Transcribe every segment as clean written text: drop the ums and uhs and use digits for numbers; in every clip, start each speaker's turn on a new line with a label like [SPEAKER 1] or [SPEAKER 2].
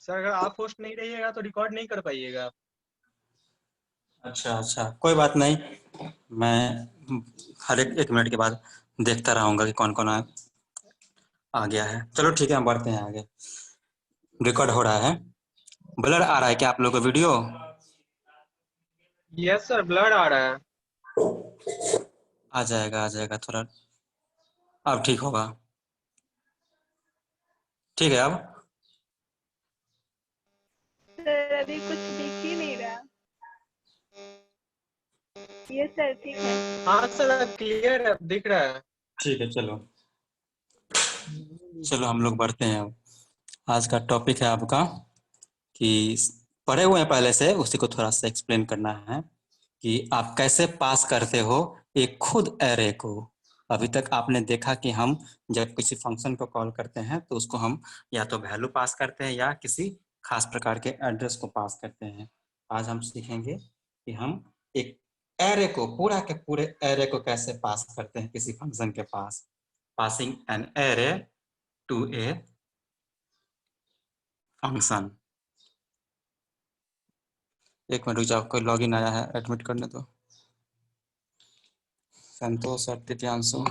[SPEAKER 1] Sir अगर आप host नहीं रहिएगा तो रिकॉर्ड नहीं कर पाइएगा।
[SPEAKER 2] अच्छा अच्छा, कोई बात नहीं। मैं हर एक मिनट के बाद देखता रहूंगा कि कौन कौन आ गया है। चलो ठीक है, हम बढ़ते हैं आगे। रिकॉर्ड हो रहा है। ब्लर आ रहा है क्या आप लोगों को वीडियो?
[SPEAKER 1] यस सर, ब्लड आ रहा है।
[SPEAKER 2] आ जाएगा थोड़ा। अब ठीक होगा। ठीक है अब।
[SPEAKER 3] सर अभी कुछ दिख ही नहीं रहा। ये सर ठीक है।
[SPEAKER 1] हाँ सर, अब क्लियर है, अब दिख रहा है।
[SPEAKER 2] ठीक है, चलो चलो हम लोग बढ़ते हैं अब। आज का टॉपिक है आपका कि पढ़े हुए हैं पहले से, उसी को थोड़ा सा एक्सप्लेन करना है कि आप कैसे पास करते हो एक खुद एरे को। अभी तक आपने देखा कि हम जब किसी फंक्शन को कॉल करते हैं तो उसको हम या तो वैल्यू पास करते हैं या किसी खास प्रकार के एड्रेस को पास करते हैं। आज हम सीखेंगे कि हम एक एरे को, पूरा के पूरे एरे को कैसे पास करते हैं किसी फंक्शन के पास। Passing an array to a function. एक मिनट रुक जाओ, कोई लॉगिन आया है, एडमिट करने दो। संतोष और दिव्यांशु।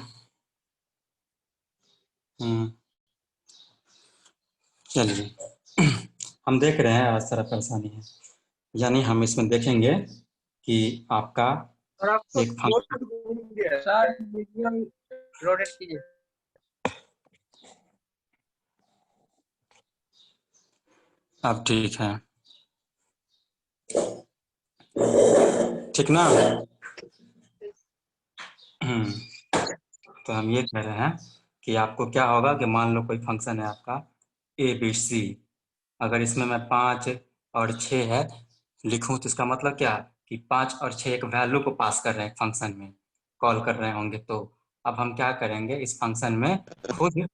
[SPEAKER 2] चलिए हम देख रहे हैं आज सारा परेशानी है, यानी हम इसमें देखेंगे कि आपका
[SPEAKER 1] और आपको
[SPEAKER 2] एक फंक्शन।
[SPEAKER 1] पोस्ट घूम गया सर, वीडियो रोटेट कीजिए।
[SPEAKER 2] अब ठीक है, ठीक ना? तो हम ये कह रहे हैं कि आपको क्या होगा कि मान लो कोई फंक्शन है आपका ABC। अगर इसमें मैं 5 और 6 है लिखूं तो इसका मतलब क्या, कि 5 और 6 एक वैल्यू को पास कर रहे हैं फंक्शन में, कॉल कर रहे होंगे। तो अब हम क्या करेंगे, इस फंक्शन में खुद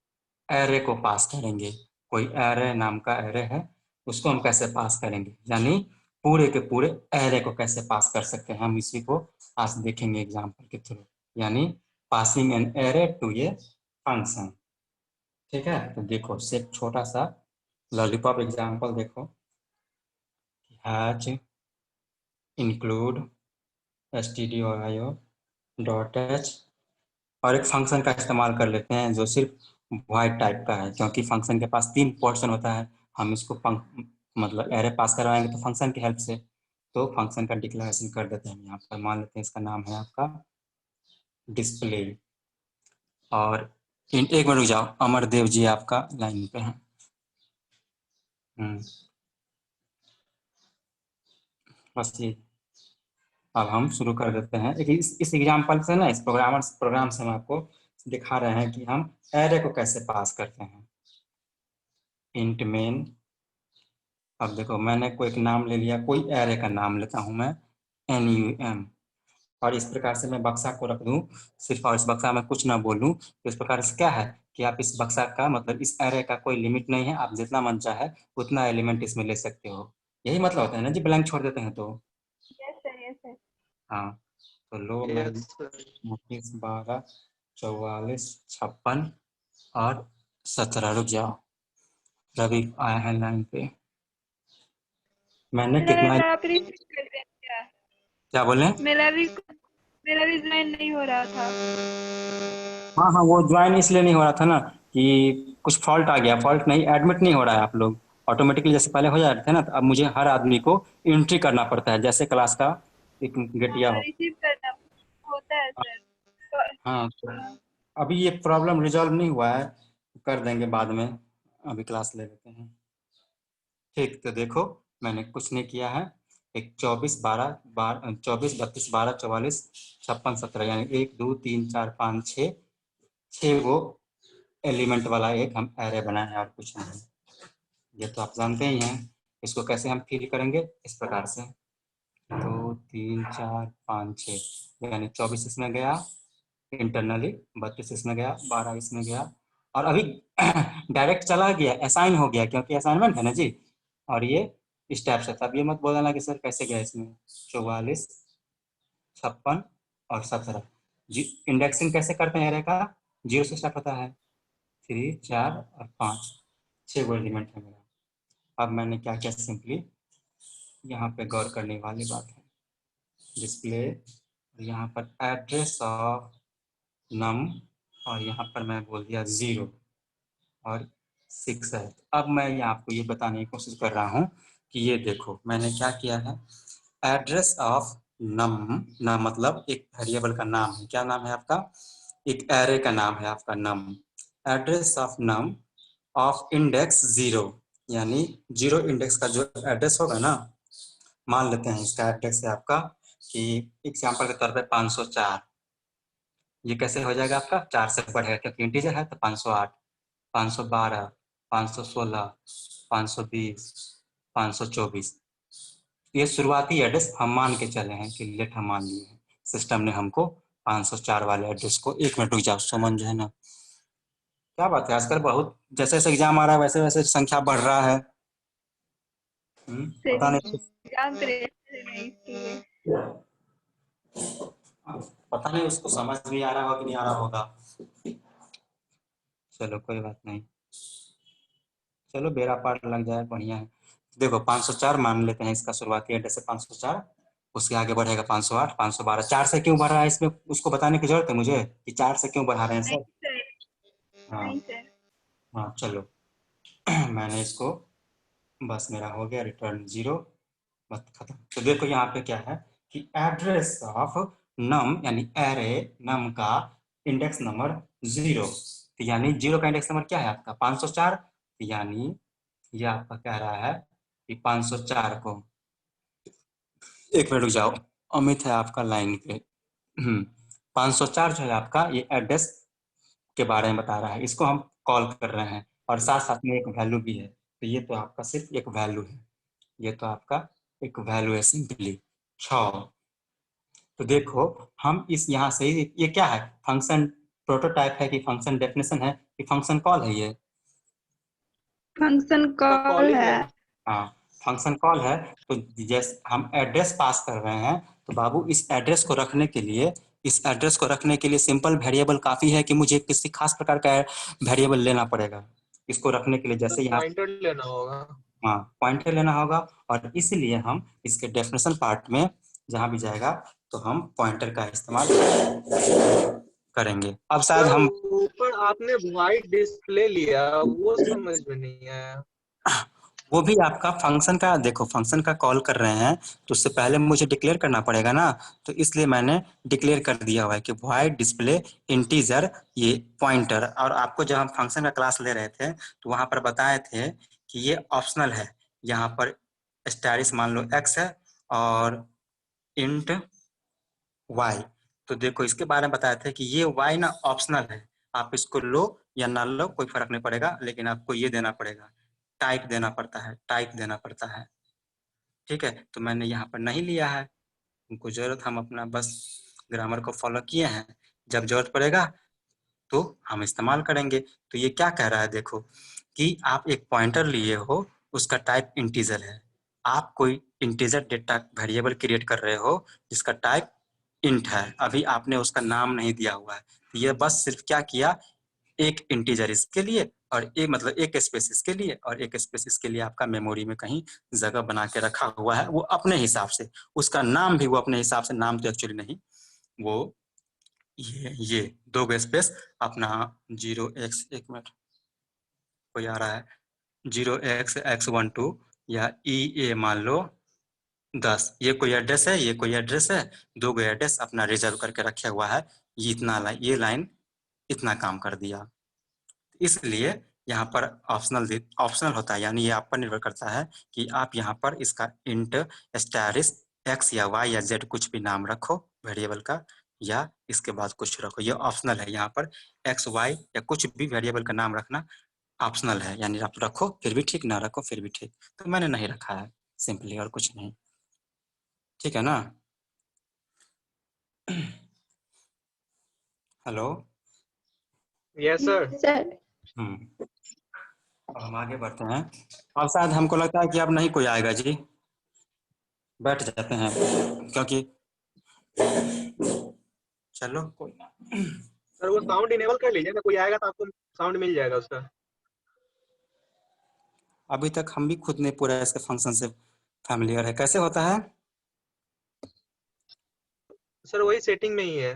[SPEAKER 2] एरे को पास करेंगे। कोई एरे नाम का एरे है, उसको हम कैसे पास करेंगे, यानी पूरे के पूरे एरे को कैसे पास कर सकते हैं, हम इसी को आज देखेंगे एग्जाम्पल के थ्रू, यानी passing an array to a function. ठीक है, तो देखो से एक छोटा सा लॉलीपॉप एग्जाम्पल देखो। हैज इंक्लूड stdio.h, और एक फंक्शन का इस्तेमाल कर लेते हैं जो सिर्फ वाइड टाइप का है, क्योंकि फंक्शन के पास 3 पोर्शन होता है। हम इसको मतलब एरे पास करवाएंगे तो फंक्शन की हेल्प से, तो फंक्शन का डिक्लेरेशन कर देते हैं। यहाँ पर मान लेते हैं इसका नाम है आपका डिस्प्ले। और एक मिनट रुक जाओ, अमरदेव जी आपका लाइन पे है। बस ये, अब हम शुरू कर देते हैं। एक इस एग्जाम्पल से ना, इस प्रोग्राम से हम आपको दिखा रहे हैं कि हम एरे को कैसे पास करते हैं। इंट मेन, अब देखो मैंने कोई एक नाम ले लिया, कोई एरे का नाम लेता हूं मैं NUM, और इस प्रकार से मैं बक्सा को रख दूं सिर्फ, और इस बक्सा में कुछ ना बोलूं, तो इस प्रकार से क्या है कि आप इस बक्सा का मतलब इस एरे का कोई लिमिट नहीं है, आप जितना मन चाहे उतना एलिमेंट इसमें ले सकते हो। यही मतलब होता है ना जी, ब्लैंक छोड़ देते हैं तो।
[SPEAKER 3] Yes sir, yes sir.
[SPEAKER 2] हाँ, तो लो मैं
[SPEAKER 1] यस सर।
[SPEAKER 2] 29, 12, 44, 56 और 17, रुक जाओ, रवि आया है लाइन पे। मैंने कितना,
[SPEAKER 3] सर आप रिपीट कर दें क्या?
[SPEAKER 2] क्या बोले?
[SPEAKER 3] मेरा भी ज्वाइन नहीं हो रहा था।
[SPEAKER 2] हाँ हाँ, वो ज्वाइन इसलिए नहीं हो रहा था ना कि कुछ फॉल्ट आ गया। फॉल्ट नहीं, एडमिट नहीं हो रहा है आप लोग ऑटोमेटिकली, जैसे पहले हो जाते थे ना, तो अब मुझे हर आदमी को एंट्री करना पड़ता है, जैसे क्लास का एक गेटिया
[SPEAKER 3] हाँ,
[SPEAKER 2] हो।
[SPEAKER 3] रिसीव करना होता है सर।
[SPEAKER 2] हाँ, तो
[SPEAKER 3] हाँ।
[SPEAKER 2] अभी ये प्रॉब्लम रिजॉल्व नहीं हुआ है, कर देंगे बाद में, अभी क्लास ले लेते हैं। ठीक, तो देखो मैंने कुछ नहीं किया है। एक 24, 12, 24, 32, 12, 44, 56, 17, यानी 1, 2, 3, 4, 5, 6, 6 वो एलिमेंट वाला एक हम एरे बनाए हैं, और कुछ नहीं। ये तो आप जानते ही हैं। इसको कैसे हम फिल करेंगे, इस प्रकार से 2, 3, 4, 5, 6, यानी 24 इसमें गया इंटरनली, 32 इसमें गया, 12 इसमें गया, और अभी डायरेक्ट चला गया, असाइन हो गया क्योंकि असाइनमेंट है ना जी। और ये इस टाइप से था। अब ये मत बोलना कि सर कैसे गया इसमें। 44, 56 और 17 जी। इंडेक्सिंग कैसे करते हैं एरे का, 0 से स्टार्ट होता है, 3, 4 और 5, 6 वो एलिमेंट है मेरा। अब मैंने क्या किया, सिंपली यहाँ पे गौर करने वाली बात है, डिस्प्ले, यहाँ पर एड्रेस ऑफ नम, और यहाँ पर मैं बोल दिया 0 और 6 है। अब मैं ये आपको ये बताने की कोशिश कर रहा हूँ कि ये देखो मैंने क्या किया है, एड्रेस ऑफ नम, नम मतलब एक वेरिएबल का नाम है। क्या नाम है आपका? एक एरे का नाम है आपका num. Address of num of index 0, यानी 0 इंडेक्स का जो एड्रेस होगा ना, मान लेते हैं इसका एड्रेस है आपका कि एग्जाम्पल के तौर पे 504। ये कैसे हो जाएगा आपका? 4 से बढ़ेगा क्योंकि इंटीजर है, तो 508, 512, 516, 520, 524। ये शुरुआती एड्रेस हम मान के चले हैं कि लेट हम मान लिए हैं, सिस्टम ने हमको 504 वाले एड्रेस को, 1 मिनट रुक जाओ सुमन जो है ना, क्या बात है आजकल बहुत जैसे जैसे एग्जाम आ रहा है वैसे वैसे संख्या बढ़ रहा है।
[SPEAKER 3] सर
[SPEAKER 2] पता नहीं,
[SPEAKER 3] एग्जाम तो रहते नहीं इसलिए।
[SPEAKER 2] पता नहीं उसको समझ भी आ रहा होगा कि नहीं आ रहा होगा। चलो कोई बात नहीं, चलो बेड़ा पार लग जाए, बढ़िया है। देखो 504 मान लेते हैं इसका शुरुआती एड्रेस है 504, उसके आगे बढ़ेगा 508, 512। 4 से क्यों बढ़ रहा है इसमें उसको बताने की जरूरत है मुझे कि 4 से क्यों बढ़ा रहे हैं
[SPEAKER 3] नहीं
[SPEAKER 2] सर?
[SPEAKER 3] सर,
[SPEAKER 2] हाँ
[SPEAKER 3] नहीं सर।
[SPEAKER 2] हाँ चलो मैंने इसको, बस मेरा हो गया रिटर्न 0, बस खत्म। तो देखो यहाँ पे क्या है कि एड्रेस ऑफ नम यानी एरे नम का इंडेक्स नंबर 0, तो यानी 0 का इंडेक्स नंबर क्या है आपका? 504। यानी ये आपका कह रहा है कि 504 को, 1 मिनट रुक जाओ, अमित है आपका लाइन पे। 504 जो है आपका ये एड्रेस के बारे में बता रहा है, इसको हम कॉल कर रहे हैं और साथ साथ में एक वैल्यू भी है, तो ये तो आपका सिर्फ एक वैल्यू है, ये तो आपका एक वैल्यू है सिंपली 6। तो देखो हम इस यहाँ से ये क्या है, फंक्शन प्रोटोटाइप है कि फंक्शन डेफिनेशन है कि फंक्शन कॉल है? ये
[SPEAKER 3] फंक्शन कॉल है।
[SPEAKER 2] हाँ फंक्शन कॉल है। तो जैसे हम एड्रेस पास कर रहे हैं, तो बाबू इस एड्रेस को रखने के लिए, इस एड्रेस को रखने के लिए सिंपल वेरिएबल काफी है कि मुझे किसी खास प्रकार का वेरिएबल लेना पड़ेगा इसको रखने के लिए, जैसे यहाँ
[SPEAKER 1] पॉइंटर लेना होगा।
[SPEAKER 2] हाँ पॉइंटर लेना होगा, और इसलिए हम इसके डेफिनेशन पार्ट में जहां भी जाएगा तो हम पॉइंटर का इस्तेमाल करेंगे। अब शायद
[SPEAKER 1] सर
[SPEAKER 2] हम,
[SPEAKER 1] ऊपर आपने वाइट डिस्प्ले लिया, वो समझ में नहीं आया।
[SPEAKER 2] वो भी आपका फंक्शन का, देखो फंक्शन का कॉल कर रहे हैं तो उससे पहले मुझे डिक्लेयर करना पड़ेगा ना, तो इसलिए मैंने डिक्लेयर कर दिया हुआ है कि वाइड डिस्प्ले इंटीजर ये पॉइंटर। और आपको जब हम फंक्शन का क्लास ले रहे थे तो वहां पर बताए थे कि ये ऑप्शनल है, यहाँ पर स्टैरिस मान लो x है और इंट y, तो देखो इसके बारे में बताए थे कि ये y ना ऑप्शनल है, आप इसको लो या ना लो कोई फर्क नहीं पड़ेगा, लेकिन आपको ये देना पड़ेगा, टाइप देना पड़ता है, टाइप देना पड़ता है। ठीक है, तो मैंने यहाँ पर नहीं लिया है, उनको जरूरत, हम अपना बस ग्रामर को फॉलो किए हैं, जब जरूरत पड़ेगा तो हम इस्तेमाल करेंगे। तो ये क्या कह रहा है देखो कि आप एक पॉइंटर लिए हो, उसका टाइप इंटीजर है, आप कोई इंटीजर डेटा वेरिएबल क्रिएट कर रहे हो जिसका टाइप इंट है, अभी आपने उसका नाम नहीं दिया हुआ है, तो ये बस सिर्फ क्या किया, एक इंटीजर इसके लिए और एक मतलब एक स्पेस इसके लिए और एक स्पेस इसके लिए आपका मेमोरी में कहीं जगह बना के रखा हुआ है, वो अपने हिसाब से, उसका नाम भी वो अपने हिसाब से, नाम तो एक्चुअली नहीं, वो ये 2 स्पेस अपना 0x, 1 मिनट कोई आ रहा है, 0x(x12) या EA मान लो 10, ये कोई एड्रेस है, ये कोई एड्रेस है, 2 एड्रेस अपना रिजर्व करके रखे हुआ है, ये इतना ये लाइन इतना काम कर दिया, इसलिए यहाँ पर ऑप्शनल ऑप्शनल होता है, यानी ये आप पर निर्भर करता है कि आप यहाँ पर इसका इंट स्टैरिस x या y या z कुछ भी नाम रखो वेरिएबल का, या इसके बाद कुछ रखो, ये ऑप्शनल है, यहाँ पर x y या कुछ भी वेरिएबल का नाम रखना ऑप्शनल है, यानी आप रखो फिर भी ठीक, ना रखो फिर भी ठीक, तो मैंने नहीं रखा है सिंपली, और कुछ नहीं। ठीक है ना? हेलो।
[SPEAKER 1] Yes sir.
[SPEAKER 3] सर
[SPEAKER 2] अब हम आगे बढ़ते हैं, अब शायद हमको लगता है कि अब नहीं कोई आएगा जी, बैठ जाते हैं क्योंकि, चलो कोई ना।
[SPEAKER 1] सर वो साउंड इनेबल कर लीजिए ना, कोई आएगा तो आपको साउंड मिल जाएगा उसका।
[SPEAKER 2] अभी तक हम भी खुद नहीं पूरा इसके फंक्शन से फैमिलियर है। कैसे होता है?
[SPEAKER 1] सर वही सेटिंग में ही है।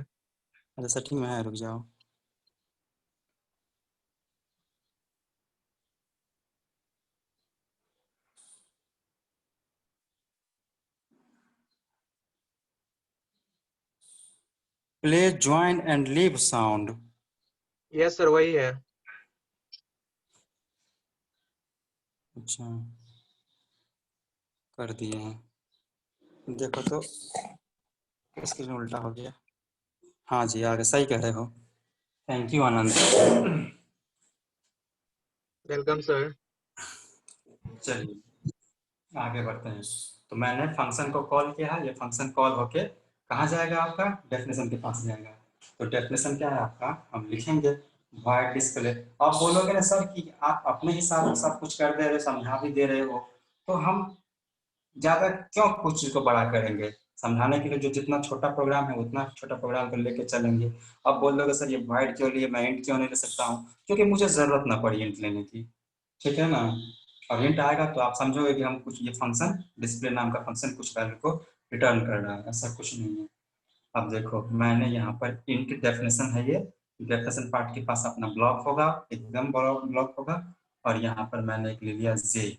[SPEAKER 2] अरे सेटिंग में है, रुक जाओ। Play join and leave sound.
[SPEAKER 1] Yes sir वही है।
[SPEAKER 2] अच्छा कर दिए हैं, देखो तो स्क्रीन उल्टा हो गया। हाँ जी आगे सही कह रहे हो। Thank you Anand.
[SPEAKER 1] Welcome sir.
[SPEAKER 2] चलिए आगे बढ़ते हैं। तो मैंने फंक्शन को कॉल किया है, ये फंक्शन कॉल होके कहाँ जाएगा? आपका डेफिनेशन के पास जाएगा। तो डेफिनेशन क्या है आपका? हम लिखेंगे वॉइड डिस्प्ले। आप बोलोगे ना सर कि आप अपने हिसाब से सब कुछ कर दे रहे हो, समझा भी दे रहे हो, तो हम ज्यादा क्यों कुछ चीज को बड़ा करेंगे? समझाने के लिए जो जितना छोटा प्रोग्राम है उतना छोटा प्रोग्राम को लेके चलेंगे। अब बोल दोगे सर ये वॉइड क्यों लिए, मैं इंट क्यों नहीं ले सकता हूँ? क्योंकि मुझे जरूरत ना पड़ी इंट लेने की, ठीक है ना। और इंट आएगा तो आप समझोगे कि हम कुछ ये फंक्शन डिस्प्ले नाम का फंक्शन कुछ वैल्यू को रिटर्न कर रहा है, ऐसा कुछ नहीं है। अब देखो मैंने यहाँ पर इंट डेफिनेशन है, ये डेफिनेशन पार्ट के पास अपना ब्लॉक होगा, एकदम ब्लॉक होगा। और यहाँ पर मैंने एक ले लिया जे।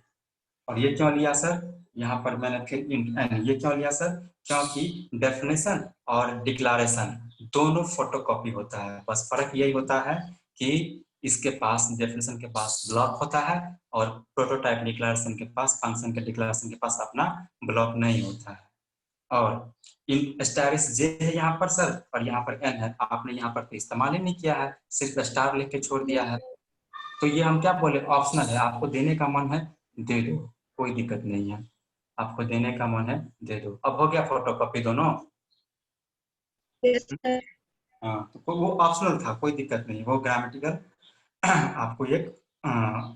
[SPEAKER 2] और ये क्यों लिया सर? यहाँ पर मैंने फिर इंट एन, ये क्यों लिया सर? क्योंकि डेफिनेशन और डिक्लारेशन दोनों फोटोकॉपी होता है, बस फर्क यही होता है कि इसके पास डेफिनेशन के पास ब्लॉक होता है और प्रोटोटाइप डिक्लारेशन के पास, फंक्शन के डिक्लारेशन के पास अपना ब्लॉक नहीं होता है। और इन स्टारिस जे है यहाँ पर सर, और यहाँ पर एन है। आपने यहाँ पर तो इस्तेमाल ही नहीं किया है, सिर्फ स्टार लिख के छोड़ दिया है। तो ये हम क्या बोले, ऑप्शनल है। आपको देने का मन है दे दो, कोई दिक्कत नहीं है। आपको देने का मन है दे दो। अब हो गया फोटोकॉपी दोनों।
[SPEAKER 3] Yes sir.
[SPEAKER 2] हाँ तो वो ऑप्शनल था, कोई दिक्कत नहीं, वो ग्रामेटिकल आपको एक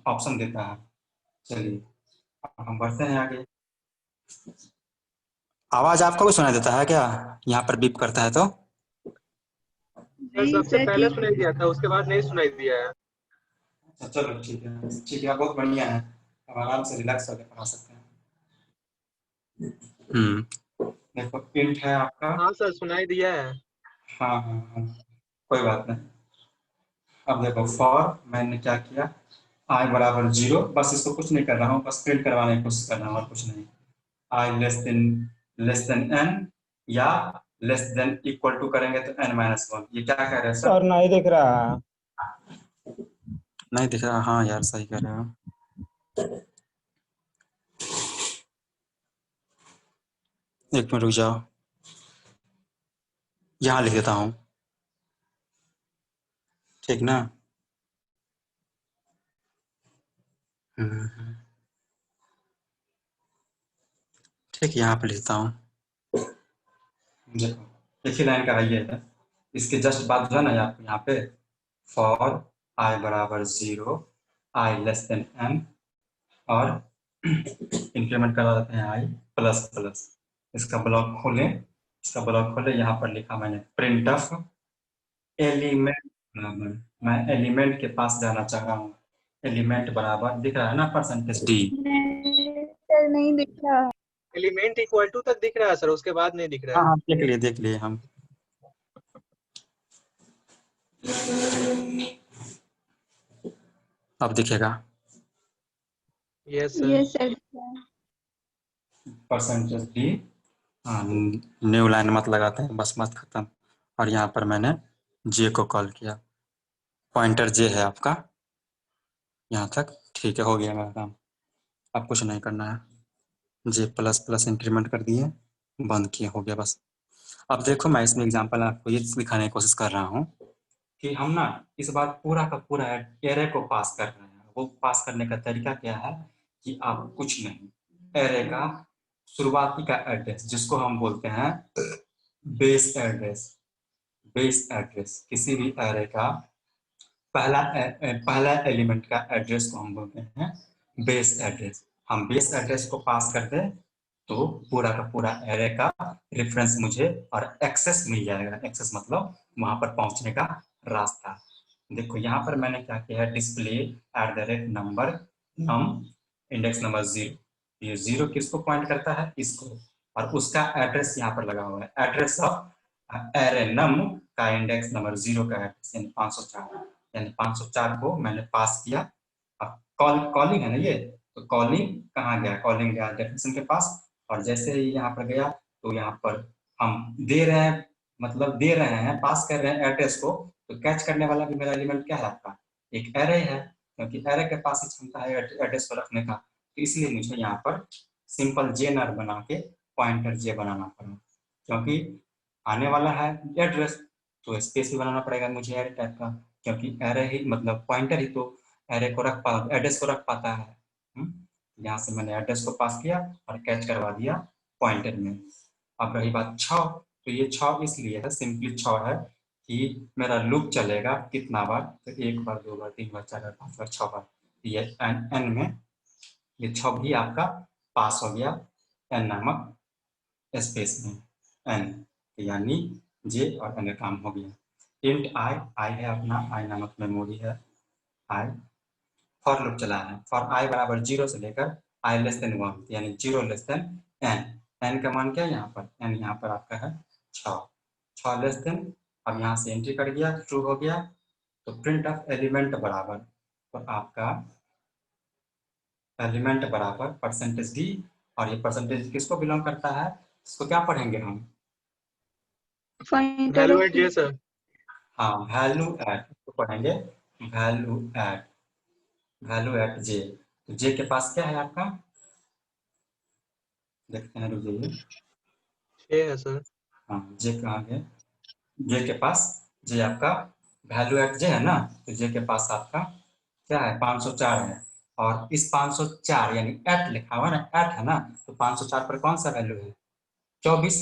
[SPEAKER 2] ऑप्शन देता है। चलिए अब हम बढ़ते हैं आगे। आवाज आपको भी सुनाई देता है क्या? यहाँ पर बीप करता है तो?
[SPEAKER 1] सर
[SPEAKER 3] नहीं
[SPEAKER 1] सबसे
[SPEAKER 3] सर
[SPEAKER 1] पहले
[SPEAKER 3] ठीक
[SPEAKER 1] सुनाई दिया था, उसके बाद नहीं सुनाई दिया है।
[SPEAKER 2] अच्छा चलो ठीक है, ठीक है, बहुत बढ़िया है। अब आराम से रिलैक्स होकर पढ़ा सकते हैं। देखो इंट है आपका।
[SPEAKER 1] हाँ सर सुनाई दिया है।
[SPEAKER 2] हाँ हाँ हाँ, कोई बात नहीं। अब देखो फॉर मैंने क्या किया, आई बराबर 0, बस इसको कुछ नहीं कर रहा हूँ, बस प्रिंट करवाने की कोशिश कर रहा हूँ और कुछ नहीं। आई लेस देन एन या लेस देन इक्वल टू करेंगे तो n-1। ये क्या कह रहे हैं सर?
[SPEAKER 4] सर नहीं दिख रहा।
[SPEAKER 2] नहीं दिख रहा? हाँ यार सही कह रहे हो। एक मिनट रुक जाओ, यहाँ लिख देता हूँ, ठीक ना। ठीक यहाँ पे लिखता हूँ। देखो एक ही लाइन का है ये है, इसके जस्ट बाद जो है ना यहाँ पे फॉर आई बराबर 0, आई लेस देन n, और इंक्रीमेंट करा देते हैं आई प्लस प्लस। इसका ब्लॉक खोलें, इसका ब्लॉक खोले, यहाँ पर लिखा मैंने प्रिंट ऑफ एलिमेंट। मैं एलिमेंट के पास जाना चाह रहा हूँ। एलिमेंट बराबर दिख रहा है ना %d।
[SPEAKER 3] नहीं सर नहीं दिख रहा।
[SPEAKER 1] एलिमेंट इक्वल टू तक दिख रहा है सर, उसके बाद नहीं दिख रहा
[SPEAKER 2] हाँ
[SPEAKER 1] है।
[SPEAKER 2] हाँ देख लिए हम। अब दिखेगा
[SPEAKER 1] yes sir.
[SPEAKER 3] Yes sir.
[SPEAKER 2] %d। New line मत लगाते हैं, बस मत खत्म। और यहाँ पर मैंने जे को कॉल किया, पॉइंटर जे है आपका यहाँ तक, ठीक है, हो गया मेरा काम। अब कुछ नहीं करना है, जे प्लस प्लस इंक्रीमेंट कर दिए, बंद किए, हो गया बस। अब देखो मैं इसमें एग्जांपल आपको ये दिखाने की कोशिश कर रहा हूँ कि हम ना इस बार पूरा का पूरा एरे को पास कर रहे हैं। वो पास करने का तरीका क्या है कि आप कुछ नहीं, एरे का शुरुआती का एड्रेस जिसको हम बोलते हैं बेस एड्रेस, बेस एड्रेस किसी भी एरे का पहला एलिमेंट का एड्रेस को हम बोलते हैं बेस एड्रेस। हम बेस एड्रेस को पास कर दें तो पूरा का पूरा एरे का रेफरेंस मुझे और एक्सेस मिल जाएगा। एक्सेस मतलब वहां पर पहुंचने का रास्ता। देखो यहाँ पर मैंने क्या किया है, डिस्प्ले @ नंबर नम इंडेक्स नंबर 0। ये 0 किसको पॉइंट करता है? इसको। और उसका एड्रेस यहाँ पर लगा हुआ है, एड्रेस ऑफ एरे नम का इंडेक्स नंबर 0 का एड्रेस यानी 504। यानी 504 को मैंने पास किया। अब कॉलिंग है ना ये, तो कॉलिंग कहाँ गया? कॉलिंग गया डेफिनेशन के पास, और जैसे ही यहाँ पर गया तो यहाँ पर हम दे रहे हैं, मतलब दे रहे हैं, पास कर रहे हैं एड्रेस को, तो कैच करने वाला भी मेरा एलिमेंट क्या है? आपका एक एरे है, क्योंकि एरे के पास ही क्षमता है एड्रेस को रखने का। तो इसलिए मुझे यहाँ पर सिंपल जे नर बना के पॉइंटर जे बनाना पड़ा, क्योंकि आने वाला है एड्रेस, तो स्पेस भी बनाना पड़ेगा मुझे एरे टाइप का, क्योंकि एरे ही मतलब पॉइंटर ही तो एरे को रख पा एड्रेस को रख पाता है। यहाँ से मैंने एड्रेस को पास किया और कैच करवा दिया पॉइंटर में। अब रही बात 6, तो ये 6 इसलिए है, सिंपली 6 है कि मेरा लूप चलेगा कितना बार? तो 1 बार, 2 बार, 3 बार, 4 बार, 5 बार, 6 बार। ये एन में ये 6 भी आपका पास हो गया एन नामक स्पेस में, एन यानी जे और एन का काम हो गया। इंट आई है अपना, आई नामक मेमोरी है, आई फॉर लूप चला है, फॉर आई बराबर 0 से लेकर आई लेस देन 1 यानी 0 लेस देन एन। एन का मान क्या है यहाँ पर? एन यहाँ पर आपका है 6 लेस देन। अब यहाँ से एंट्री कर गया, ट्रू हो गया, तो प्रिंट ऑफ एलिमेंट बराबर, तो आपका एलिमेंट बराबर परसेंटेज डी, और ये परसेंटेज किसको बिलोंग करता है? इसको क्या पढ़ेंगे हम?
[SPEAKER 3] पॉइंटर
[SPEAKER 1] वैल्यू एट जे सर।
[SPEAKER 2] हाँ, वैल्यू एट तो पढ़ेंगे, वैल्यू एट, वैल्यू एट जे। तो जे के पास क्या है आपका? देखते हैं, रुक जाइए।
[SPEAKER 1] 6 है सर।
[SPEAKER 2] हाँ, जे कहाँ गया? जे के पास, जे आपका वैल्यू एट जे है ना, तो जे के पास आपका क्या है? 504 है। और इस 504 यानी एट लिखा हुआ ना, एट है ना, तो 504 पर कौन सा वैल्यू है? 24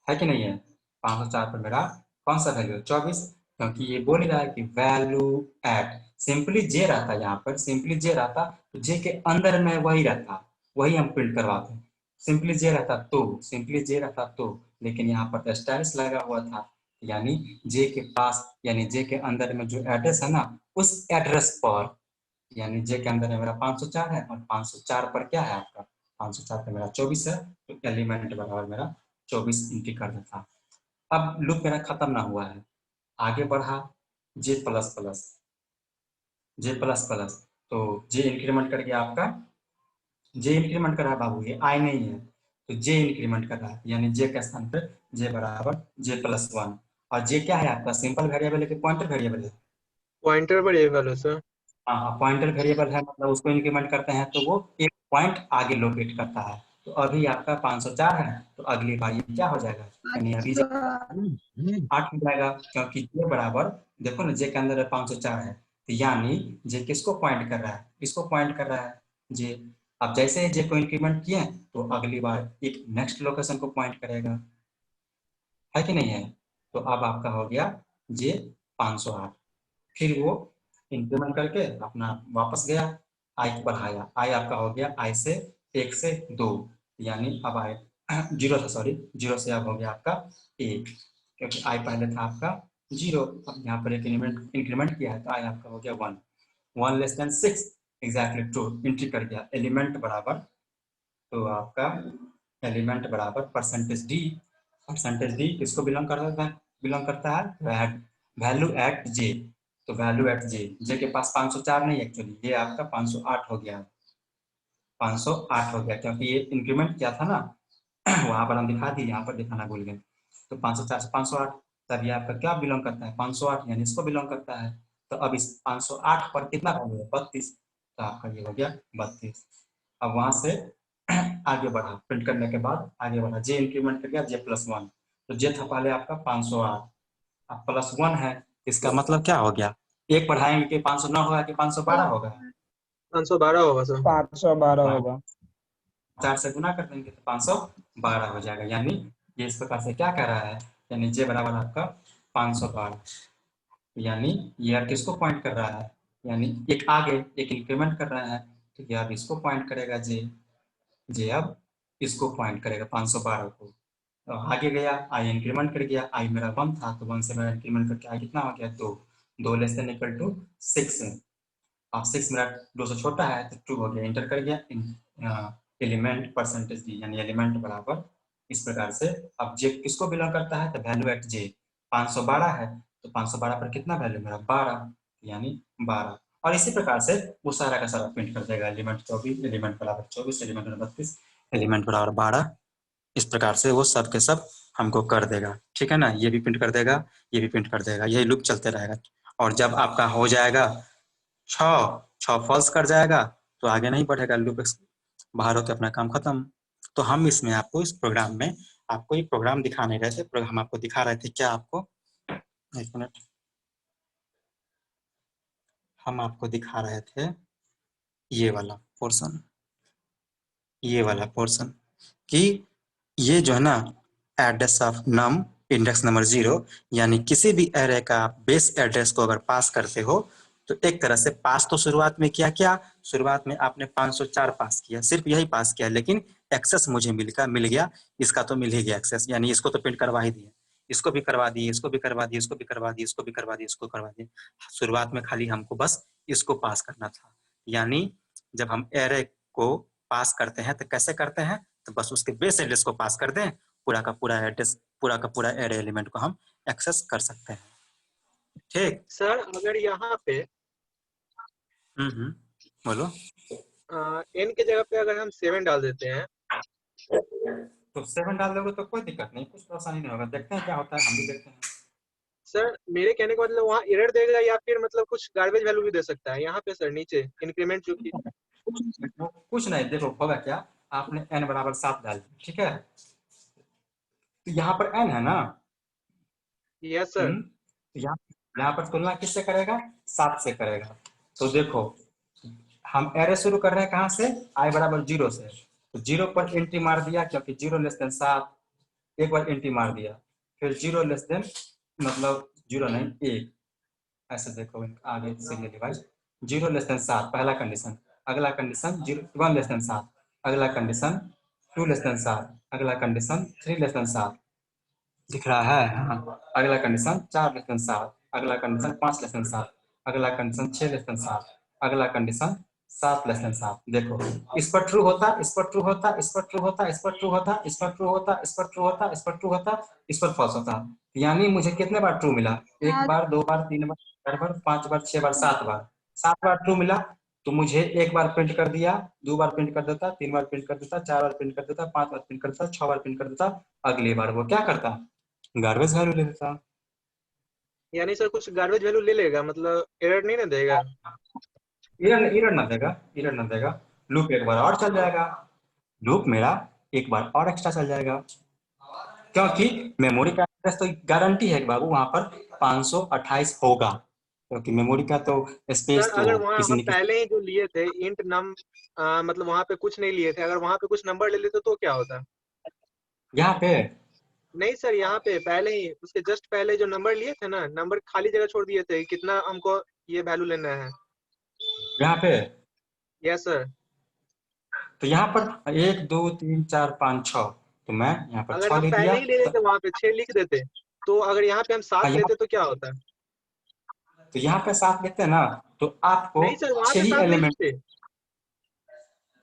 [SPEAKER 2] है कि नहीं है? 504 पर मेरा कौन सा वैल्यू है? 24, क्योंकि ये बोल रहा है कि वैल्यू एट, सिंपली जे रहता यहाँ पर, सिंपली जे रहता तो जे के अंदर में वही रहता, वही हम प्रिंट करवाते। सिंपली जे रहता तो, सिंपली जे रहता तो, लेकिन यहाँ पर स्टैटिस लगा हुआ था, यानी जे के पास यानी जे के अंदर में जो एड्रेस है ना, उस एड्रेस पर, यानी जे के अंदर में मेरा 504 है, और 504 पर क्या है आपका? 504 पर मेरा 24 है, तो एलिमेंट बराबर मेरा 24 एंट्री कर देता। अब लूप मेरा खत्म ना हुआ है, आगे बढ़ा जे प्लस प्लस, जे प्लस प्लस, तो जे इंक्रीमेंट कर गया आपका, जे इंक्रीमेंट कर रहा है बाबू, ये आई नहीं है, तो जे इंक्रीमेंट कर रहा है, यानी जे के स्थान पर जे बराबर जे प्लस 1। और जे क्या है आपका? सिंपल वेरिएबल है कि पॉइंटर वेरिएबल है?
[SPEAKER 1] पॉइंटर वेरिएबल है सर।
[SPEAKER 2] हाँ, पॉइंटर वेरिएबल है, मतलब उसको इंक्रीमेंट करते हैं तो वो एक पॉइंट आगे लोकेट करता है। तो अभी आपका 504 है, तो अगली बार ये क्या हो जाएगा? यानी अभी 8 हो जाएगा, क्योंकि जे बराबर, देखो ना, जे के अंदर 504 है, तो यानी जे किसको पॉइंट कर रहा है? इसको पॉइंट कर रहा है जे। अब जैसे ही जे को इंक्रीमेंट किए, तो अगली बार एक नेक्स्ट लोकेशन को पॉइंट करेगा, है कि नहीं है? तो अब आपका हो गया जे 508। फिर वो इंक्रीमेंट करके अपना वापस गया, आई को बढ़ाया, आई आपका हो गया आई से 1 से 2, यानी अब आई 0 था, सॉरी 0 से अब हो गया आपका 1, क्योंकि आई पहले था आपका 0। अब यहाँ पर एक इंक्रीमेंट किया है, तो आई आपका हो गया 1, 1 less than 6 exactly true, entry कर गया एलिमेंट बराबर, तो आपका एलिमेंट बराबर परसेंटेज डी। परसेंटेज डी किसको बिलोंग करता है? वैल्यू एट जे। तो वैल्यू एट जे, जे के पास 504 नहीं, एक्चुअली ये आपका 508 हो गया, 508 हो गया, क्योंकि ये इंक्रीमेंट किया था ना वहां पर हम दिखा दिए, यहाँ पर दिखाना भूल गए। तो 504 से 508, तब ये आपका क्या बिलोंग करता है? 508, यानी इसको बिलोंग करता है। तो अब इस 508 पर कितना वैल्यू है? 32, तो आपका ये हो गया 32। अब वहां से आगे बढ़ा, प्रिंट करने के बाद आगे बढ़ा, जे इंक्रीमेंट कर गया जे प्लस 1, तो जे था पहले आपका 508, अब प्लस 1 है, इसका मतलब क्या हो गया? एक बढ़ाएंगे कि 509 होगा कि 512 होगा?
[SPEAKER 1] 512 होगा सर।
[SPEAKER 4] 512 होगा।
[SPEAKER 2] 4 से गुना कर देंगे तो 512 हो जाएगा, यानी ये इस प्रकार से क्या कह रहा है? यानी जे बराबर आपका 512, यानी ये अब किसको पॉइंट कर रहा है? यानी एक आगे एक इंक्रीमेंट कर रहा है, तो ये अब इसको पॉइंट करेगा जे अब इसको पॉइंट करेगा 512 को। तो आगे गया, आई इंक्रीमेंट कर गया, आई मेरा 1 था, तो 1 से मेरा इंक्रीमेंट करके आई कितना हो गया? 2, 2 लेस देन इक्वल टू 6 है। अब 6 मेरा 2 से छोटा है तो ट्रू हो गया, इंटर कर गया, एलिमेंट परसेंटेज डी यानी एलिमेंट बराबर इस प्रकार से। अब जे किसको बिलोंग करता है तो वैल्यू एट जे 512 है तो 512 पर कितना वैल्यू मेरा 12 यानी 12। और इसी प्रकार से वो सारा का सारा प्रिंट कर देगा, एलिमेंट 24 एलिमेंट बराबर 24 एलिमेंट बराबर 32 एलिमेंट बराबर 12। इस प्रकार से वो सब के सब हमको कर देगा, ठीक है ना। ये भी प्रिंट कर देगा, ये भी प्रिंट कर देगा, यही लूप चलते रहेगा। और जब आपका हो जाएगा 6 फॉल्स कर जाएगा तो आगे नहीं बढ़ेगा, लूप बाहर होकर अपना काम खत्म। तो हम इसमें आपको इस प्रोग्राम में आपको ये प्रोग्राम दिखा नहीं रहे थे, हम आपको दिखा रहे थे क्या, आपको एक मिनट, हम आपको दिखा रहे थे ये वाला पोर्शन, ये वाला पोर्शन कि ये जो है ना address of num index number 0 यानी किसी भी एरे का बेस एड्रेस को अगर पास करते हो तो एक तरह से पास तो शुरुआत में किया, क्या शुरुआत में आपने 504 पास किया, सिर्फ यही पास किया, लेकिन एक्सेस मुझे मिल गया, इसका तो मिल ही गया एक्सेस, यानी इसको तो प्रिंट करवा ही दिए, इसको भी करवा दिए, इसको भी करवा दिए, इसको भी करवा दिए, इसको भी करवा दिए, इसको करवा दिए। शुरुआत में खाली हमको बस इसको पास करना था। यानी जब हम एरे को पास करते हैं तो कैसे करते हैं, तो बस उसके बेस एड्रेस को पास कर दें, पूरा का पूरा एड्रेस, पूरा का पूरा एरे एलिमेंट को हम एक्सेस कर सकते हैं, ठीक।
[SPEAKER 1] सर अगर यहाँ पे
[SPEAKER 2] बोलो।
[SPEAKER 1] n के जगह पे अगर हम 7 डाल देते हैं
[SPEAKER 2] तो 7 डाल दोगे तो कोई दिक्कत नहीं, कुछ परेशानी नहीं होगा, देखते हैं क्या होता है, हम भी देखते हैं।
[SPEAKER 1] सर मेरे कहने का मतलब वहाँ एरर देगा या फिर मतलब कुछ गार्बेज वैल्यू भी दे सकता है यहाँ पे सर नीचे इंक्रीमेंट जो कि
[SPEAKER 2] कुछ नहीं, देखो होगा क्या, आपने n बराबर 7 डाल दिया, ठीक है, तो यहाँ पर n है ना,
[SPEAKER 1] यस सर
[SPEAKER 2] तो यहाँ पर तुलना किससे करेगा, 7 से करेगा। तो देखो हम एरे शुरू कर रहे हैं कहाँ से, i बराबर 0 से, तो 0 पर एंट्री मार दिया क्योंकि 0 लेस देन 7, एक बार एंट्री मार दिया, फिर 0 लेस देन मतलब 0 नहीं 1, ऐसे देखो आगे सीरियल डिवाइस, 0 लेस देन 7 पहला कंडीशन, अगला कंडीशन 1 लेस देन 7, अगला कंडीशन 2 लेस देन 7, अगला कंडीशन 3 लेस देन 7, दिख रहा है, हाँ। अगला कंडीशन 4 लेस देन 7, अगला कंडीशन 5 लेस देन 7, अगला कंडीशन 6 लेस देन 7, अगला कंडीशन 7 लेस देन 7। देखो इस पर ट्रू होता, इस पर ट्रू होता, इस पर ट्रू होता, इस पर ट्रू होता, इस पर ट्रू होता, इस पर ट्रू होता, इस पर ट्रू होता, इस पर फॉल्स होता। यानी मुझे कितने बार ट्रू मिला, एक बार, 2 बार, 3 बार, 4 बार, 5 बार, 6 बार, 7 बार, 7 बार ट्रू मिला। तो मुझे एक बार प्रिंट कर दिया, 2 बार प्रिंट कर देता, 3 बार प्रिंट कर देता, 4 बार प्रिंट कर देता, 5 बार प्रिंट कर देता, 6 बार प्रिंट कर देता, अगली बार वो क्या करता, गार्बेज वैल्यू ले लेता।
[SPEAKER 1] यानी सर कुछ गार्बेज वैल्यू ले लेगा मतलब एरर नहीं ना देगा।
[SPEAKER 2] एरर ना देगा, एरर ना देगा, लूप एक बार और चल जाएगा, लूप मेरा एक बार और एक्स्ट्रा चल जाएगा, क्योंकि मेमोरी का एड्रेस तो गारंटी है कि बाबू वहां पर 528 होगा, क्योंकि मेमोरी का तो
[SPEAKER 1] सर
[SPEAKER 2] स्पेस तो
[SPEAKER 1] अगर वहाँ
[SPEAKER 2] किसी
[SPEAKER 1] हम
[SPEAKER 2] न किसी।
[SPEAKER 1] पहले ही जो लिए थे इंट नम मतलब वहाँ पे कुछ नहीं लिए थे, अगर वहाँ पे कुछ नंबर ले लेते तो क्या होता।
[SPEAKER 2] यहाँ पे
[SPEAKER 1] नहीं सर यहाँ पे पहले ही उसके जस्ट पहले जो नंबर लिए थे ना, नंबर खाली जगह छोड़ दिए थे, कितना हमको ये वैल्यू लेना है।
[SPEAKER 2] यहाँ पे
[SPEAKER 1] यस सर
[SPEAKER 2] तो यहाँ पर 1 2 3 4 5 6, तो मैं यहाँ पर
[SPEAKER 1] अगर
[SPEAKER 2] 6
[SPEAKER 1] हम
[SPEAKER 2] लिख दिया
[SPEAKER 1] पहले ही ले लेते वहाँ पे 6 लिख देते, तो अगर यहाँ पे हम 7
[SPEAKER 2] यहाँ,
[SPEAKER 1] लेते तो क्या होता।
[SPEAKER 2] तो यहाँ पे 7 लिखते हैं ना, तो आपको
[SPEAKER 1] नहीं सर वहाँ
[SPEAKER 2] 6
[SPEAKER 1] पे
[SPEAKER 2] ही
[SPEAKER 1] 7 नहीं
[SPEAKER 2] एलिमेंट,
[SPEAKER 1] लिखते,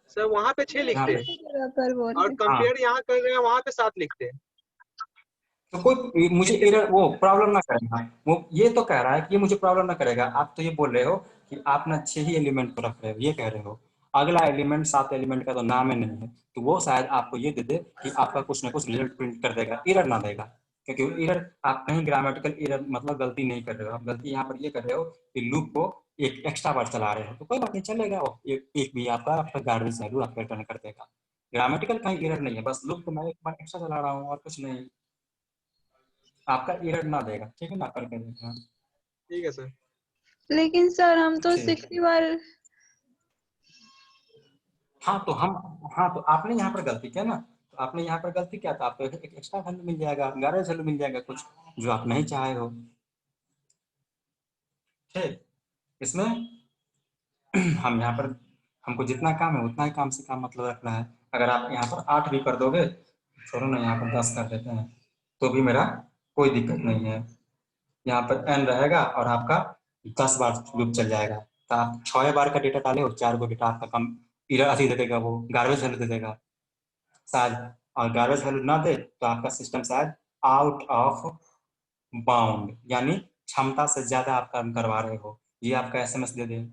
[SPEAKER 1] सर वहाँ पे 6
[SPEAKER 2] यहाँ
[SPEAKER 1] लिखते
[SPEAKER 2] पे
[SPEAKER 3] जगह पर बोल
[SPEAKER 1] और
[SPEAKER 3] रहे।
[SPEAKER 2] हाँ,
[SPEAKER 1] कंपेयर यहाँ कर रहे हैं वहाँ पे 7 लिखते।
[SPEAKER 2] तो कोई मुझे एरर वो प्रॉब्लम ना करेगा, वो ये तो कह रहा है कि ये मुझे प्रॉब्लम ना करेगा। आप तो ये बोल रहे हो कि आप ना 6 ही एलिमेंट को रख रहे हो, ये कह रहे हो, अगला एलिमेंट 7 एलिमेंट का तो नाम ही नहीं है, तो वो शायद आपको ये दे दे कि आपका कुछ ना कुछ रिजल्ट प्रिंट कर देगा, एरर ना देगा, क्योंकि एरर आप कहीं ग्रामेटिकल एरर मतलब गलती नहीं कर रहे हो, आप गलती यहाँ पर ये कर रहे हो कि लूप को एक एक्स्ट्रा बार चला रहे हो, तो कोई बात नहीं चलेगा, एक भी आपका गार्बेज वैल्यू आपका रिटर्न कर देगा, ग्रामेटिकल कहीं एरर नहीं है, बस लूप को मैं एक बार एक्स्ट्रा चला रहा हूँ और कुछ नहीं, आपका एरर ना देगा, ठीक है ना, करके देखना।
[SPEAKER 1] ठीक है सर।
[SPEAKER 3] लेकिन सर हम तो
[SPEAKER 2] ठीक।
[SPEAKER 3] 60 बार।
[SPEAKER 2] हाँ तो आपने यहाँ पर गलती किया ना, तो आपने यहाँ पर गलती किया तो आपको एक एक्स्ट्रा वैल्यू मिल जाएगा, गार्बेज वैल्यू मिल जाएगा कुछ जो आप नहीं चाहे हो, ठीक। इसमें हम यहाँ पर हमको जितना काम है उतना ही काम से काम मतलब रखना है, अगर आप यहाँ पर 8 भी कर दोगे, छोड़ो ना यहाँ पर 10 कर देते हैं, तो भी मेरा कोई दिक्कत नहीं है, यहाँ पर n रहेगा और आपका 10 बार लूप चल जाएगा, तो आप 6 बार का डेटा डाले और 4 गो डेटा आपका कम एरर अभी दे देगा, वो गार्बेज वैल्यू दे देगा शायद। और गार्बेज वैल्यू ना दे तो आपका सिस्टम शायद आउट ऑफ बाउंड, यानी क्षमता से ज्यादा आप काम करवा रहे हो, ये आपका एसएमएस दे दे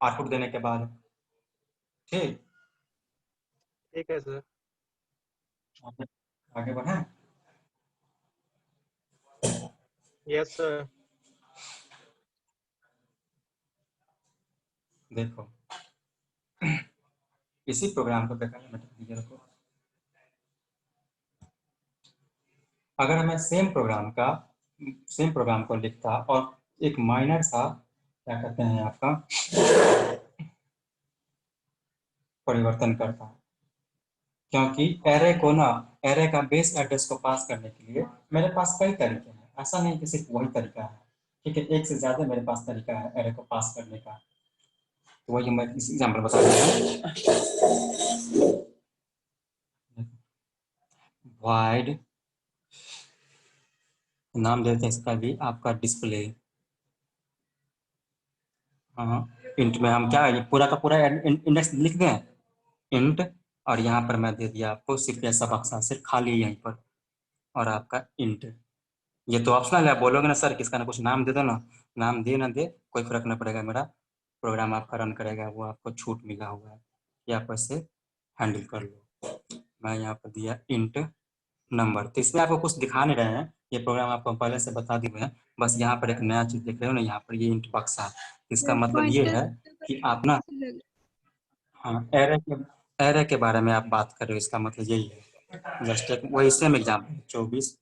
[SPEAKER 2] आउटपुट देने के बाद। ठीक,
[SPEAKER 1] ठीक है सर।
[SPEAKER 2] आगे बढ़े।
[SPEAKER 1] Yes sir.
[SPEAKER 2] देखो इसी प्रोग्राम को देखा को, अगर मैं सेम प्रोग्राम को लिखता और एक माइनर सा क्या कहते हैं आपका परिवर्तन करता, क्योंकि एरे का बेस एड्रेस को पास करने के लिए मेरे पास कई तरीके हैं, ऐसा नहीं कि सिर्फ वही तरीका है। ठीक है, एक से ज्यादा मेरे पास तरीका है एरे को पास करने का। तो वही मैं इस एग्जाम्पल बता रहा हूँ। वाइड नाम देते हैं इसका भी आपका डिस्प्ले। हाँ, इंट में हम क्या है पूरा का पूरा इंडेक्स लिख दें इंट, और यहाँ पर मैं दे दिया आपको सिर्फ ऐसा बक्सा सिर्फ खाली यहीं पर, और आपका इंट। ये तो ऑप्शनल है, बोलोगे ना सर किसका ना कुछ नाम दे दो ना, नाम दे ना दे कोई फर्क ना पड़ेगा, मेरा प्रोग्राम आपका रन करेगा, वो आपको छूट मिला हुआ है कि आप ऐसे हैंडल कर लो। मैं यहाँ पर दिया इंट नंबर, तो इसमें आपको कुछ दिखा नहीं रहे हैं, ये प्रोग्राम आपको पहले से बता दिए हैं, बस यहाँ पर एक नया चीज देख रहे हो ना, यहाँ पर ये इंट बक्सा, इसका मतलब ये है कि आप ना हाँ एरे के बारे में आप बात कर रहे हो, इसका मतलब यही है। जस्ट एक वही सेम एग्जाम्पल 24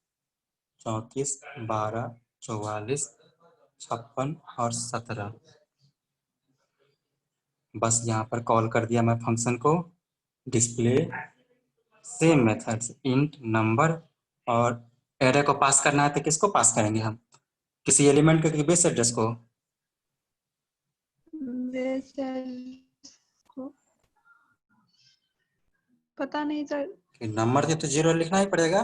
[SPEAKER 2] 34 12 44 56 और 17, बस यहाँ पर कॉल कर दिया मैं फंक्शन को display, same methods int number, और एरे को पास करना है तो किसको पास करेंगे हम, किसी एलिमेंट के बेस एड्रेस को।
[SPEAKER 3] पता नहीं सर।
[SPEAKER 2] नंबर दे तो 0 लिखना ही पड़ेगा,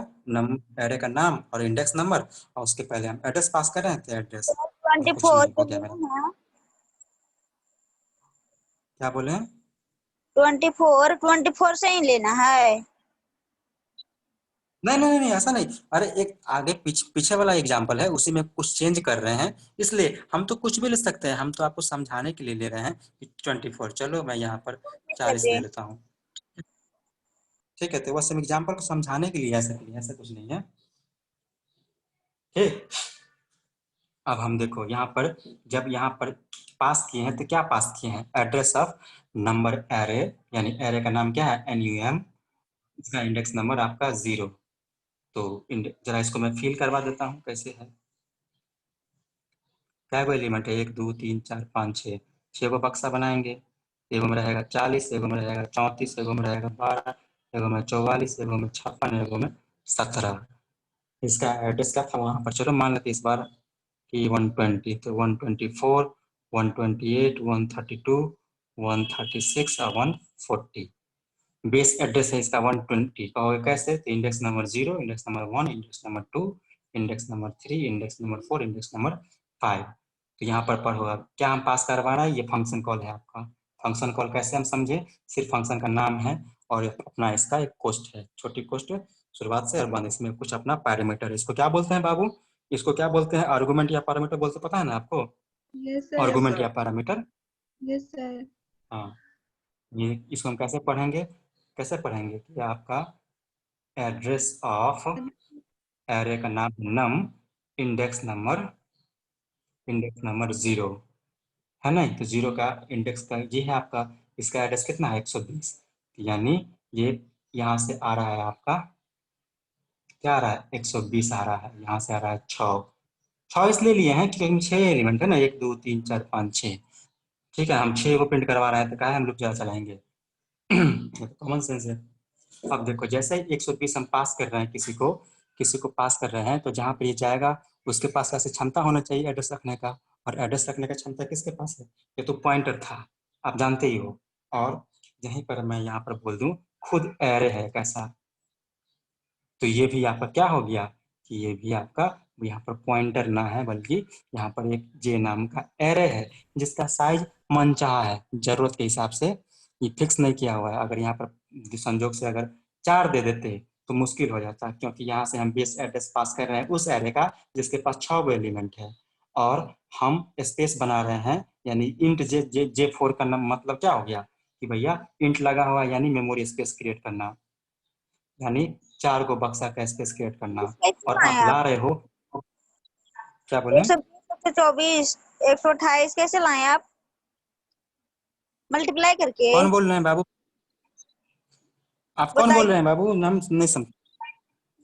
[SPEAKER 2] एरे का नाम और इंडेक्स नंबर, और उसके पहले हम एड्रेस पास कर रहे हैं तो एड्रेस, और कुछ
[SPEAKER 4] 24
[SPEAKER 2] नहीं हो गया मेरा। क्या बोले हैं?
[SPEAKER 4] 24 से ही लेना है।
[SPEAKER 2] नहीं नहीं नहीं ऐसा नहीं, अरे एक आगे पीछे वाला एग्जाम्पल है, उसी में कुछ चेंज कर रहे हैं, इसलिए हम तो कुछ भी ले सकते हैं, हम तो आपको समझाने के लिए ले रहे हैं कि 24, चलो मैं यहाँ पर 40 ले लेता हूँ। ठीक है, तो बस एग्जाम्पल को समझाने के लिए ऐसा कुछ नहीं है। ठीक, अब हम देखो यहाँ पर जब यहाँ पर पास किए हैं तो क्या पास किए हैं, एड्रेस ऑफ नंबर एरे, यानी एरे का नाम क्या है NUM, इसका इंडेक्स नंबर आपका 0। तो जरा इसको मैं फिल करवा देता हूँ कैसे है। क्या को एलिमेंट है 1 2 3 4 5 6, 6 को बक्सा बनाएंगे, एगो में रहेगा 40, एगो में रहेगा 34, एगो में रहेगा 12, एगो में 44, एगो में 56, एगो में 17। इसका एड्रेस क्या था वहाँ पर, चलो मान लेते इस बार कि 120, तो 124 128 132 136 और 140 बेस एड्रेस है इसका 120। कहोगे कैसे, तो index number 0, index number 1, index number 2, index number 3, index number 4, index number 5। तो यहाँ पर होगा क्या हम पास करवा रहा है, ये फंक्शन कॉल है आपका। फंक्शन कॉल कैसे हम समझे, सिर्फ फंक्शन का नाम है और अपना इसका एक कोष्ट है, छोटी कोष्ट शुरुआत से और बंद, इसमें कुछ अपना पैरामीटर है। इसको क्या बोलते हैं बाबू, इसको क्या बोलते हैं, आर्गुमेंट या पैरामीटर बोलते, पता है ना आपको,
[SPEAKER 3] यस सर।
[SPEAKER 2] आर्गुमेंट या पैरामीटर।
[SPEAKER 3] Yes sir.
[SPEAKER 2] हाँ, ये इसको हम कैसे पढ़ेंगे कि आपका एड्रेस ऑफ एरे का नाम नम, इंडेक्स नंबर 0 है ना, तो 0 का इंडेक्स का ये है आपका, इसका एड्रेस कितना है 120, यानी ये यहाँ से आ रहा है आपका क्या आ रहा है 120 आ रहा है, यहाँ से आ रहा है 6 इसलिए लिए हैं क्योंकि 6 एलिमेंट है ना, 1 2 3 4 5 6। ठीक है, हम 6 को प्रिंट करवा रहे हैं तो क्या है हम लोग ज्यादा चलाएंगे कॉमन सेंस है। अब देखो जैसे 120 हम पास कर रहे हैं किसी को पास कर रहे हैं, तो जहाँ पे ये जाएगा उसके पास ऐसे क्षमता होना चाहिए एड्रेस रखने का, और एड्रेस रखने का क्षमता किसके पास है, ये तो पॉइंटर था आप जानते ही हो। और यहीं पर मैं यहाँ पर बोल दूं खुद एरे है कैसा, तो ये भी आपका क्या हो गया कि ये भी आपका यहाँ पर पॉइंटर ना है, बल्कि यहाँ पर एक जे नाम का एरे है जिसका साइज मनचाहा है, जरूरत के हिसाब से ये फिक्स नहीं किया हुआ है। अगर यहाँ पर संजोग से अगर 4 दे देते तो मुश्किल हो जाता, क्योंकि यहाँ से हम बेस एड्रेस पास कर रहे हैं उस एरे का जिसके पास 6 एलिमेंट है, और हम स्पेस बना रहे हैं, यानी इंट J4 का मतलब क्या हो गया कि भैया इंट लगा हुआ यानी मेमोरी स्पेस क्रिएट करना, यानी 4 को बक्सा का स्पेस क्रिएट करना।
[SPEAKER 4] कैसे
[SPEAKER 2] और
[SPEAKER 4] लाए
[SPEAKER 2] आप ला
[SPEAKER 4] आप?
[SPEAKER 2] रहे हो, क्या बोले?
[SPEAKER 4] 120, 124, कैसे लाए आप? मल्टीप्लाई करके?
[SPEAKER 2] कौन बोल रहे हैं बाबू? आप कौन बोल रहे हैं बाबू? नाम नहीं समझ,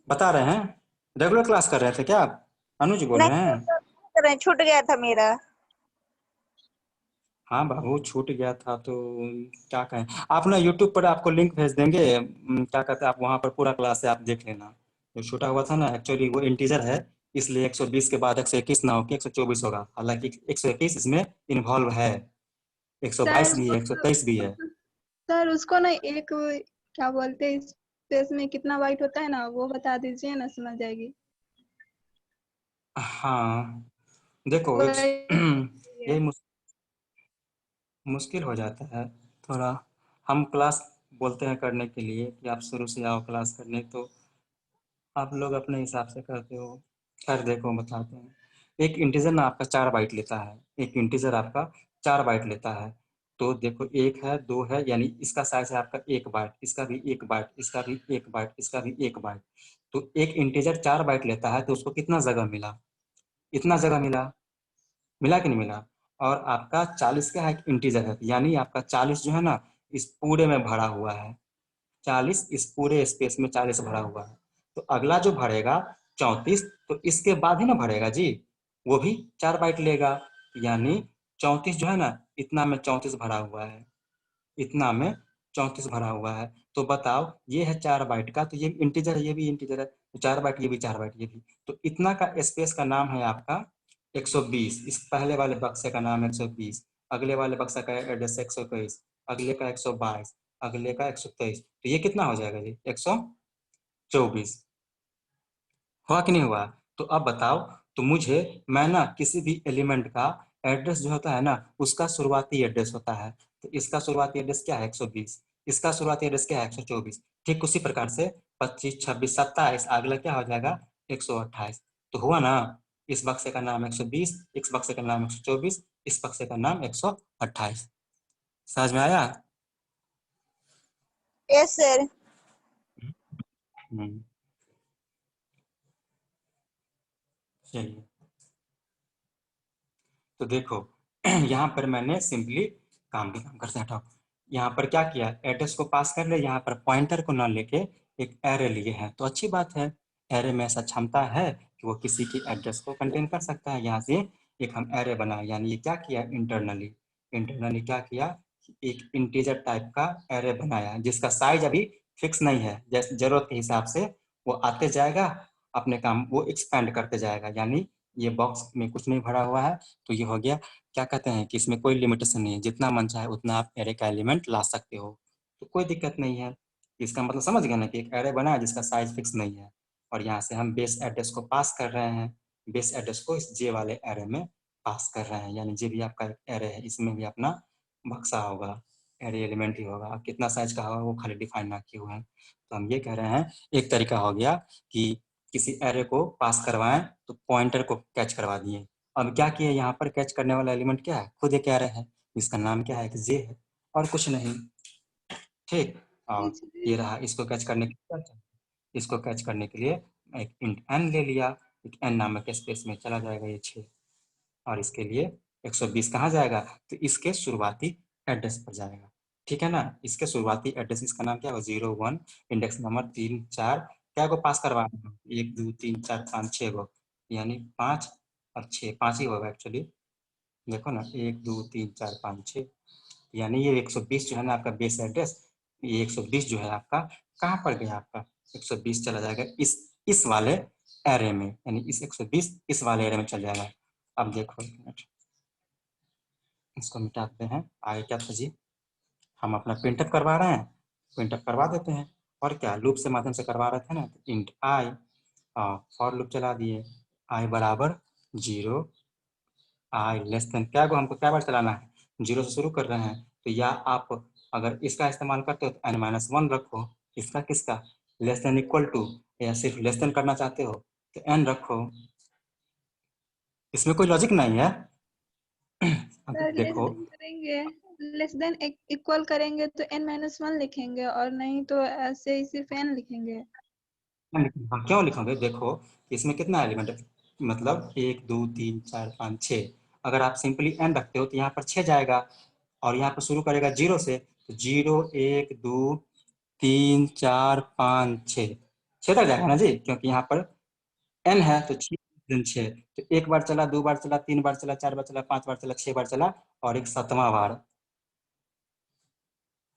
[SPEAKER 2] बता रहे हैं। रेगुलर क्लास कर रहे थे क्या आप? अनुज बोल रहे हैं?
[SPEAKER 4] नहीं, छूट गया था मेरा।
[SPEAKER 2] हाँ बाबू, छूट गया था तो क्या कहें। आप ना यूट्यूब पर आपको लिंक भेज देंगे, क्या कहते हैं, आप वहाँ पर पूरा क्लास है, आप देख लेना। जो छूटा हुआ था ना, एक्चुअली वो इंटीजर है, इसलिए 120 के बाद 121 ना होकर 124 होगा। हालांकि 121 इसमें इन्वॉल्व है, 122
[SPEAKER 3] सर
[SPEAKER 2] भी है, 123 भी है।
[SPEAKER 3] सर उसको ना एक क्या बोलते हैं, स्पेस में कितना बाइट होता है ना, वो बता दीजिए ना, समझ जाएगी।
[SPEAKER 2] हाँ देखो, यही मुश्किल हो जाता है थोड़ा। हम क्लास बोलते हैं करने के लिए कि आप शुरू से आओ क्लास करने, तो आप लोग अपने हिसाब से करते हो। खैर देखो, बताते हैं। एक इंटीजर ना आपका 4 बाइट लेता है, एक इंटीजर आपका 4 बाइट लेता है। तो देखो, 1 है, 2 है, यानी इसका साइज है आपका 1 बाइट, इसका भी 1 बाइट, इसका भी 1 बाइट, इसका भी 1 बाइट। तो एक इंटीजर 4 बाइट लेता है तो उसको कितना जगह मिला? इतना जगह मिला, मिला कि नहीं मिला? और आपका 40 का एक इंटीजर है, यानी आपका 40 जो है ना, इस पूरे में भरा हुआ है। 40 इस पूरे स्पेस में 40 भरा हुआ है। तो अगला जो भरेगा 34, तो इसके बाद ही ना भरेगा जी, वो भी 4 बाइट लेगा। यानी 34 जो है ना, इतना में 34 भरा हुआ है, इतना में 34 भरा हुआ है। तो बताओ, ये है 4 बाइट का, तो ये इंटीजर है, ये भी इंटीजर है, तो 4 बाइट, ये भी 4 बाइट, ये भी। तो इतना का स्पेस का नाम है आपका 120। इस पहले वाले बक्से का नाम 120, अगले वाले बक्सा का एड्रेस 121, अगले का 122, अगले का 123। तो ये कितना हो जाएगा जी? 124। हुआ कि नहीं हुआ? तो अब बताओ, तो मुझे, मैं ना किसी भी एलिमेंट का एड्रेस जो होता है ना, उसका शुरुआती एड्रेस होता है। तो इसका शुरुआती एड्रेस क्या है? 120। इसका शुरुआती एड्रेस क्या है? 124। ठीक उसी प्रकार से 25, 26, 27, अगला क्या हो जाएगा? 128। तो हुआ ना, इस बक्से का नाम 120, इस बक्से का नाम 124, इस बक्से का नाम 128। समझ में आया?
[SPEAKER 4] Yes sir.
[SPEAKER 2] हम्म, चलिए, तो देखो यहाँ पर मैंने सिंपली काम करते हटाओ, यहाँ पर क्या किया, एड्रेस को पास कर ले, यहाँ पर पॉइंटर को ना लेके एक एरे लिए हैं, तो अच्छी बात है। एरे में ऐसा क्षमता है कि वो किसी की एड्रेस को कंटेन कर सकता है। यहाँ से एक हम एरे बनाए, यानी ये क्या किया, इंटरनली इंटरनली क्या किया, एक इंटीजर टाइप का एरे बनाया जिसका साइज अभी फिक्स नहीं है, जैसे जरूरत के हिसाब से वो आते जाएगा, अपने काम वो एक्सपेंड करते जाएगा। यानी ये बॉक्स में कुछ नहीं भरा हुआ है, तो ये हो गया, क्या कहते हैं कि इसमें कोई लिमिटेशन नहीं है, जितना मन चाहे उतना आप एरे का एलिमेंट ला सकते हो, तो कोई दिक्कत नहीं है। इसका मतलब समझ गए ना, कि एक एरे बना है जिसका साइज फिक्स नहीं है, और यहाँ से हम बेस एड्रेस को पास कर रहे हैं, बेस एड्रेस को इस जे वाले एरे में पास कर रहे हैं, यानी जे भी आपका एरे है इसमें भी अपना बक्सा होगा, एरे एलिमेंट ही होगा। अब कितना साइज का होगा वो खाली डिफाइन ना किए हुए हैं। तो हम ये कह रहे हैं, एक तरीका हो गया कि किसी एरे को पास करवाएं तो पॉइंटर को कैच करवा दिए। अब क्या किए, यहाँ पर कैच करने वाला एलिमेंट क्या है, खुद एक एरे है, इसका नाम क्या है, जे है, और कुछ नहीं। ठीक, और ये रहा, इसको कैच करने के लिए, इसको कैच करने के लिए एक इंट n ले लिया, एक n नामक स्पेस में चला जाएगा ये 6, और इसके लिए 120 कहाँ जाएगा, तो इसके शुरुआती एड्रेस पर जाएगा। ठीक है ना, इसके शुरुआती एड्रेस, इसका नाम क्या होगा, 01, इंडेक्स नंबर 3, 4, क्या को पास करवाना है, 1, 2, 3, 4, 5, 6 को, यानी 5 और 6, 5 ही होगा एक्चुअली। देखो ना, 1, 2, 3, 4, 5, 6, यानी ये 120 जो है ना आपका बेस एड्रेस, ये 120 जो है आपका कहाँ पर गया, आपका 120 चला जाएगा इस वाले एरे में, यानी इस 120 इस वाले एरे में चल जाएगा। अब देखो एक मिनट, इसको मिटाते हैं। आगे क्या था जी, हम अपना प्रिंटअप करवा रहे हैं, प्रिंटअप करवा देते हैं, और क्या लूप से माध्यम से करवा रहे थे ना, तो इंट आई, फॉर लूप चला दिए, i बराबर 0, i लेस देन क्या को हमको क्या बार चलाना है, 0 से शुरू कर रहे हैं, तो या आप अगर इसका इस्तेमाल करते हो तो n-1 रखो, इसका किसका लेस देन इक्वल टू, या सिर्फ लेस देन करना चाहते हो तो n रखो, इसमें कोई लॉजिक नहीं है।
[SPEAKER 3] सर लेस
[SPEAKER 2] देखो
[SPEAKER 3] देन करेंगे, लेस देन इक्वल करेंगे तो n-1 लिखेंगे, और नहीं तो ऐसे ही सिर्फ n लिखेंगे।
[SPEAKER 2] हाँ, क्यों लिखोगे, देखो इसमें कितना एलिमेंट है, मतलब 1 2 3 4 5 6, अगर आप सिंपली n रखते हो तो यहाँ पर 6 जाएगा, और यहाँ पर शुरू करेगा 0 से, तो 0 1 2 3 4 5 6 तक जाएगा ना जी, क्योंकि यहाँ पर n है तो 6 तो एक बार चला, 2 बार चला, 3 बार चला, 4 बार चला, 5 बार चला, 6 बार चला, और एक 7वां बार,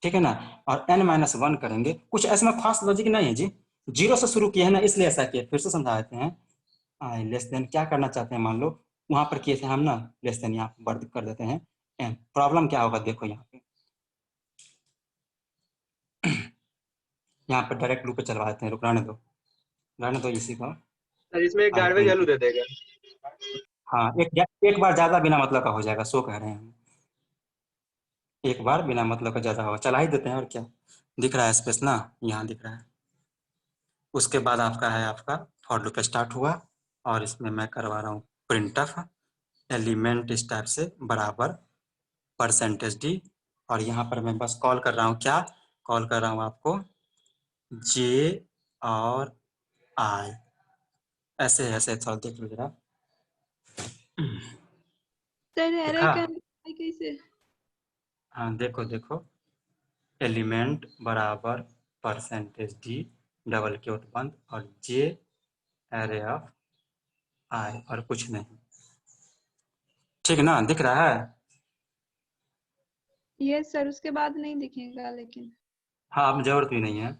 [SPEAKER 2] ठीक है ना। और n-1 करेंगे, कुछ ऐसा खास लॉजिक नहीं है जी, 0 से शुरू किए हैं ना, इसलिए ऐसा किया, फिर से समझा देते हैं। आई लेस देन क्या करना चाहते हैं, मान लो वहां पर किए थे हम ना, लेस देन यहाँ पर कर देते हैं n, प्रॉब्लम क्या होगा देखो यहाँ पे, यहाँ पर डायरेक्ट लूप पे चलवा देते हैं, रुक रहने दो इसी को।
[SPEAKER 1] सर इसमें एक गार्बेज वैल्यू दे देगा।
[SPEAKER 2] हाँ, एक बार ज्यादा बिना मतलब का हो जाएगा, सो कह रहे हैं हम, एक बार बिना मतलब का ज्यादा होगा, चला ही देते हैं, और क्या दिख रहा है स्पेस ना, यहाँ दिख रहा है। उसके बाद आपका है आपका फॉर लूप स्टार्ट हुआ, और इसमें मैं करवा रहा हूँ प्रिंटफ एलिमेंट इस टाइप से बराबर %d, और यहाँ पर मैं बस कॉल कर रहा हूँ, क्या कॉल कर रहा हूँ आपको, j और i, ऐसे ऐसे थोड़ा देख लो जरा।
[SPEAKER 3] सर एरे
[SPEAKER 2] देखा,
[SPEAKER 3] का कैसे?
[SPEAKER 2] हाँ देखो देखो, एलिमेंट बराबर %d डबल क्योट बंद और j एरे ऑफ i, और कुछ नहीं, ठीक ना, दिख रहा है।
[SPEAKER 3] ये सर उसके बाद नहीं दिखेगा लेकिन।
[SPEAKER 2] हाँ, अब जरूरत भी नहीं है,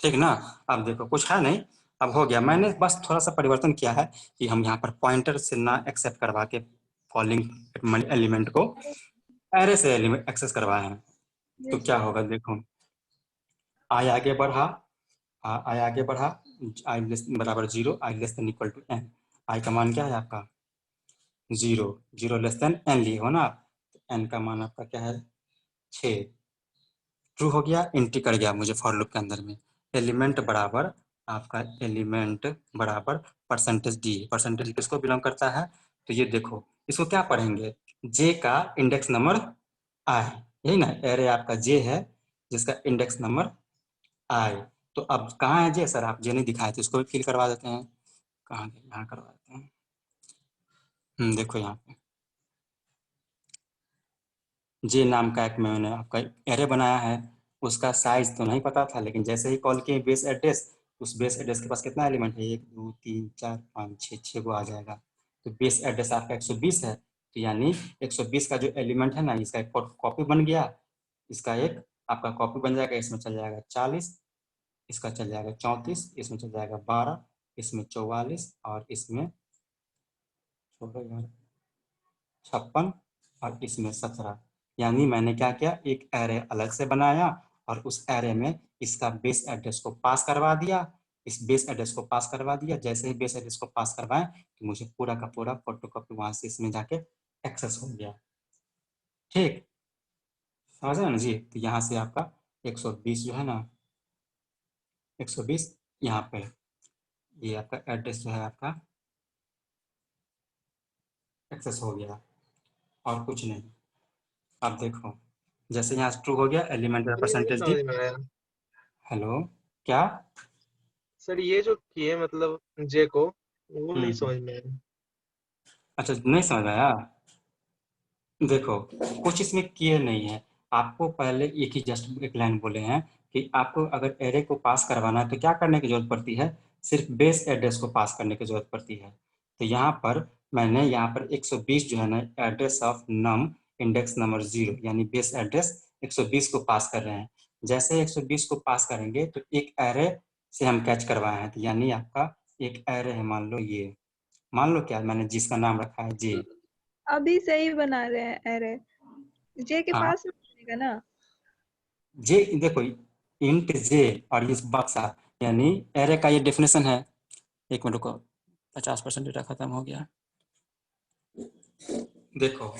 [SPEAKER 2] ठीक ना। अब देखो कुछ है नहीं, अब हो गया, मैंने बस थोड़ा सा परिवर्तन किया है कि हम यहाँ पर पॉइंटर से ना एक्सेप्ट करवा के फॉलोइंग एलिमेंट को एरे से एलिमेंट एक्सेस करवाए हैं, तो क्या होगा देखो, आई आगे बढ़ा, आई आगे बढ़ा, आई बराबर 0, i less than equal to n, i का मान क्या है आपका 0, 0 लेस देन n लिए हो ना आप, तो n का मान आपका क्या है 6, ट्रू हो गया, एंट्री कर गया मुझे फॉर लूप के अंदर में, एलिमेंट बराबर आपका एलिमेंट बराबर %d, परसेंटेज किसको बिलोंग करता है, तो ये देखो इसको क्या पढ़ेंगे, j का इंडेक्स नंबर i, यही ना, एरे आपका j है जिसका इंडेक्स नंबर i, तो अब कहाँ है j, सर आप j नहीं दिखाए थे, उसको भी फिल करवा देते हैं, कहाँ गए, यहाँ करवा देते हैं, देखो यहाँ पे जे नाम का एक मैंने आपका एरे बनाया है, उसका साइज तो नहीं पता था, लेकिन जैसे ही कॉल किए बेस एड्रेस, उस बेस एड्रेस के पास कितना एलिमेंट है, 1 2 3 4 5 6 को आ जाएगा, तो बेस एड्रेस आपका 120 है, तो यानी 120 का जो एलिमेंट है ना, इसका एक कॉपी बन गया, इसका एक आपका कॉपी बन जाएगा, इसमें चल जाएगा 40, इसका चल जाएगा 34, इसमें चल जाएगा 12, इसमें 44, और इसमें 56, और इसमें 17, यानी मैंने क्या किया, एक एरे अलग से बनाया, और उस एरे में इसका बेस एड्रेस को पास करवा दिया, इस बेस एड्रेस को पास करवा दिया, जैसे ही बेस एड्रेस को पास करवाएं तो मुझे पूरा का पूरा फोटोकॉपी वहां से इसमें जाके एक्सेस हो गया, ठीक, समझ रहे ना जी। तो यहाँ से आपका 120 जो है ना, 120 यहाँ पे, ये आपका एड्रेस जो है आपका एक्सेस हो गया, और कुछ नहीं। अब देखो, जैसे यहाँ ट्रू हो गया, एलिमेंट
[SPEAKER 1] ये नहीं
[SPEAKER 2] परसेंटेज दी,
[SPEAKER 1] समझ में आया
[SPEAKER 2] हेलो क्या,
[SPEAKER 1] सर, ये जो किए मतलब जे को, वो नहीं समझ में आया।
[SPEAKER 2] अच्छा नहीं समझ आया, देखो कुछ इसमें किए नहीं है, आपको पहले एक ही जस्ट एक लाइन बोले हैं कि आपको अगर एरे को पास करवाना है तो क्या करने की जरूरत पड़ती है, सिर्फ बेस एड्रेस को पास करने की जरूरत पड़ती है, तो यहाँ पर मैंने यहाँ पर 120 जो है ना, address of num index number 0, यानी बेस एड्रेस 120 को पास कर रहे हैं, जैसे 120 को पास करेंगे तो एक एरे से हम कैच करवाए हैं, तो यानी आपका एक एरे है, मान लो ये, मान लो क्या मैंने जिसका नाम रखा है जे,
[SPEAKER 3] अभी सही बना रहे हैं एरे, जे के
[SPEAKER 2] हाँ
[SPEAKER 3] पास में बनेगा ना।
[SPEAKER 2] जे, देखो इंट जे और इस बक्सा, यानी एरे का ये डेफिनेशन है, एक मिनट रुको, 50% डेटा खत्म हो गया। देखो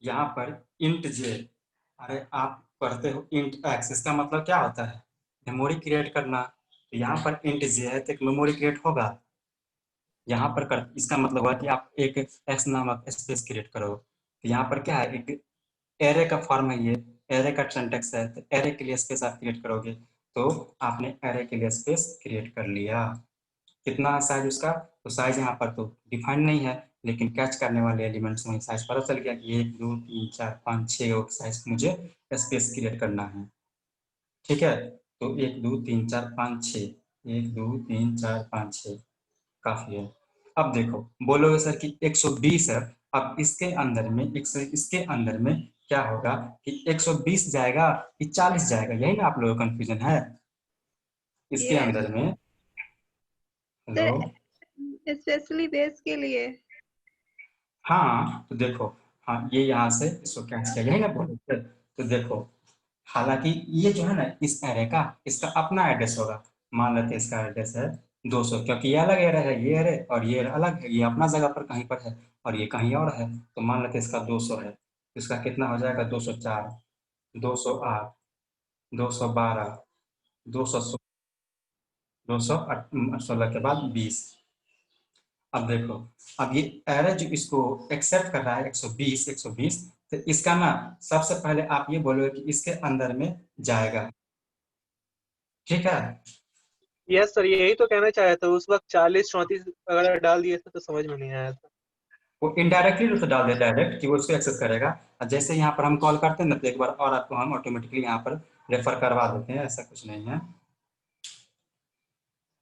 [SPEAKER 2] यहाँ पर इंट जे, अरे आप पढ़ते हो इंट एक्स, इसका मतलब क्या होता है? मेमोरी क्रिएट करना। तो यहाँ पर इंट जे है तो एक मेमोरी क्रिएट होगा। यहाँ पर इसका मतलब हुआ कि आप एक एक्स नामक स्पेस क्रिएट करो। तो यहाँ पर क्या है, एक एरे का फॉर्म है, ये एरे का सिंटैक्स है। तो एरे के लिए स्पेस आप क्रिएट करोगे, तो आपने एरे के लिए स्पेस क्रिएट कर लिया। कितना साइज उसका, तो साइज यहाँ पर तो डिफाइन नहीं है, लेकिन कैच करने वाले एलिमेंट्स में साइज पता चल गया कि 1 2 3 4 5 6 साइज मुझे स्पेस क्रिएट करना है। ठीक है, तो 1 2 3 4 5 6, 1 2 3 4 5 6 काफी है। अब देखो बोलोगे सर कि 120 है, अब इसके अंदर में क्या होगा कि 120 जाएगा कि 40 जाएगा, यही ना आप लोगों का कंफ्यूजन है इसके
[SPEAKER 3] ये
[SPEAKER 2] अंदर में।
[SPEAKER 3] सर
[SPEAKER 2] हेलो,
[SPEAKER 3] स्पेशली बेस के लिए।
[SPEAKER 2] हाँ तो देखो, हाँ ये यहाँ से इसको कैच किया, यही ना बोले थे। तो देखो, हालांकि ये जो है ना इस एरे का, इसका अपना एड्रेस होगा। मान लेते हैं इसका एड्रेस है 200, क्योंकि ये अलग एरे है, ये एरे और ये एरे अलग है, ये अपना जगह पर कहीं पर है और ये कहीं और है। तो मान लेते हैं इसका 200 है, इसका कितना हो जाएगा 204, 208, 212, 216, 216 के बाद 20। अब देखो, अब ये एरे जो इसको एक्सेप्ट कर रहा है 120 120, तो इसका ना सबसे पहले आप ये बोलोगे कि इसके अंदर में जाएगा। ठीक है,
[SPEAKER 1] यस सर, यही तो कहना चाहे था। उस वक्त 40 34 अगर डाल दिए थे तो समझ में नहीं आया था।
[SPEAKER 2] वो इनडायरेक्टली रूप से डाल देता है डायरेक्ट कि वो उसको एक्सेस करेगा। और जैसे यहाँ पर हम कॉल करते हैं ना, तो एक बार और आपको हम ऑटोमेटिकली यहाँ पर रेफर करवा देते हैं, ऐसा कुछ नहीं है।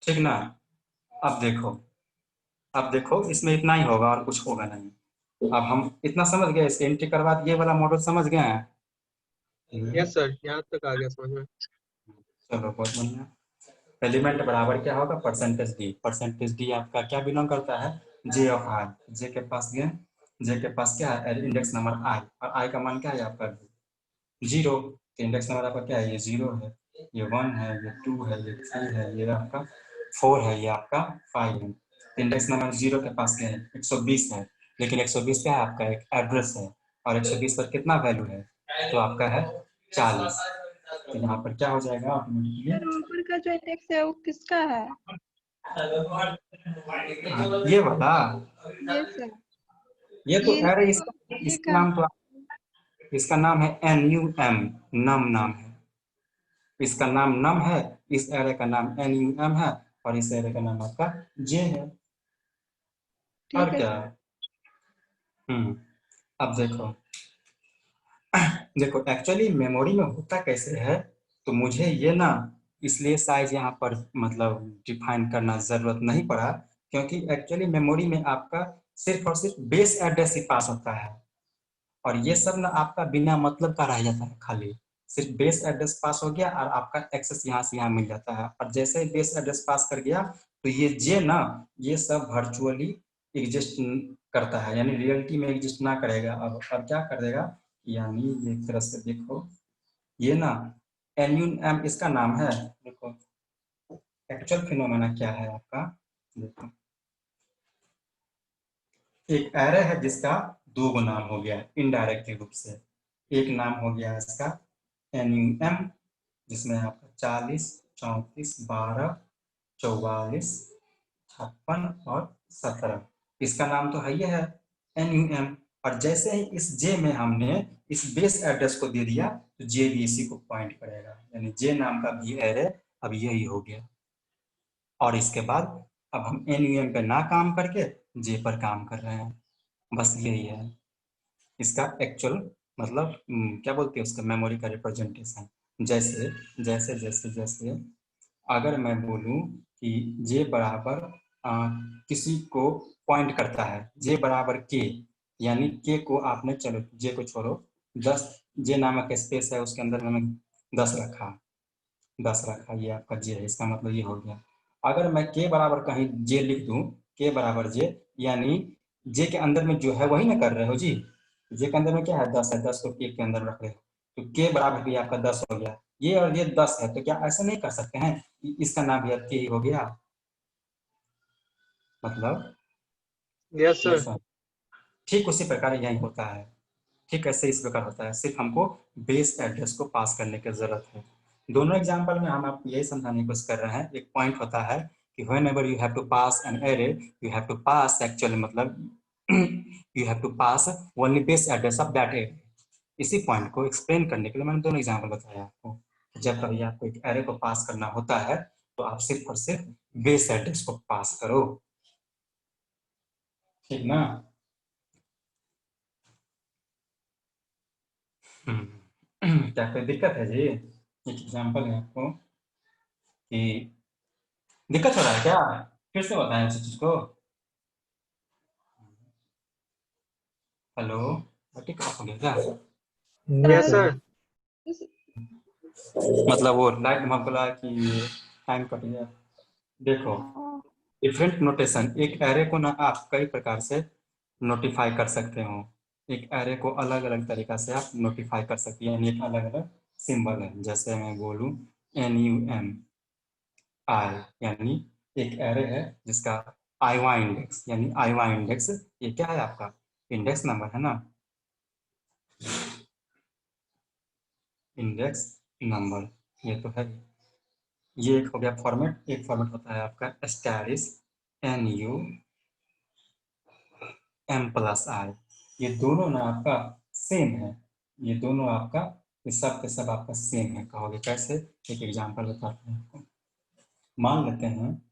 [SPEAKER 2] ठीक ना, अब देखो, अब देखो इसमें इतना ही होगा और कुछ होगा नहीं। अब हम इतना समझ गए, इसके एंट्री करवा ये वाला मॉडल समझ गए हैं।
[SPEAKER 1] यस सर, यहाँ तक आ गया समझ में।
[SPEAKER 2] चलो बहुत बढ़िया। एलिमेंट बराबर क्या होगा, परसेंटेज डी। परसेंटेज डी आपका क्या बिलोंग करता है, जे ऑफ आई। जे के पास गए, जे के पास क्या है, इंडेक्स नंबर आई, और आई का मान क्या है आपका 0। तो इंडेक्स नंबर आपका क्या है, ये 0 है, ये 1 है, ये 2 है, ये 3 है, ये आपका 4 है, ये आपका 5 है। इंडेक्स नंबर 0 के पास क्या है, 120 है, लेकिन 120 क्या है आपका एक एड्रेस है, और 120 पर कितना वैल्यू है, तो आपका है 40। तो यहाँ पर क्या हो जाएगा ऑटोमेटिकली,
[SPEAKER 3] सर ऊपर का जो इंडेक्स है वो किसका है?
[SPEAKER 2] ये वाला,
[SPEAKER 3] ये सर,
[SPEAKER 2] ये तो
[SPEAKER 3] ये
[SPEAKER 2] अरे
[SPEAKER 3] ये
[SPEAKER 2] इसका
[SPEAKER 3] का
[SPEAKER 2] नाम तो, इसका नाम है NUM, नम नाम है, इसका नाम नम है, इस एरे का नाम NUM है, और इस एरे का नाम आपका जे है।
[SPEAKER 3] ठीक
[SPEAKER 2] और
[SPEAKER 3] है
[SPEAKER 2] क्या,
[SPEAKER 3] सर।
[SPEAKER 2] अब देखो, देखो एक्चुअली मेमोरी में होता कैसे है, तो मुझे ये ना इसलिए साइज यहाँ पर मतलब डिफाइन करना जरूरत नहीं पड़ा, क्योंकि एक्चुअली मेमोरी में आपका सिर्फ और सिर्फ बेस एड्रेस ही पास होता है, और ये सब ना आपका बिना मतलब का रह जाता है, खाली सिर्फ बेस एड्रेस पास हो गया और आपका एक्सेस यहाँ से यहाँ मिल जाता है। और जैसे ही बेस एड्रेस पास कर गया, तो ये जे ना, ये सब वर्चुअली एग्जिस्ट करता है, यानी रियलिटी में एग्जिस्ट ना करेगा। अब क्या करेगा, यानी एक तरह से देखो, ये ना NUM इसका नाम है। देखो एक्चुअल फिनोमेना क्या है आपका, देखो एक एरे है जिसका 2 नाम हो गया इनडायरेक्ट रूप से। एक नाम हो गया इसका NUM, जिसमें आपका 40 34 12 44 56 और 17, इसका नाम तो है ही है NUM। और जैसे ही इस जे में हमने इस बेस एड्रेस को दे दिया, तो जे भी इसी को पॉइंट करेगा, यानी जे नाम का भी एरे अब यही हो गया। और इसके बाद अब हम NUM पे ना काम करके जे पर काम कर रहे हैं, बस यही है इसका एक्चुअल मतलब क्या बोलते हैं उसका मेमोरी का रिप्रेजेंटेशन। जैसे जैसे जैसे जैसे अगर मैं बोलूं कि जे बराबर किसी को पॉइंट करता है, जे बराबर के, यानी के को आपने, चलो जे को छोड़ो, 10 जे नामक स्पेस है उसके अंदर मैंने 10 रखा, 10 रखा, ये आपका जे है, इसका मतलब ये हो गया। अगर मैं के बराबर कहीं जे लिख दूं, के बराबर जे, यानी जे के अंदर में जो है वही ना कर रहे हो जी, जे के अंदर में क्या है 10 है, 10 को के अंदर रख रहे हो, तो के बराबर भी आपका 10 हो गया, ये और ये 10 है, तो क्या ऐसा नहीं कर सकते हैं कि इसका नाम भी के ही हो गया? मतलब
[SPEAKER 1] यस सर।
[SPEAKER 2] Yes sir. ठीक उसी प्रकार यही होता है, ठीक ऐसे इस प्रकार होता है, सिर्फ हमको बेस एड्रेस को पास करने की जरूरत है। दोनों एग्जांपल में हम आपको यही समझाने की कोशिश कर रहे हैं। एक पॉइंट होता है कि whenever you have to pass an array, you have to pass actually मतलब you have to pass only base address of that array। इसी पॉइंट को एक्सप्लेन करने के लिए मैंने दोनों एग्जांपल बताया आपको। जब कभी आपको एक एरे को पास करना होता है तो आप सिर्फ और सिर्फ बेस एड्रेस को पास करो, ठीक ना? क्या कोई दिक्कत है जी? एक एग्जांपल है आपको कि दिक्कत हो रहा है क्या? फिर से बताएं उस चीज को। हेलो, बटी ऑफ हो गया क्या?
[SPEAKER 1] Yes sir.
[SPEAKER 2] मतलब वो लाइट में बोला कि टाइम कट गया। देखो, डिफरेंट नोटेशन, एक एरे को ना आप कई प्रकार से नोटिफाई कर सकते हो। एक एरे को अलग अलग तरीका से आप नोटिफाई कर सकते हैं, यानी एक अलग अलग सिंबल है। जैसे मैं बोलूं NUM आई, यानी एक एरे है जिसका आईवा इंडेक्स, यानी आईवा इंडेक्स ये क्या है? आपका इंडेक्स नंबर है ना, इंडेक्स नंबर ये तो है। ये एक हो गया फॉर्मेट। एक फॉर्मेट होता है आपका स्टैटिस NUM+I। ये दोनों ना आपका सेम है, ये दोनों आपका ये सब के सब आपका सेम है। कहोगे कैसे? एक एग्जांपल बताते हैं आपको। मान लेते हैं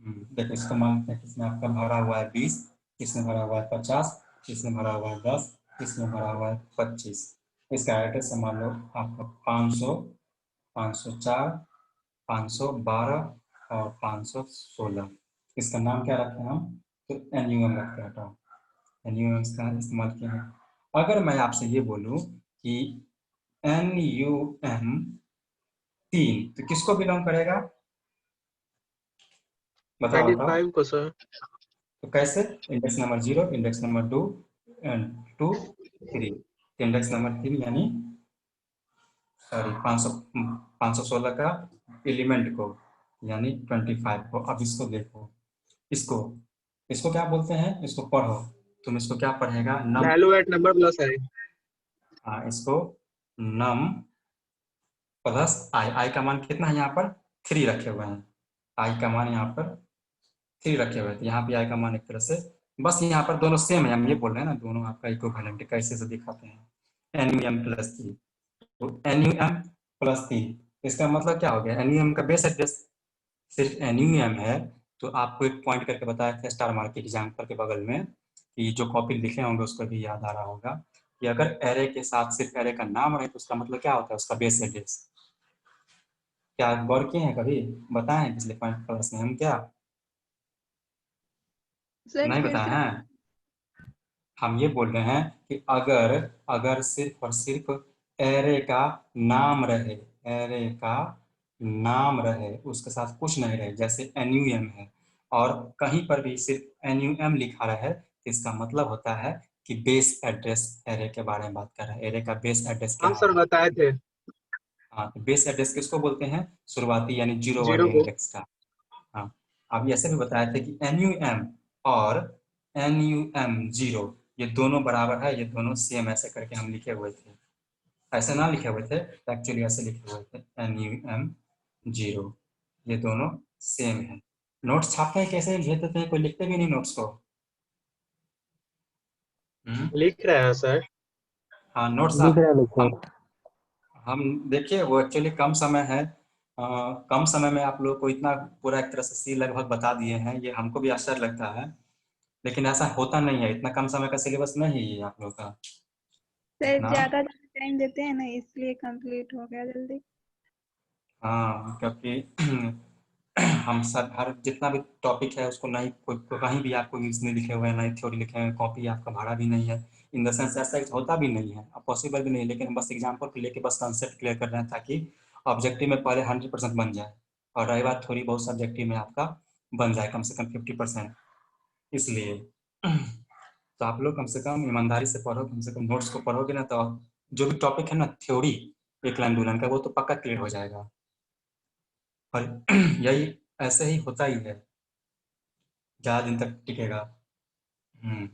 [SPEAKER 2] देखो, इसको मान लेते हैं किसमें आपका भरा हुआ है 20, किसमें भरा हुआ है 50, किसमें भरा हुआ है 10, किसमें भरा हुआ है 25। इसका एड्रेस मान लो आपका 500, 504, 512 और 516। इसका नाम क्या रखें हम? तो NUM रखते हैं। हटाओ, NUM का इस्तेमाल किया है। अगर मैं आपसे ये बोलूं कि NUM 3 तो किसको बिलोंग करेगा? बताओ बताओ।
[SPEAKER 1] 25 को सर।
[SPEAKER 2] तो कैसे? Index number 0, index number 2 2 3, index number 3 यानी सॉरी 516 का एलिमेंट को यानी 25 को। अब इसको देखो, इसको इसको क्या बोलते हैं? इसको पढ़ो, तुम इसको क्या पढ़ेगा? नम।
[SPEAKER 1] वैल्यू एट नंबर प्लस आई।
[SPEAKER 2] हाँ, इसको नम प्लस आई। आई का मान कितना है? यहाँ पर 3 रखे हुए हैं। आई का मान यहाँ पर 3 रखे हुए थे, यहाँ पे आई का मान एक तरह से बस यहाँ पर दोनों सेम है। हम ये बोल रहे हैं ना, दोनों आपका इक्विवेलेंट है। कैसे से दिखाते हैं? NUM+3, तो NUM+3 इसका मतलब क्या हो गया? NUM का बेस एड्रेस सिर्फ NUM है। तो आपको एक पॉइंट करके बताया था स्टार मार्क के एग्जाम्पल के बगल में, कि जो कॉपी लिखे होंगे उसको भी याद आ रहा होगा कि अगर एरे के साथ सिर्फ एरे का नाम रहे तो उसका मतलब क्या होता है? उसका बेस एड्रेस। क्या गौर किए हैं कभी? बताएं पिछले पॉइंट क्लास में हम क्या
[SPEAKER 3] सर
[SPEAKER 2] नहीं
[SPEAKER 3] फिर
[SPEAKER 2] बताए
[SPEAKER 3] से
[SPEAKER 2] हैं? हम ये बोल रहे हैं कि अगर अगर सिर्फ और सिर्फ एरे का नाम रहे, एरे का नाम रहे, उसके साथ कुछ नहीं रहे, जैसे NUM है और कहीं पर भी सिर्फ NUM लिखा रहे, तो इसका मतलब होता है कि बेस एड्रेस एरे के बारे में बात कर रहे हैं। एरे का बेस एड्रेस क्या
[SPEAKER 1] हम सर
[SPEAKER 2] होगा?
[SPEAKER 1] बताए थे।
[SPEAKER 2] हाँ, तो बेस एड्रेस किसको बोलते हैं? शुरुआती यानी 0 वाले
[SPEAKER 1] 0 को।
[SPEAKER 2] इंडेक्स का। हाँ, अब ऐसे भी बताया था कि NUM और NUM0 ये दोनों बराबर है, ये दोनों सेम, ऐसे करके हम लिखे हुए थे। ऐसे ना लिखे हुए थे, एक्चुअली ऐसे लिखे हुए थे NUM0, ये दोनों सेम है। नोट्स छापते हैं कैसे भेज देते हैं? कोई लिखते भी नहीं नोट्स को।
[SPEAKER 1] लिख रहे हैं सर।
[SPEAKER 2] हाँ, नोट्स
[SPEAKER 5] लिख रहे हैं
[SPEAKER 2] हम देखिए, वो एक्चुअली कम समय है। कम समय में आप लोग को इतना पूरा एक तरह से सी लगभग बता दिए हैं, ये हमको भी आश्चर्य लगता है, लेकिन ऐसा होता नहीं है। इतना कम समय का सिलेबस नहीं है आप लोग का
[SPEAKER 3] सर
[SPEAKER 2] इतना।
[SPEAKER 3] ज्यादा टाइम देते हैं ना, इसलिए कंप्लीट हो गया जल्दी।
[SPEAKER 2] हाँ, क्योंकि हम सब हर जितना भी टॉपिक है उसको नहीं कहीं भी आपको इसमें लिखे हुए हैं, नहीं थ्योरी लिखे हुए हैं, कॉपी आपका भाड़ा भी नहीं है। इन द सेंस ऐसा होता भी नहीं है, अब पॉसिबल भी नहीं है, लेकिन बस एग्जाम्पल को लेके बस कंसेप्ट क्लियर कर रहे हैं ताकि ऑब्जेक्टिव में पहले 100% बन जाए और रही बात थोड़ी बहुत सब्जेक्टिव में आपका बन जाए कम से कम 50%, इसलिए तो आप लोग कम से कम ईमानदारी से पढ़ो, कम से कम नोट्स को पढ़ोगे ना तो जो भी टॉपिक है ना थ्योरी एक लाइन 2 लाइन का वो तो पक्का क्लियर हो जाएगा। और यही ऐसे ही होता ही है, ज़्यादा दिन तक टिकेगा।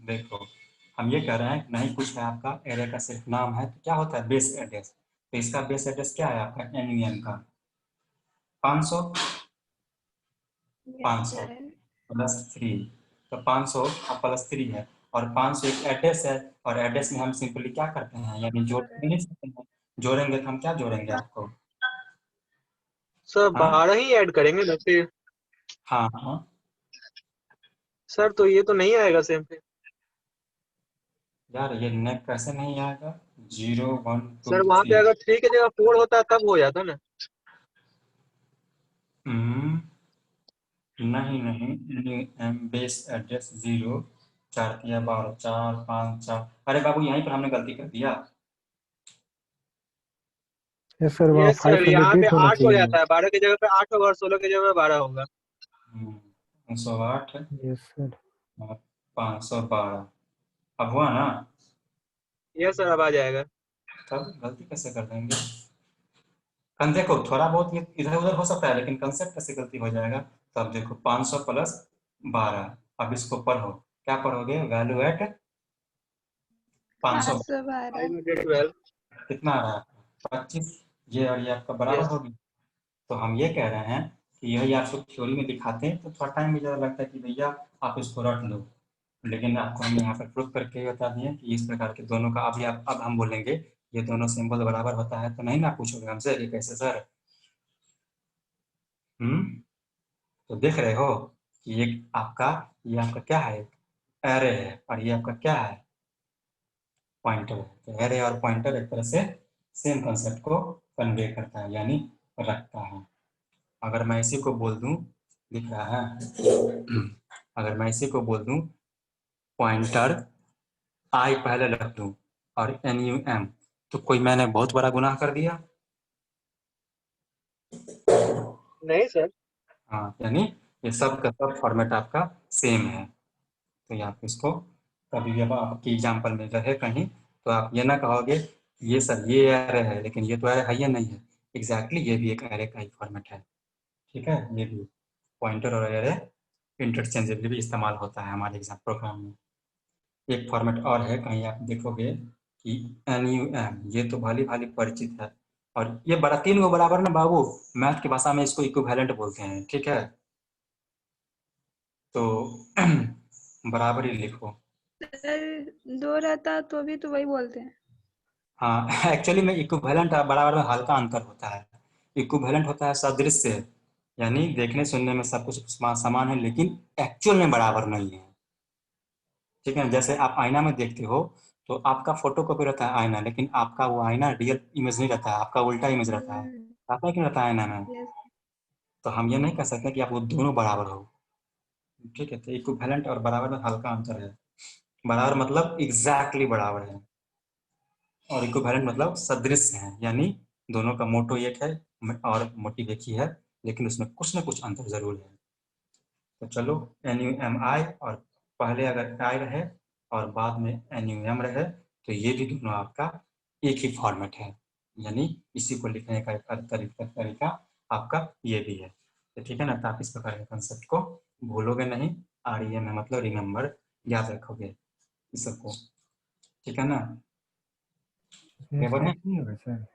[SPEAKER 2] देखो हम ये कह रहे हैं नहीं कुछ है आपका एरिया का सिर्फ नाम है तो क्या होता है बेस एड्रेस, तो इसका बेस एड्रेस क्या है आपका NUM का 500 500 प्लस 3, तो 500 प्लस 3 है और 500 एक एड्रेस है और एड्रेस में हम सिंपली क्या करते हैं यानी जोड़ नहीं सकते हैं, जोड़ेंगे तो हम क्या जोड़ेंगे आपको
[SPEAKER 1] सर
[SPEAKER 2] हाँ
[SPEAKER 1] 12 ही ऐड करेंगे ना फिर।
[SPEAKER 2] हाँ हाँ
[SPEAKER 1] सर तो ये तो नहीं आएगा सेम पे।
[SPEAKER 2] यार ये नेक कैसे नहीं आएगा 0 1 2
[SPEAKER 1] सर वहाँ पे
[SPEAKER 2] 3
[SPEAKER 1] अगर 3 की जगह 4 होता तब हो जाता ना।
[SPEAKER 2] नहीं NUM बेस एड्रेस 0 4 तिया 12 4 5 4 अरे बाबू यहीं पर हमने गलती कर दिया।
[SPEAKER 5] यस सर, वहाँ
[SPEAKER 1] यस सर यहाँ पे
[SPEAKER 5] 508 होना
[SPEAKER 1] 8 हो
[SPEAKER 5] चाहिए।
[SPEAKER 1] जाता है, 12 की जगह पे 8 होगा और 16 की जगह पे 12 होगा।
[SPEAKER 2] 108
[SPEAKER 5] यस सर।
[SPEAKER 2] 512 अब हुआ ना,
[SPEAKER 1] यस सर अब आ जाएगा।
[SPEAKER 2] तब गलती कैसे कर देंगे। देखो थोड़ा बहुत ये इधर उधर हो सकता है लेकिन कंसेप्ट कैसे गलती हो जाएगा। तो अब देखो 500 प्लस 12, अब इसको पढ़ो, क्या पढ़ोगे वैल्यू एट 500
[SPEAKER 3] 512
[SPEAKER 1] 512।
[SPEAKER 2] कितना आ रहा है 25, ये और ये आपका बराबर
[SPEAKER 1] यस
[SPEAKER 2] होगी। तो हम ये कह रहे हैं कि यही आपको थ्योरी में दिखाते हैं तो थोड़ा टाइम भी ज़्यादा लगता है कि भैया आप इसको रट लो, लेकिन आपको हम यहाँ पर प्रूफ करके ही बता दिए कि इस प्रकार के दोनों का अभी आप अब हम बोलेंगे ये दोनों सिंबल बराबर होता है तो नहीं ना पूछोगे हमसे कि कैसे सर। तो देख रहे हो कि ये आपका क्या है एरे है और ये आपका क्या है पॉइंटर है। तो एरे और पॉइंटर एक तरह से सेम कंसेप्ट को कन्वे करता है यानी रखता है। अगर मैं इसी को बोल दूं, दिख रहा है अगर मैं इसी को बोल दूं पॉइंटर आई पहले रख दूं और NUM, तो कोई मैंने बहुत बड़ा गुनाह कर दिया।
[SPEAKER 1] नहीं सर।
[SPEAKER 2] हाँ यानी ये सब का सब फॉर्मेट आपका सेम है। तो आप इसको कभी भी अब आपकी एग्जाम्पल में रहे कहीं तो आप ये ना कहोगे ये सर ये एरे है लेकिन ये तो एरे है ही नहीं है। एग्जैक्टली ये भी एक एरे का ही फॉर्मेट है। ठीक है, ये भी पॉइंटर और एरे इंटरचेंजेबली भी इस्तेमाल होता है हमारे एग्जाम प्रोग्राम में। एक फॉर्मेट और है कहीं आप देखोगे कि NUM, ये तो भाली भाली परिचित है और ये बड़ा 3 को बराबर ना बाबू, मैथ की भाषा में इसको इक्विवेलेंट बोलते हैं। ठीक है, तो बराबर ही लिखो।
[SPEAKER 3] सर 2 रहता तो भी तो वही बोलते हैं।
[SPEAKER 2] हाँ एक्चुअली में इक्विवेलेंट बराबर में हल्का अंतर होता है। इक्विवेलेंट होता है सदृश, यानी देखने सुनने में सब कुछ समान है लेकिन एक्चुअल में बराबर नहीं है। ठीक है, जैसे आप आईना में देखते हो तो आपका फोटो कॉपी रहता है आईना, लेकिन आपका वो आईना रियल इमेज नहीं रहता है, आपका उल्टा इमेज रहता है। आपका क्यों रहता है आईना में,
[SPEAKER 3] यस
[SPEAKER 2] तो हम ये नहीं कह सकते कि आप वो दोनों बराबर हो। ठीक है, तो इक्विवेलेंट और बराबर में हल्का अंतर है। बराबर मतलब एग्जैक्टली बराबर है और इक्विवेलेंट मतलब सदृश है, यानी दोनों का मोटो एक है और मोटिव एक ही है लेकिन उसमें कुछ ना कुछ अंतर जरूर है। तो चलो NUMI और पहले अगर आई रहे और बाद में NUM रहे तो ये भी दोनों आपका एक ही फॉर्मेट है, यानी इसी को लिखने का एक तरीका आपका ये भी है। तो ठीक है ना, तो आप इस प्रकार के कंसेप्ट को भूलोगे नहीं, REM है मतलब रिमेम्बर, याद रखोगे इस सबको। ठीक है ना,
[SPEAKER 5] ये
[SPEAKER 2] बराबर है।
[SPEAKER 5] साथ नहीं होगा सर।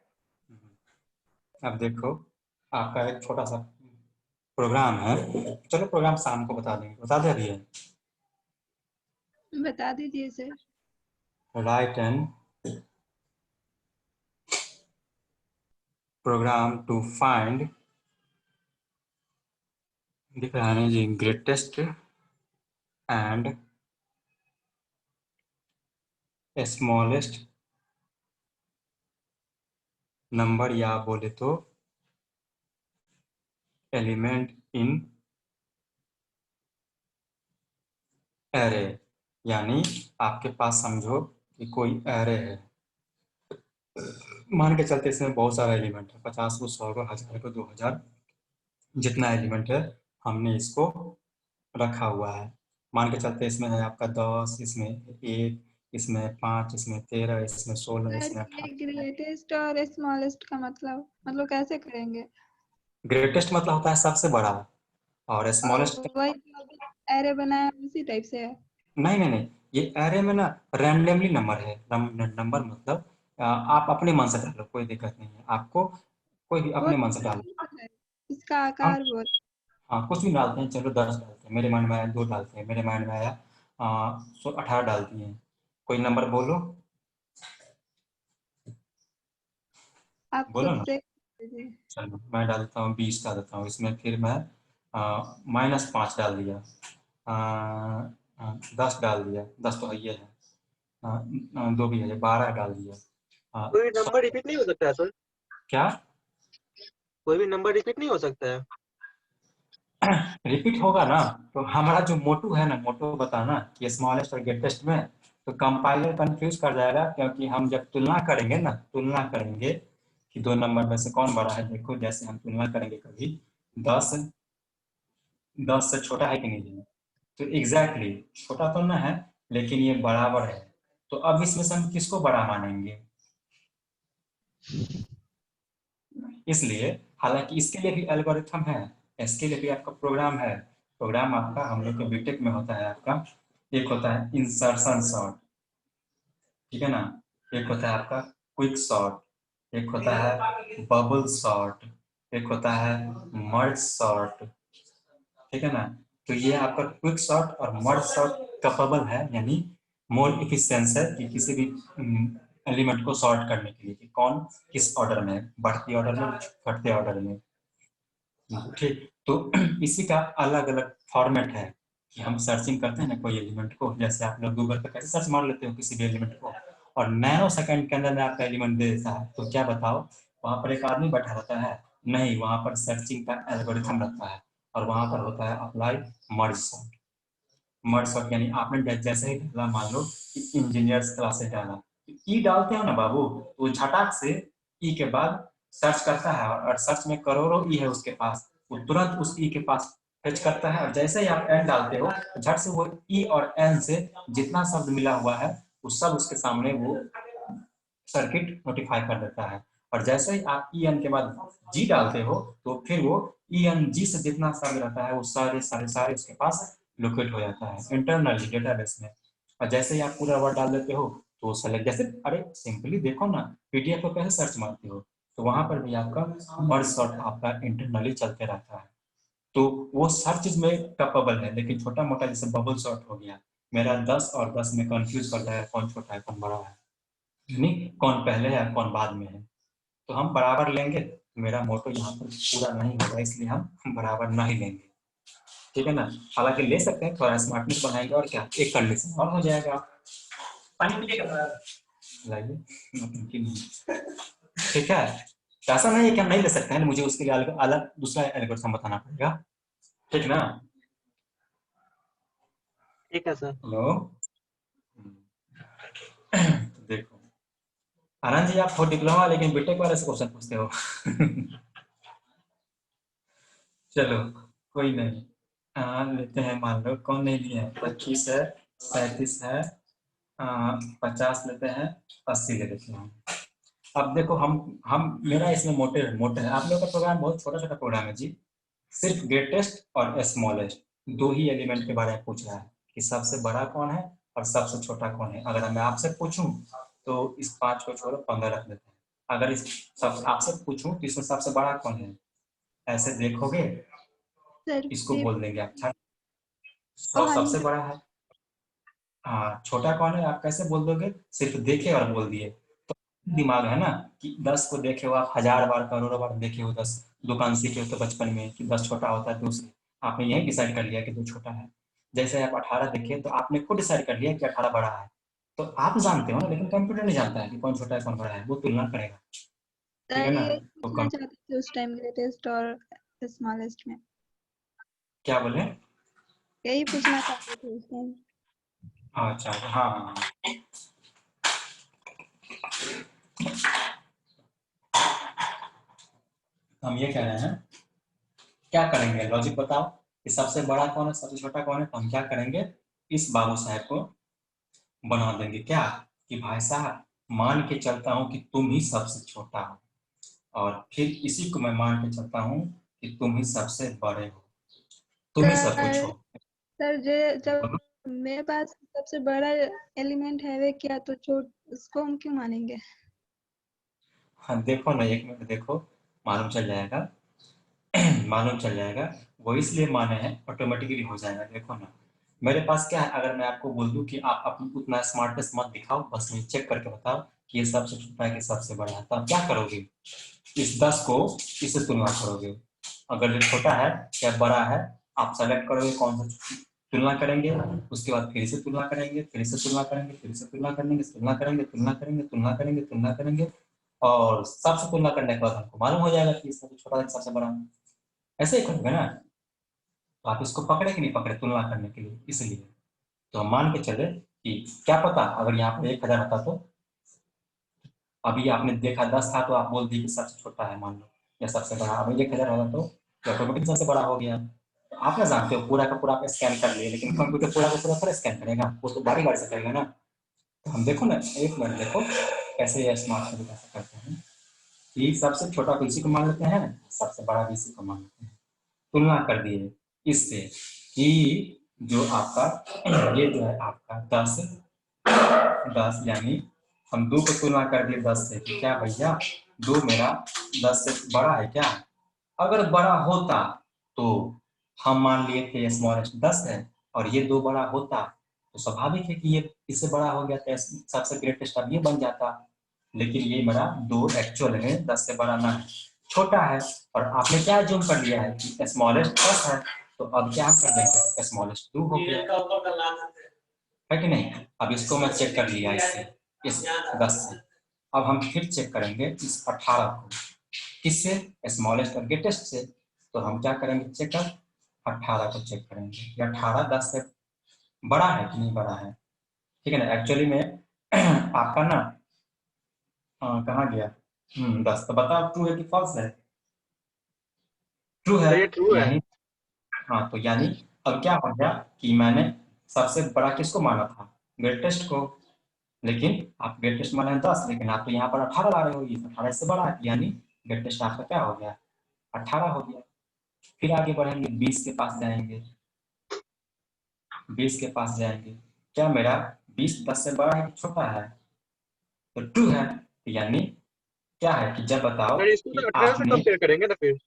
[SPEAKER 2] अब देखो आपका एक छोटा सा प्रोग्राम है, चलो प्रोग्राम शाम को बता देंगे, बता दे रही है।
[SPEAKER 3] बता दीजिए sir.
[SPEAKER 2] Write an program to find, दिख रहा है जी, ग्रेटेस्ट एंड स्मॉलेस्ट नंबर या बोले तो एलिमेंट इन एरे, यानी आपके पास समझो कि कोई एरे है, मान के चलते इसमें बहुत सारा एलिमेंट है, 50 को 100 को 1000 को 2000 जितना एलिमेंट है हमने इसको रखा हुआ है। मान के चलते इसमें है आपका 10, इसमें 1, इसमें 5, इसमें 13, इसमें 16,
[SPEAKER 3] सर
[SPEAKER 2] इसमें
[SPEAKER 3] ये
[SPEAKER 2] 18।
[SPEAKER 3] ग्रेटेस्ट और स्मॉलेस्ट का मतलब कैसे करेंगे?
[SPEAKER 2] ग्रेटेस्ट मतलब होता है सबसे बड़ा, और स्मॉलेस्ट
[SPEAKER 3] वही जो अभी एरे बनाया उसी टाइप से है।
[SPEAKER 2] नहीं नहीं नहीं, ये एरे में ना रैंडमली नंबर है। नंबर मतलब आप अपने मन से डालो, कोई दिक्कत नहीं है आपको, कोई भी
[SPEAKER 3] वो
[SPEAKER 2] अपने मन से
[SPEAKER 3] नंबर
[SPEAKER 2] डालो।
[SPEAKER 3] नहीं पता है, इसका
[SPEAKER 2] हम
[SPEAKER 3] आकार बोल।
[SPEAKER 2] हाँ कुछ भी डालते हैं, चलो 10 डालते हैं, मेरे माइंड में आया 2 डालते हैं, मेरे माइंड में आया 18 डालती हैं, कोई नंबर बोलो,
[SPEAKER 3] आप
[SPEAKER 2] बोलो
[SPEAKER 3] खुद
[SPEAKER 2] ना।
[SPEAKER 3] से कीजिए।
[SPEAKER 2] चलो मैं डालता हूँ 20 डाल देता हूँ इसमें, फिर मैं -5 डाल दिया, 10 डाल दिया, 10 तो ये है, 2 भी है, 12 डाल दिया।
[SPEAKER 1] कोई भी
[SPEAKER 2] सौ
[SPEAKER 1] नंबर रिपीट नहीं हो सकता है सर?
[SPEAKER 2] क्या
[SPEAKER 1] कोई भी नंबर रिपीट नहीं हो सकता है?
[SPEAKER 2] रिपीट होगा ना, तो हमारा जो मोटो है ना, मोटो बताना कि स्मॉलेस्ट और ग्रेटेस्ट में, तो कंपाइलर कंफ्यूज कर जाएगा, क्योंकि हम जब तुलना करेंगे ना, तुलना करेंगे कि 2 नंबर में से कौन बड़ा है, देखो जैसे हम तुलना करेंगे कभी 10 10 से छोटा है कि नहीं है, तो एग्जैक्टली छोटा तो ना है, लेकिन ये बराबर है, तो अब इसमें से हम किसको बड़ा मानेंगे? इसलिए हालांकि इसके लिए भी एल्गोरिथम है, इसके लिए भी आपका प्रोग्राम है। प्रोग्राम आपका हम लोग के बीटेक में होता है आपका, एक होता है इंसर्शन सॉर्ट, ठीक है ना, एक होता है आपका क्विक सॉर्ट, एक होता है बबल सॉर्ट, एक होता है मर्ज सॉर्ट, ठीक है ना। तो ये आपका क्विक सॉर्ट और मर्ज सॉर्ट कैपेबल है, यानी मोर इफिशिएंस है कि किसी भी एलिमेंट को सॉर्ट करने के लिए कि कौन किस ऑर्डर में, बढ़ती ऑर्डर में, घटते ऑर्डर में, ठीक। तो इसी का अलग अलग फॉर्मेट है कि हम सर्चिंग करते हैं ना कोई एलिमेंट को, जैसे आप लोग गूगल पे कैसे सर्च मार लेते हो किसी भी एलिमेंट को, और नैनो सेकंड के अंदर में आपका एलिमेंट दे देता है, तो क्या बताओ वहां पर एक आदमी बैठा रहता है? नहीं, वहां पर सर्चिंग का एल्गोरिथम रहता है, और वहां पर होता है apply merge sort. Merge sort यानी आपने जैसे ही डाला, मान लो कि इंजीनियर्स क्लास से डाला, ई डालते हो ना बाबू, तो झटाक से ई के बाद सर्च करता है, और सर्च में करोड़ों ई है उसके पास, वो तुरंत उस ई के पास फेच करता है, और जैसे ही आप एन डालते हो, झट से वो ई और एन से जितना शब्द मिला हुआ है वो सब उसके सामने वो सर्किट नोटिफाई कर देता है, और जैसे ही आप ई एन के बाद जी डालते हो, तो फिर वो ई एन जी से जितना शब्द रहता है वो सारे सारे सारे उसके पास लोकेट हो जाता है इंटरनली डेटाबेस में। और जैसे ही आप पूरा वर्ड डाल देते हो, तो वो सेलेक्ट, जैसे अरे सिंपली देखो ना, पीडीएफ को कैसे सर्च मारते हो, तो वहां पर भी आपका मर्ज सॉर्ट आपका इंटरनली चलते रहता है, तो वो हर चीज में कैपेबल है, लेकिन छोटा मोटा जैसे बबल सॉर्ट हो गया, मेरा 10 और 10 में कंफ्यूज कर जाएगा कौन छोटा है कौन बड़ा है, नहीं कौन पहले है कौन बाद में है, तो हम बराबर लेंगे, मेरा मोटो यहाँ पर पूरा नहीं होगा, इसलिए हम बराबर नहीं लेंगे, ठीक है ना। हालांकि ले सकते हैं, थोड़ा स्मार्टनेस बनाएंगे, और क्या एक कंडीशन और हो जाएगा, पानी पीजिएगा, लाइए, ठीक है। तो ऐसा नहीं है कि हम नहीं ले सकते हैं, मुझे उसके लिए अलग अलग दूसरा एल्गोरिथम बताना पड़ेगा, ठीक ना।
[SPEAKER 1] ठीक है सर।
[SPEAKER 2] हेलो, देखो आनंद जी, आप हो डिप्लोमा लेकिन बीटेक वाले से क्वेश्चन पूछते हो। चलो कोई नहीं, लेते हैं, मान लो कौन नहीं लिए हैं, 25 है, 37 है, 50 लेते हैं, 80 ले लेते हैं। अब देखो हम मेरा इसमें मोटे मोटे है, आप लोगों का प्रोग्राम बहुत छोटा छोटा प्रोग्राम है जी, सिर्फ ग्रेटेस्ट और स्मॉलेस्ट दो ही एलिमेंट के बारे में पूछ रहा है कि सबसे बड़ा कौन है और सबसे छोटा कौन है। अगर मैं आपसे पूछूं तो इस 5 को छोड़ो 15 रख देते हैं, अगर इस सब आपसे पूछूं तो इसमें सबसे बड़ा कौन है, ऐसे देखोगे
[SPEAKER 3] सर
[SPEAKER 2] इसको बोल देंगे आप, अच्छा
[SPEAKER 3] कहानी
[SPEAKER 2] सबसे बड़ा है। हाँ, छोटा कौन है आप कैसे बोल दोगे, सिर्फ देखे और बोल दिए, तो दिमाग है ना कि 10 को देखे हो आप 1000 बार करोड़ों बार देखे हो, 10 दुकान सीखे हो तो बचपन में कि 10 छोटा होता है दूसरे, आपने यही डिसाइड कर लिया कि 2 छोटा है। जैसे आप 18 देखे तो आपने खुद डिसाइड कर लिया कि 18 बड़ा है, तो आप जानते हो ना, लेकिन कंप्यूटर नहीं जानता है कि कौन छोटा है कौन बड़ा है, वो तुलना करेगा, ठीक है
[SPEAKER 3] सर
[SPEAKER 2] ना।
[SPEAKER 3] ये
[SPEAKER 2] तो
[SPEAKER 3] पूछना चाहते थे उस टाइम ग्रेटेस्ट और स्मॉलेस्ट में,
[SPEAKER 2] क्या बोले?
[SPEAKER 3] यही पूछना चाहते थे उस टाइम।
[SPEAKER 2] अच्छा हाँ हाँ, हम ये कह रहे हैं, क्या करेंगे लॉजिक बताओ, कि सबसे बड़ा कौन है सबसे छोटा कौन है, तो हम क्या करेंगे, इस बाबू साहब को बना देंगे क्या, कि भाई साहब मान के चलता हूं कि तुम ही सबसे छोटा हो, और फिर इसी को मैं मान के चलता हूं कि तुम ही सबसे बड़े हो, तुम ही सब कुछ हो।
[SPEAKER 3] सर जब मेरे पास सबसे बड़ा एलिमेंट है वे क्या, तो उसको हम क्यों मानेंगे?
[SPEAKER 2] हाँ देखो ना, एक मिनट देखो, मालूम चल जाएगा मालूम चल जाएगा। वो इसलिए माने हैं, ऑटोमेटिकली हो जाएगा। देखो ना, मेरे पास क्या है, अगर मैं आपको बोल दूं कि आप अपनी उतना स्मार्टनेस मत दिखाओ, बस मुझे चेक करके बताओ कि ये सबसे छोटा है कि सबसे बड़ा है, तो आप क्या करोगे, इस 10 को इससे तुलना करोगे। अगर ये छोटा है या बड़ा है, आप सेलेक्ट करोगे कौन सा तुलना करेंगे, उसके बाद फिर से तुलना करेंगे, फिर से तुलना करेंगे, फिर से तुलना करेंगे, तुलना करेंगे, तुलना करेंगे, तुलना करेंगे, तुलना करेंगे, और सबसे तुलना करने के बाद हमको मालूम हो जाएगा कि सबसे छोटा है सबसे बड़ा। ऐसे ही करोगे ना, तो आप इसको पकड़े कि नहीं पकड़े तुलना करने के लिए, इसलिए तो हम मान के चले कि क्या पता अगर यहाँ पर 1000 होता तो, अभी आपने देखा 10 था तो आप बोल दिए कि सबसे छोटा है मान लो, या सबसे बड़ा, अभी 1000 होता तो ऑटोमेटिक सबसे बड़ा हो गया। तो आप ना जानते हो पूरा का पूरा आप स्कैन कर लिए, लेकिन कंप्यूटर पूरा का पूरा थोड़ा स्कैन करेगा, वो तो बारी बारी से करेगा ना। तो हम देखो ना, एक मिनट देखो कैसे ये स्मार्ट तरीका से करते हैं कि सबसे छोटा को इसी को मान लेते हैं, सबसे बड़ा भी इसी को मान लेते हैं, तुलना कर दिए इससे कि जो आपका ये जो है आपका 10 यानी हम 2 को तुलना कर दिए 10 से, कि क्या भैया 2 मेरा 10 से बड़ा है क्या। अगर बड़ा होता तो हम मान लिए थे स्मॉलेस्ट 10 है, और ये 2 बड़ा होता तो स्वाभाविक है कि ये इससे बड़ा हो गया, तो सबसे ग्रेटेस्ट अब ये बन जाता। लेकिन ये मेरा 2 एक्चुअल में 10 से बड़ा ना है, छोटा है, और आपने क्या जूम कर लिया है कि स्मॉलेस्ट 10 है, तो अब क्या कर देंगे, स्मॉलेस्ट 2 हो गया, है कि नहीं। अब इसको मैं चेक कर लिया इससे, इस 10 से। अब हम फिर चेक करेंगे इस 18 को, किससे, स्मॉलेस्ट और ग्रेटेस्ट से। तो हम क्या करेंगे, चेक कर 18 को चेक करेंगे, ये 18 10 से बड़ा है कि नहीं बड़ा है, ठीक है ना। एक्चुअली में आपका ना कहाँ गया, 10, तो बताओ ट्रू है कि फॉल्स है, ट्रू है,
[SPEAKER 1] सर ये ट्रू है।
[SPEAKER 2] यानी हाँ, तो यानी अब क्या हो गया कि मैंने सबसे बड़ा किसको माना था, ग्रेटेस्ट को, लेकिन आप ग्रेटेस्ट माना है 10, लेकिन आप तो यहाँ पर 18 ला रहे हो, ये 18 से बड़ा है, यानी ग्रेटेस्ट आपका क्या हो गया, 18 हो गया। फिर आगे बढ़ेंगे, 20 के पास जाएंगे, 20 के पास जाएंगे, क्या मेरा 20 10 से बड़ा है कि छोटा है, तो ट्रू है, यानी क्या है कि जब बताओ
[SPEAKER 1] सर इसको
[SPEAKER 2] कि
[SPEAKER 1] तो 18 से
[SPEAKER 2] आपने,
[SPEAKER 1] कंपेयर करेंगे ना फिर।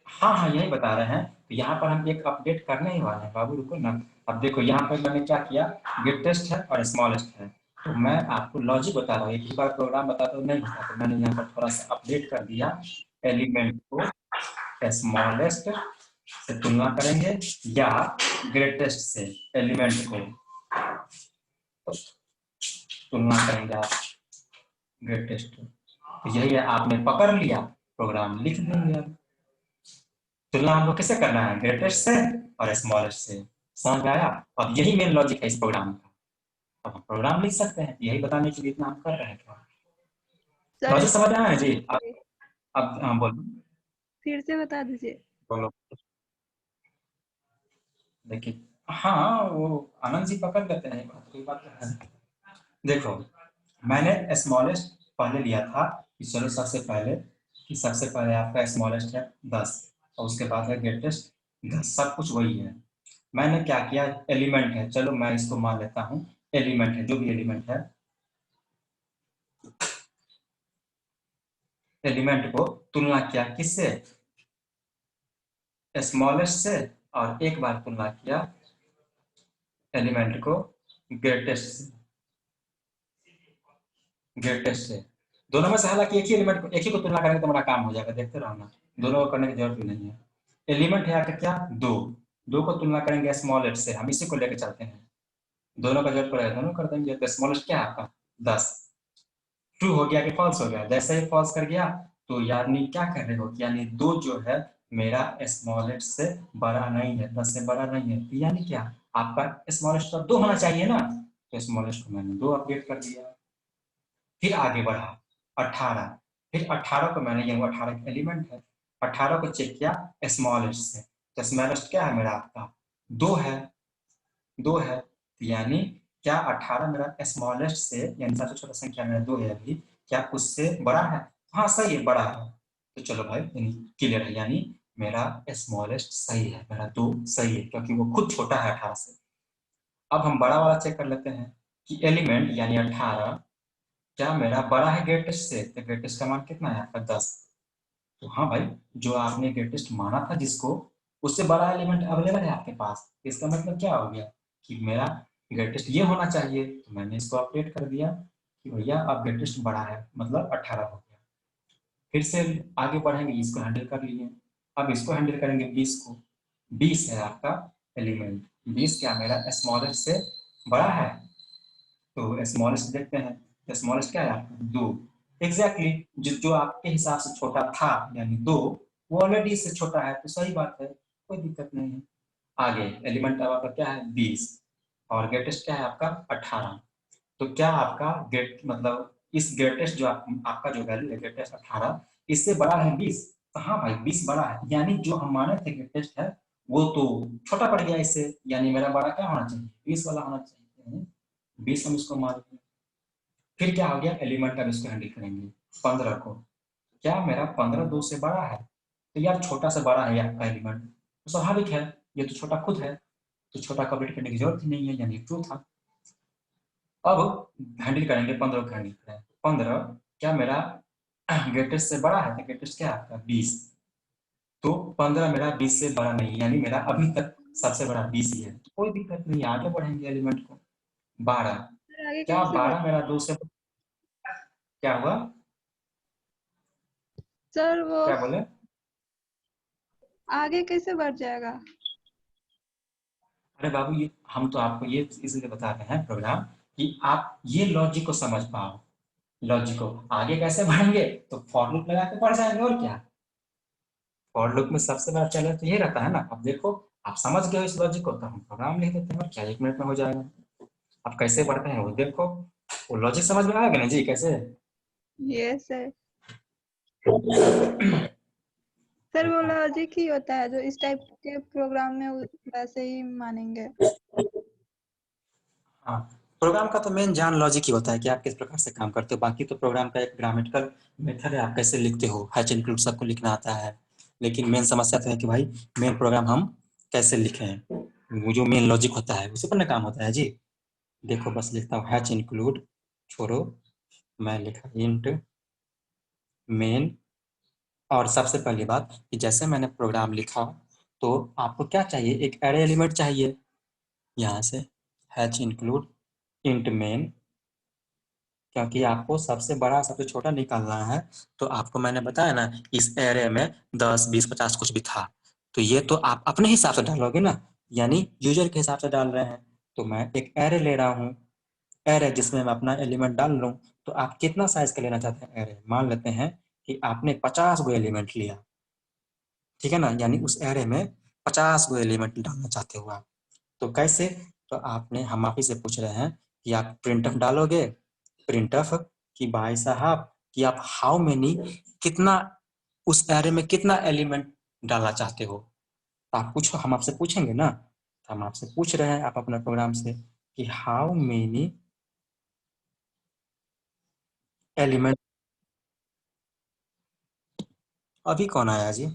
[SPEAKER 2] हाँ हाँ यही बता रहे हैं, तो यहाँ पर हम एक अपडेट करने ही वाले हैं बाबू, रुको ना। अब देखो यहाँ पर मैंने क्या किया, ग्रेटेस्ट है और स्मॉलेस्ट है, तो मैं आपको लॉजिक बता रहा हूँ, एक ही बार प्रोग्राम बताता हूँ नहीं होता, तो मैंने यहाँ पर थोड़ा सा अपडेट कर दिया, एलिमेंट को स्मॉलेस्ट से तुलना करेंगे या ग्रेटेस्ट से एलिमेंट को तुलना करेंगे आप ग्रेटेस्ट, तो यही है, आपने पकड़ लिया, प्रोग्राम लिख देंगे। अब तुलना हमको किससे करना है, ग्रेटेस्ट से और स्मॉलेस्ट से, समझ में आया। अब यही मेन लॉजिक है इस प्रोग्राम का, अब हम प्रोग्राम लिख सकते हैं, यही बताने के लिए इतना हम कर रहे हैं।
[SPEAKER 3] सर
[SPEAKER 2] लॉजिक समझ आया है जी। अब हाँ बोलो,
[SPEAKER 3] फिर से बता दीजिए।
[SPEAKER 2] बोलो। देखिए हाँ, वो आनंद जी पकड़ लेते हैं, कोई बात है। देखो मैंने स्मॉलेस्ट पहले लिया था कि चलो सबसे पहले आपका स्मॉलेस्ट है 10, और उसके बाद है ग्रेटेस्ट 10, सब कुछ वही है। मैंने क्या किया, एलिमेंट है, चलो मैं इसको मान लेता हूँ एलिमेंट है, जो भी एलिमेंट है, एलिमेंट को तुलना किया किससे, स्मॉलेस्ट से, और एक बार तुलना किया एलिमेंट को ग्रेटेस्ट से। दोनों में से हालांकि एक ही एलिमेंट को, एक ही को तुलना करेंगे तो हमारा काम हो जाएगा, देखते रहो ना, दोनों को करने की जरूरत भी नहीं है। एलिमेंट है आपका क्या, 2 को तुलना करेंगे स्मॉलेस्ट से, हम इसी को लेकर चलते हैं, दोनों का जरूरत पड़ेगा दोनों कर देंगे, तो स्मॉलेस्ट क्या है आपका 10, ट्रू हो गया कि फॉल्स हो गया, जैसे ही फॉल्स कर गया तो यानी क्या कर रहे हो, यानी 2 जो है मेरा स्मॉलेस्ट से बड़ा नहीं है, 10 से बड़ा नहीं है, तो यानी क्या आपका स्मॉलेस्ट तो 2 होना चाहिए ना, तो स्मॉलेस्ट को मैंने 2 अपडेट कर दिया। फिर आगे बढ़ा 18, फिर 18 को मैंने, ये 18 का एलिमेंट है, 18 को चेक किया स्मॉलेस्ट से, तो स्मॉलेस्ट क्या है मेरा आपका 2 है, 2 है। तो यानी क्या 18 मेरा स्मॉलेस्ट से यानी सबसे छोटा संख्या मेरा 2 है अभी, क्या उससे बड़ा है? हाँ सही है, बड़ा है। तो चलो भाई क्लियर है, यानी मेरा स्मॉलेस्ट सही है, मेरा 2 सही है क्योंकि वो खुद छोटा है 18 से। अब हम बड़ा वाला चेक कर लेते हैं कि एलिमेंट यानी 18 क्या मेरा बड़ा है ग्रेटेस्ट से? तो ग्रेटेस्ट का मान कितना है आपका 10। तो हाँ भाई, जो आपने ग्रेटेस्ट माना था जिसको, उससे बड़ा एलिमेंट अवेलेबल है आपके पास। इसका मतलब क्या हो गया कि मेरा ग्रेटेस्ट ये होना चाहिए। तो मैंने इसको अपडेट कर दिया कि भैया अब ग्रेटेस्ट बड़ा है, मतलब 18 हो गया। फिर से आगे बढ़ेंगे, इसको हैंडल कर लिए। अब इसको हैंडल करेंगे 20 को। 20 है आपका एलिमेंट, 20 क्या मेरा स्मॉलेस्ट से बड़ा है? तो स्मॉलेस्ट देखते हैं, स्मॉलेस्ट क्या है आपका 2। एग्जैक्टली जो आपके हिसाब से छोटा था यानी 2, वो ऑलरेडी इससे छोटा है, तो सही बात है, कोई दिक्कत नहीं है। आगे एलिमेंट अब आपका क्या है 20 और ग्रेटेस्ट क्या है आपका 18। तो क्या आपका ग्रेट मतलब इस ग्रेटेस्ट जो आपका जो वैल्यू है ग्रेटेस्ट 18 इससे बड़ा है 20? तो हाँ भाई 20 बड़ा है, यानी जो हम माने थे ग्रेटेस्ट है वो तो छोटा पड़ गया इससे, यानी मेरा बड़ा क्या होना चाहिए 20 वाला होना चाहिए। 20 हम इसको मान लें। फिर क्या हो गया एलिमेंट, अब इसको हैंडल करेंगे 15 को। क्या मेरा 15 2 से बड़ा है? तो यार छोटा से बड़ा है आपका एलिमेंट, तो स्वाभाविक है ये तो छोटा खुद है, तो छोटा का अपडेट करने की जरूरत ही नहीं है, यानी ट्रू था। अब हैंडल करेंगे 15 को, हैंडल करें 15 क्या मेरा ग्रेटेस्ट से बड़ा है? तो ग्रेटेस्ट क्या है आपका 20। तो 15 मेरा 20 से बड़ा नहीं, यानी मेरा अभी तक सबसे बड़ा 20 ही है, तो कोई दिक्कत नहीं, आगे बढ़ेंगे एलिमेंट को 12।
[SPEAKER 3] सर आगे
[SPEAKER 2] क्या
[SPEAKER 3] कैसे
[SPEAKER 2] 12 मेरा 2 से क्या हुआ?
[SPEAKER 3] सर वो
[SPEAKER 2] क्या बोले?
[SPEAKER 3] आगे कैसे बढ़ जाएगा?
[SPEAKER 2] अरे बाबू ये हम तो आपको ये इसलिए बता रहे हैं प्रोग्राम कि आप ये लॉजिक को समझ पाओ। लॉजिक को आगे कैसे बढ़ेंगे? तो फॉर लूप लगा के बढ़ जाएंगे, और क्या। फॉर लूप में सबसे बड़ा चैलेंज तो ये रहता है ना। अब देखो आप समझ गए हो इस लॉजिक को, तो हम प्रोग्राम लिख देते हैं, और क्या 1 मिनट में हो जाएगा। आप कैसे बढ़ते हैं वो देखो, वो लॉजिक समझ में आएगा ना जी कैसे।
[SPEAKER 3] ये सर वो लॉजिक ही होता है जो इस टाइप के प्रोग्राम में वैसे ही मानेंगे।
[SPEAKER 2] हाँ, प्रोग्राम का तो मेन जान लॉजिक ही होता है कि आप किस प्रकार से काम करते हो। बाकी तो प्रोग्राम का एक ग्रामेटिकल मेथड है, आप कैसे लिखते हो, हैच इंक्लूड सबको लिखना आता है। लेकिन मेन समस्या तो है कि भाई मेन प्रोग्राम हम कैसे लिखें, वो जो मेन लॉजिक होता है उसी पर ना काम होता है जी। देखो बस लिखता हूँ हैच इंक्लूड, छोड़ो मैं लिखा इंट मेन। और सबसे पहली बात कि जैसे मैंने प्रोग्राम लिखा तो आपको क्या चाहिए, एक एरे एलिमेंट चाहिए। यहाँ से हैच इंक्लूड इंट मेन, क्योंकि आपको सबसे बड़ा सबसे छोटा निकालना है। तो आपको मैंने बताया ना इस एरे में 10 20 50 कुछ भी था, तो ये तो आप अपने हिसाब से डालोगे ना, यानी यूजर के हिसाब से डाल रहे हैं। तो मैं एक एरे ले रहा हूँ, एरे जिसमें मैं अपना एलिमेंट डाल लूँ। तो आप कितना साइज का लेना चाहते हैं एरे? मान लेते हैं कि आपने 50 गो एलिमेंट लिया, ठीक है ना, यानी उस एरे में 50 गो एलिमेंट डालना चाहते हो आप। तो कैसे? तो आपने हम आप ही से पूछ रहे हैं कि आप प्रिंटफ डालोगे, प्रिंटफ कि भाई साहब कि आप हाउ मेनी कितना उस एरे में कितना एलिमेंट डालना चाहते हो। तो आप पूछो, हम आपसे पूछेंगे ना, तो हम आपसे पूछ रहे हैं आप अपने प्रोग्राम से कि हाउ मेनी एलिमेंट। अभी कौन आया जी?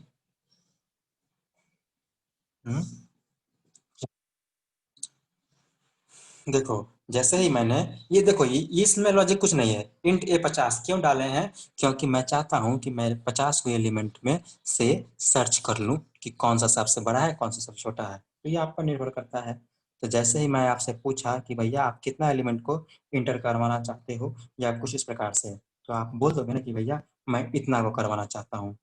[SPEAKER 2] देखो जैसे ही मैंने ये देखो इसमें लॉजिक कुछ नहीं है। इंट ए 50 क्यों डाले हैं? क्योंकि मैं चाहता हूं कि मैं 50 को एलिमेंट में से सर्च कर लूं कि कौन सा सबसे बड़ा है कौन सा सबसे छोटा है। तो ये आप पर निर्भर करता है। तो जैसे ही मैं आपसे पूछा कि भैया आप कितना एलिमेंट को इंटर करवाना चाहते हो या कुछ इस प्रकार से, तो आप बोल दोगे ना कि भैया मैं इतना को करवाना चाहता हूँ,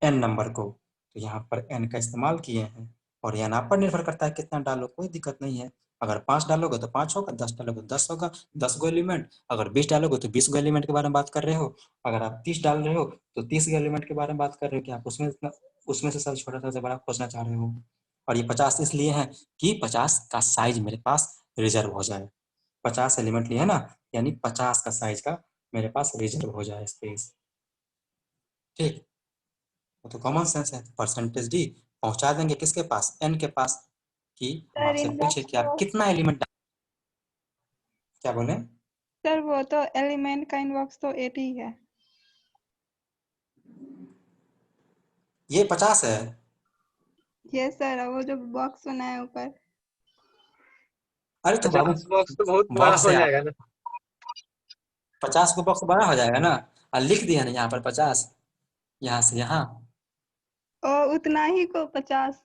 [SPEAKER 2] एन नंबर को। तो यहाँ पर एन का इस्तेमाल किए हैं, और एन आप पर निर्भर करता है कितना डालो, कोई दिक्कत नहीं है। अगर 5 डालोगे तो 5 होगा, 10 डालोगे तो 10 होगा, 10 गो एलिमेंट। अगर 20 डालोगे तो 20 गो एलिमेंट के बारे में बात कर रहे हो। अगर आप 30 डाल रहे हो तो 30 गो एलिमेंट के बारे में बात कर रहे हो कि आप उसमें से सबसे छोटा सबसे बड़ा खोजना चाह रहे हो। और ये 50 इसलिए है कि 50 का साइज मेरे पास रिजर्व हो जाए। 50 एलिमेंट लिए है ना, यानी 50 का साइज का मेरे पास रिजर्व हो जाए स्पेस। ठीक, वो तो कॉमन सेंस है। परसेंटेज डी पहुंचा देंगे किसके पास, n के पास, कि हम
[SPEAKER 3] सर
[SPEAKER 2] आपसे पूछे
[SPEAKER 3] इनबॉक्स
[SPEAKER 2] कि आप कितना एलिमेंट, क्या बोले?
[SPEAKER 3] सर वो तो एलिमेंट का इनबॉक्स तो 80 है।
[SPEAKER 2] ये 50 है।
[SPEAKER 3] ये सर वो जो बॉक्स बना है ऊपर।
[SPEAKER 2] अरे तो बाबू
[SPEAKER 1] 50 बॉक्स तो बहुत बड़ा
[SPEAKER 2] बॉक्स
[SPEAKER 1] हो
[SPEAKER 2] है,
[SPEAKER 1] जाएगा ना।
[SPEAKER 2] 50 को बॉक्स बड़ा हो जाएगा ना, और लिख दिया ना यहाँ पर 50, यहाँ से यहाँ,
[SPEAKER 3] और उतना ही को 50।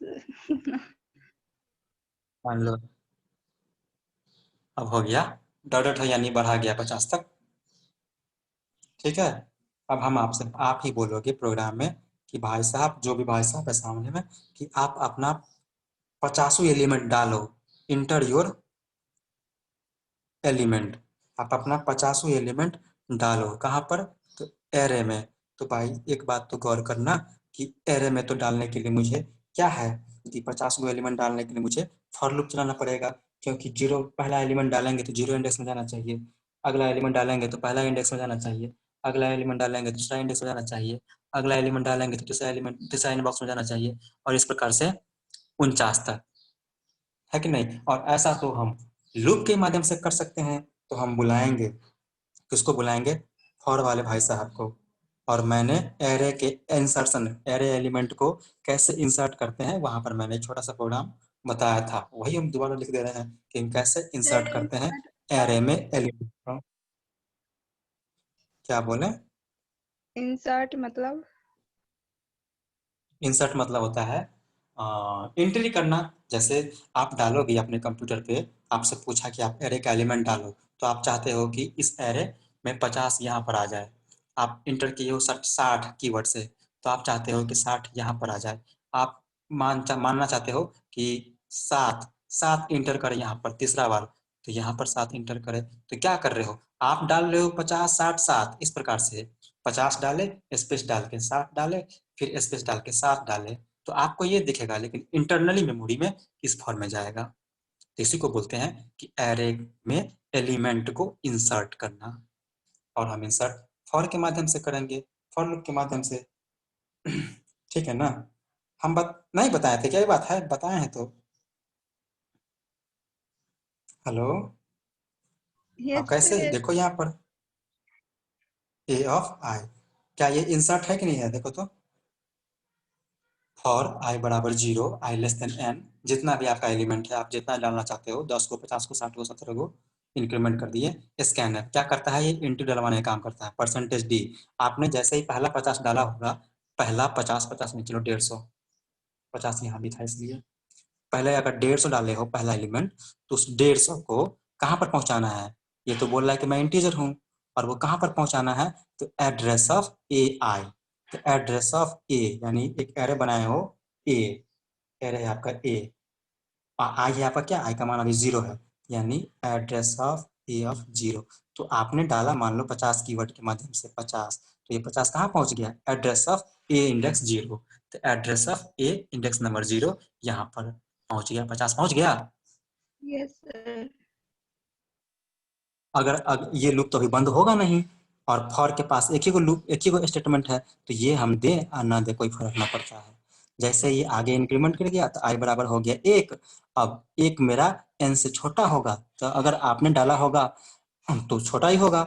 [SPEAKER 2] मान लो अब हो गया, डॉट है यानी बढ़ा गया 50 तक। ठीक है, अब हम आपसे, आप ही बोलोगे प्रोग्राम में कि भाई साहब, जो भी भाई साहब है सामने में, कि आप अपना 50 एलिमेंट डालो, इंटर योर एलिमेंट, आप अपना 50 एलिमेंट डालो, कहाँ पर, तो एरे में। तो भाई एक बात तो गौर करना कि एरे में तो डालने के लिए मुझे क्या है कि 50 एलिमेंट डालने के लिए मुझे फॉर लूप चलाना पड़ेगा, क्योंकि जीरो, पहला एलिमेंट डालेंगे तो जीरो इंडेक्स में जाना चाहिए, अगला एलिमेंट डालेंगे तो पहला इंडेक्स में जाना चाहिए, अगला एलिमेंट डालेंगे तो दूसरा इंडेक्स में जाना चाहिए, अगला एलिमेंट डालेंगे तो तीसरा एलिमेंट तीसरा इनबॉक्स में जाना चाहिए, और इस प्रकार से 49 तक, है कि नहीं। और ऐसा तो हम लूप के माध्यम से कर सकते हैं, तो हम बुलाएंगे, किसको बुलाएंगे, फॉर वाले भाई साहब को। और मैंने एरे के इंसर्शन, एरे एलिमेंट को कैसे इंसर्ट करते हैं, वहां पर मैंने छोटा सा प्रोग्राम बताया था, वही हम दोबारा लिख दे रहे हैं कि हम कैसे इंसर्ट
[SPEAKER 3] सर
[SPEAKER 2] करते हैं
[SPEAKER 3] इंसर्ट
[SPEAKER 2] एरे में एलिमेंट को। क्या बोले?
[SPEAKER 3] इंसर्ट मतलब?
[SPEAKER 2] इंसर्ट मतलब होता है एंट्री करना। जैसे आप डालोगे अपने कंप्यूटर पे, आपसे पूछा कि आप एरे का एलिमेंट डालो, तो आप चाहते हो कि इस एरे में 50 यहाँ पर आ जाए, आप इंटर किए हो 60 कीवर्ड से, तो आप चाहते हो कि 60 यहाँ पर आ जाए, आप मानना चाहते हो कि 7 7 इंटर करें यहाँ पर तीसरा बार, तो यहाँ पर 7 इंटर करें, तो क्या कर रहे हो, आप डाल रहे हो 50 60 7 इस प्रकार से, 50 डाले, स्पेस डाल के 60 डाले, फिर स्पेस डाल के 7 डाले, तो आपको ये दिखेगा, लेकिन इंटरनली मेमोरी में इस फॉर्म में जाएगा। तो इसी को बोलते हैं कि एरे में एलिमेंट को इंसर्ट करना, और हम इंसर्ट फॉर के माध्यम से करेंगे, फॉर लूप के माध्यम से। ठीक है ना, हम नहीं बताए थे क्या, ये बात है, बताए हैं तो। हेलो, अब
[SPEAKER 3] यस
[SPEAKER 2] कैसे,
[SPEAKER 3] सर।
[SPEAKER 2] देखो यहाँ पर ए ऑफ आई, क्या ये इंसर्ट है कि नहीं है, देखो तो, फॉर आई बराबर 0, आई लेस देन n, जितना भी आपका एलिमेंट है, आप जितना डालना चाहते हो, 10 को 50 को 60 को 70 को इंक्रीमेंट कर दिए। स्कैनर क्या करता है, ये इंटू डलवाने का काम करता है, परसेंटेज डी। आपने जैसे ही पहला 50 डाला होगा, पहला 50 50 में चलो 150, 50 यहाँ भी था इसलिए, पहले अगर 150 डाले हो पहला एलिमेंट, तो उस 150 को कहाँ पर पहुंचाना है, ये तो बोल रहा है कि मैं इंटीजर हूँ, और वो कहाँ पर पहुंचाना है, तो एड्रेस ऑफ ए आई, तो एड्रेस ऑफ ए यानी एक एरे बनाए हो ए, एरे है आपका ए, आई है आपका क्या, आई का मान अभी 0 है, यानी एड्रेस ऑफ ए ऑफ 0। तो आपने डाला मान लो 50 कीवर्ड के माध्यम से 50, तो ये 50 कहाँ पहुंच गया, एड्रेस ऑफ ए इंडेक्स 0, तो address of A index number 0 यहाँ पर पहुंच गया, 50 पहुंच गया।
[SPEAKER 3] Yes sir.
[SPEAKER 2] अगर ये लूप तो अभी बंद होगा नहीं, और फॉर के पास एक ही को लूप, एक ही को स्टेटमेंट है, तो ये हम दे और ना दे कोई फर्क ना पड़ता है। जैसे ये आगे इंक्रीमेंट कर गया, तो आई बराबर हो गया 1, अब 1 मेरा n से छोटा होगा, तो अगर आपने डाला होगा तो छोटा ही होगा,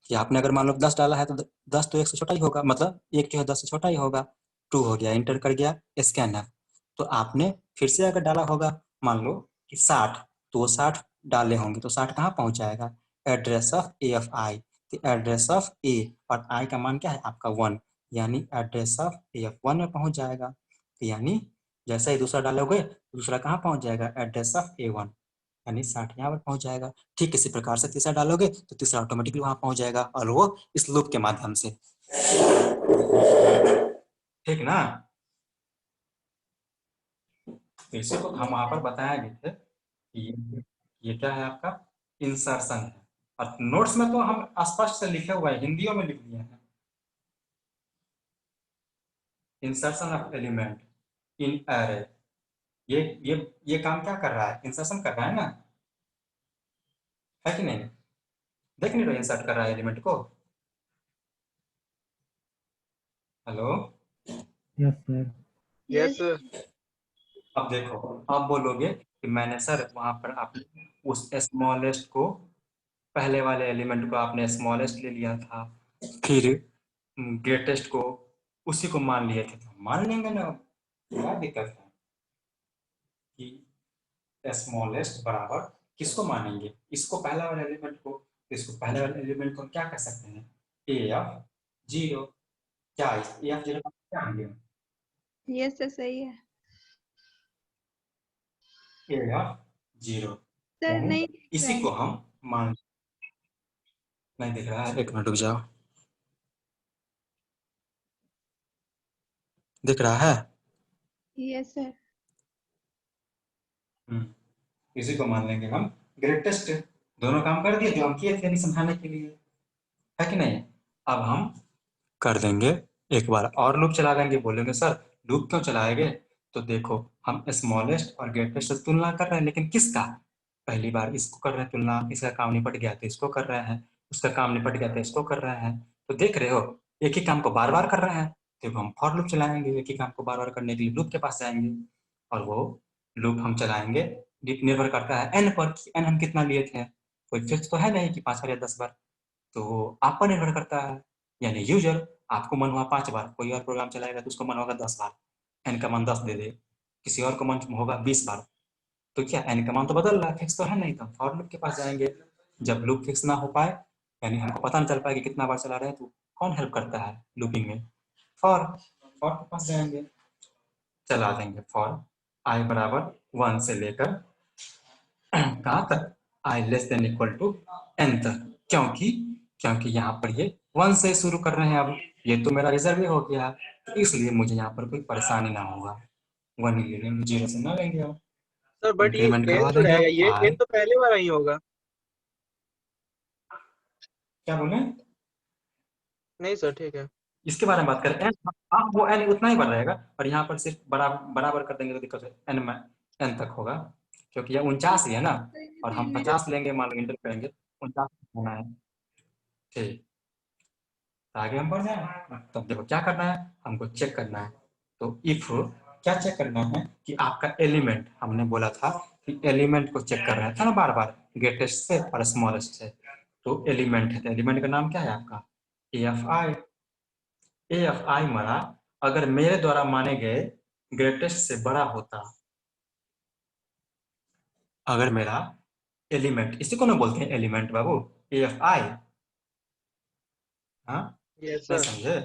[SPEAKER 2] कि आपने अगर मान लो 10 डाला है, तो 10 तो 1 से छोटा ही होगा, मतलब 1 जो है 10 से छोटा ही होगा, 2 हो गया, इंटर कर गया स्कैनर। तो आपने फिर से अगर डाला होगा मान लो कि 60, तो वो 60 डाले होंगे, तो 60 कहाँ पहुंच जाएगा, एड्रेस ऑफ ए ऑफ आई, तो एड्रेस ऑफ ए, और आई का मान क्या है आपका 1, यानी एड्रेस ऑफ ए ऑफ 1 में पहुंच जाएगा, तो यानी जैसा ही दूसरा डालोगे, दूसरा कहाँ पहुंच जाएगा, एड्रेस ऑफ ए1, यानी 60 यहाँ पर पहुंच जाएगा। ठीक इसी प्रकार से तीसरा डालोगे, तो तीसरा ऑटोमेटिकली वहां पहुंच जाएगा, और वो इस लूप के माध्यम से। ठीक ना, तो इसी को हम वहां पर बताया गए थे कि ये क्या है आपका, इंसर्शन है। और नोट्स में तो हम स्पष्ट से लिखे हुए हैं, हिंदियों में लिख दिए हैं, insertion of element in array. ये काम क्या कर रहा है, इंसर्शन कर रहा है ना, है कि नहीं, देख नहीं रहे, इंसर्ट कर रहा है एलिमेंट को। Hello,
[SPEAKER 5] yes sir.
[SPEAKER 1] Yes sir.
[SPEAKER 2] अब देखो, आप बोलोगे कि मैंने सर वहां पर आप उस स्मॉलेस्ट को, पहले वाले एलिमेंट को आपने स्मॉलेस्ट ले लिया था, फिर ग्रेटेस्ट को उसी को मान लिए थे, तो मान लेंगे ना, क्या दिक्कत है कि स्मॉलेस्ट बराबर किसको मानेंगे, इसको पहला वाला एलिमेंट को, तो इसको पहले वाले एलिमेंट को हम क्या कह सकते हैं, AF 0। क्या AF 0 क्या होंगे,
[SPEAKER 3] यस सर सही है
[SPEAKER 2] AF 0,
[SPEAKER 3] सर।
[SPEAKER 2] यानी
[SPEAKER 3] नहीं देख
[SPEAKER 2] इसी
[SPEAKER 3] रहे
[SPEAKER 2] को
[SPEAKER 3] हैं।
[SPEAKER 2] हम मान, नहीं दिख रहा है, एक मिनट रुक जाओ, दिख रहा है।
[SPEAKER 3] Yes sir.
[SPEAKER 2] इसी को मान लेंगे हम ग्रेटेस्ट। दोनों काम कर दिए जो हम किए थे नहीं समझाने के लिए, है कि नहीं। अब हम कर देंगे, एक बार और लूप चला देंगे, बोलेंगे सर लूप क्यों चलाएंगे, तो देखो हम स्मॉलेस्ट और ग्रेटेस्ट से तुलना कर रहे हैं, लेकिन किसका, पहली बार इसको कर रहे हैं तुलना, इसका काम निपट गया तो इसको कर रहे हैं, उसका काम निपट गया तो इसको कर रहे हैं, तो देख रहे हो एक ही काम को बार बार कर रहे हैं, देखो हम फॉर लूप चलाएंगे, एक ही काम को बार बार करने के लिए लूप के पास जाएंगे, और वो लूप हम चलाएंगे, निर्भर करता है एन पर, एन हम कितना लिए थे, कोई फिक्स तो है नहीं कि 5 बार या 10 बार, तो वो आप पर निर्भर करता है, यानी यूजर, आपको मन हुआ 5 बार, कोई और प्रोग्राम चलाएगा तो उसको मन होगा 10 बार, एन का मान 10 दे दे, किसी और को मन होगा 20 बार, तो क्या एन का मान तो बदल रहा है, फिक्स तो है नहीं, तो हम फॉर लूप के पास जाएंगे, जब लूप फिक्स ना हो पाए, यानी हमको पता नहीं चल पाए कि कितना बार चला रहे हैं, तो कौन हेल्प करता है लूपिंग में, फॉर, फॉर के पास जाएंगे, चला देंगे फॉर आई बराबर 1 से लेकर कहाँ तक, i less than equal to n तक, क्योंकि यहाँ पर ये 1 से शुरू कर रहे हैं, अब ये तो मेरा रिजर्व हो गया, तो इसलिए मुझे यहाँ पर कोई परेशानी ना होगा, 1 ले लेंगे, 0 से ना लेंगे, अब
[SPEAKER 1] सर बट ये
[SPEAKER 2] इंक्रीमेंट
[SPEAKER 1] एन
[SPEAKER 2] करवा
[SPEAKER 1] जो
[SPEAKER 2] देंगे,
[SPEAKER 1] रहेगा,
[SPEAKER 2] अब
[SPEAKER 1] ये
[SPEAKER 2] आई,
[SPEAKER 1] एन तो पहले वाला ही होगा।
[SPEAKER 2] क्या बोले,
[SPEAKER 1] नहीं सर ठीक है।
[SPEAKER 2] इसके बारे में बात करें, एन, हाँ वो एन उतना ही बढ़ रहेगा, और यहाँ पर सिर्फ बराबर कर देंगे तो दिक्कत है, एन में एन तक होगा, क्योंकि ये 49 ही है ना, और हम 50 लेंगे, मान लो इंटर करेंगे, 49 होना है, ठीक, आगे हम बढ़ जाए, तब देखो क्या करना है, हमको चेक करना है, तो इफ, क्या चेक करना है कि आपका एलिमेंट, हमने बोला था कि एलिमेंट को चेक कर रहा था ना बार बार, ग्रेटेस्ट से और स्मॉलेस्ट से, तो एलिमेंट है, तो एलिमेंट का नाम क्या है आपका, AFI, AFI हमारा अगर मेरे द्वारा माने गए ग्रेटेस्ट से बड़ा होता, अगर मेरा एलिमेंट, इसी को ना बोलते हैं एलिमेंट बाबू, AFI, हाँ
[SPEAKER 1] यस
[SPEAKER 2] नहीं
[SPEAKER 1] सर।
[SPEAKER 2] समझे,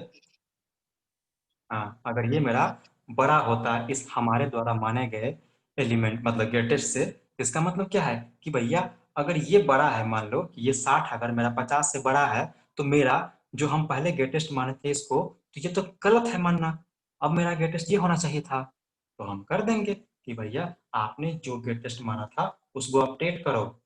[SPEAKER 2] हाँ अगर ये मेरा बड़ा होता है इस हमारे द्वारा माने गए एलिमेंट मतलब ग्रेटेस्ट से, इसका मतलब क्या है कि भैया अगर ये बड़ा है, मान लो कि ये 60 अगर मेरा 50 से बड़ा है, तो मेरा जो हम पहले ग्रेटेस्ट माने थे इसको, तो ये तो गलत है मानना, अब मेरा ग्रेटेस्ट ये होना चाहिए था, तो हम कर देंगे कि भैया आपने जो ग्रेटेस्ट माना था उसको अपडेट करो,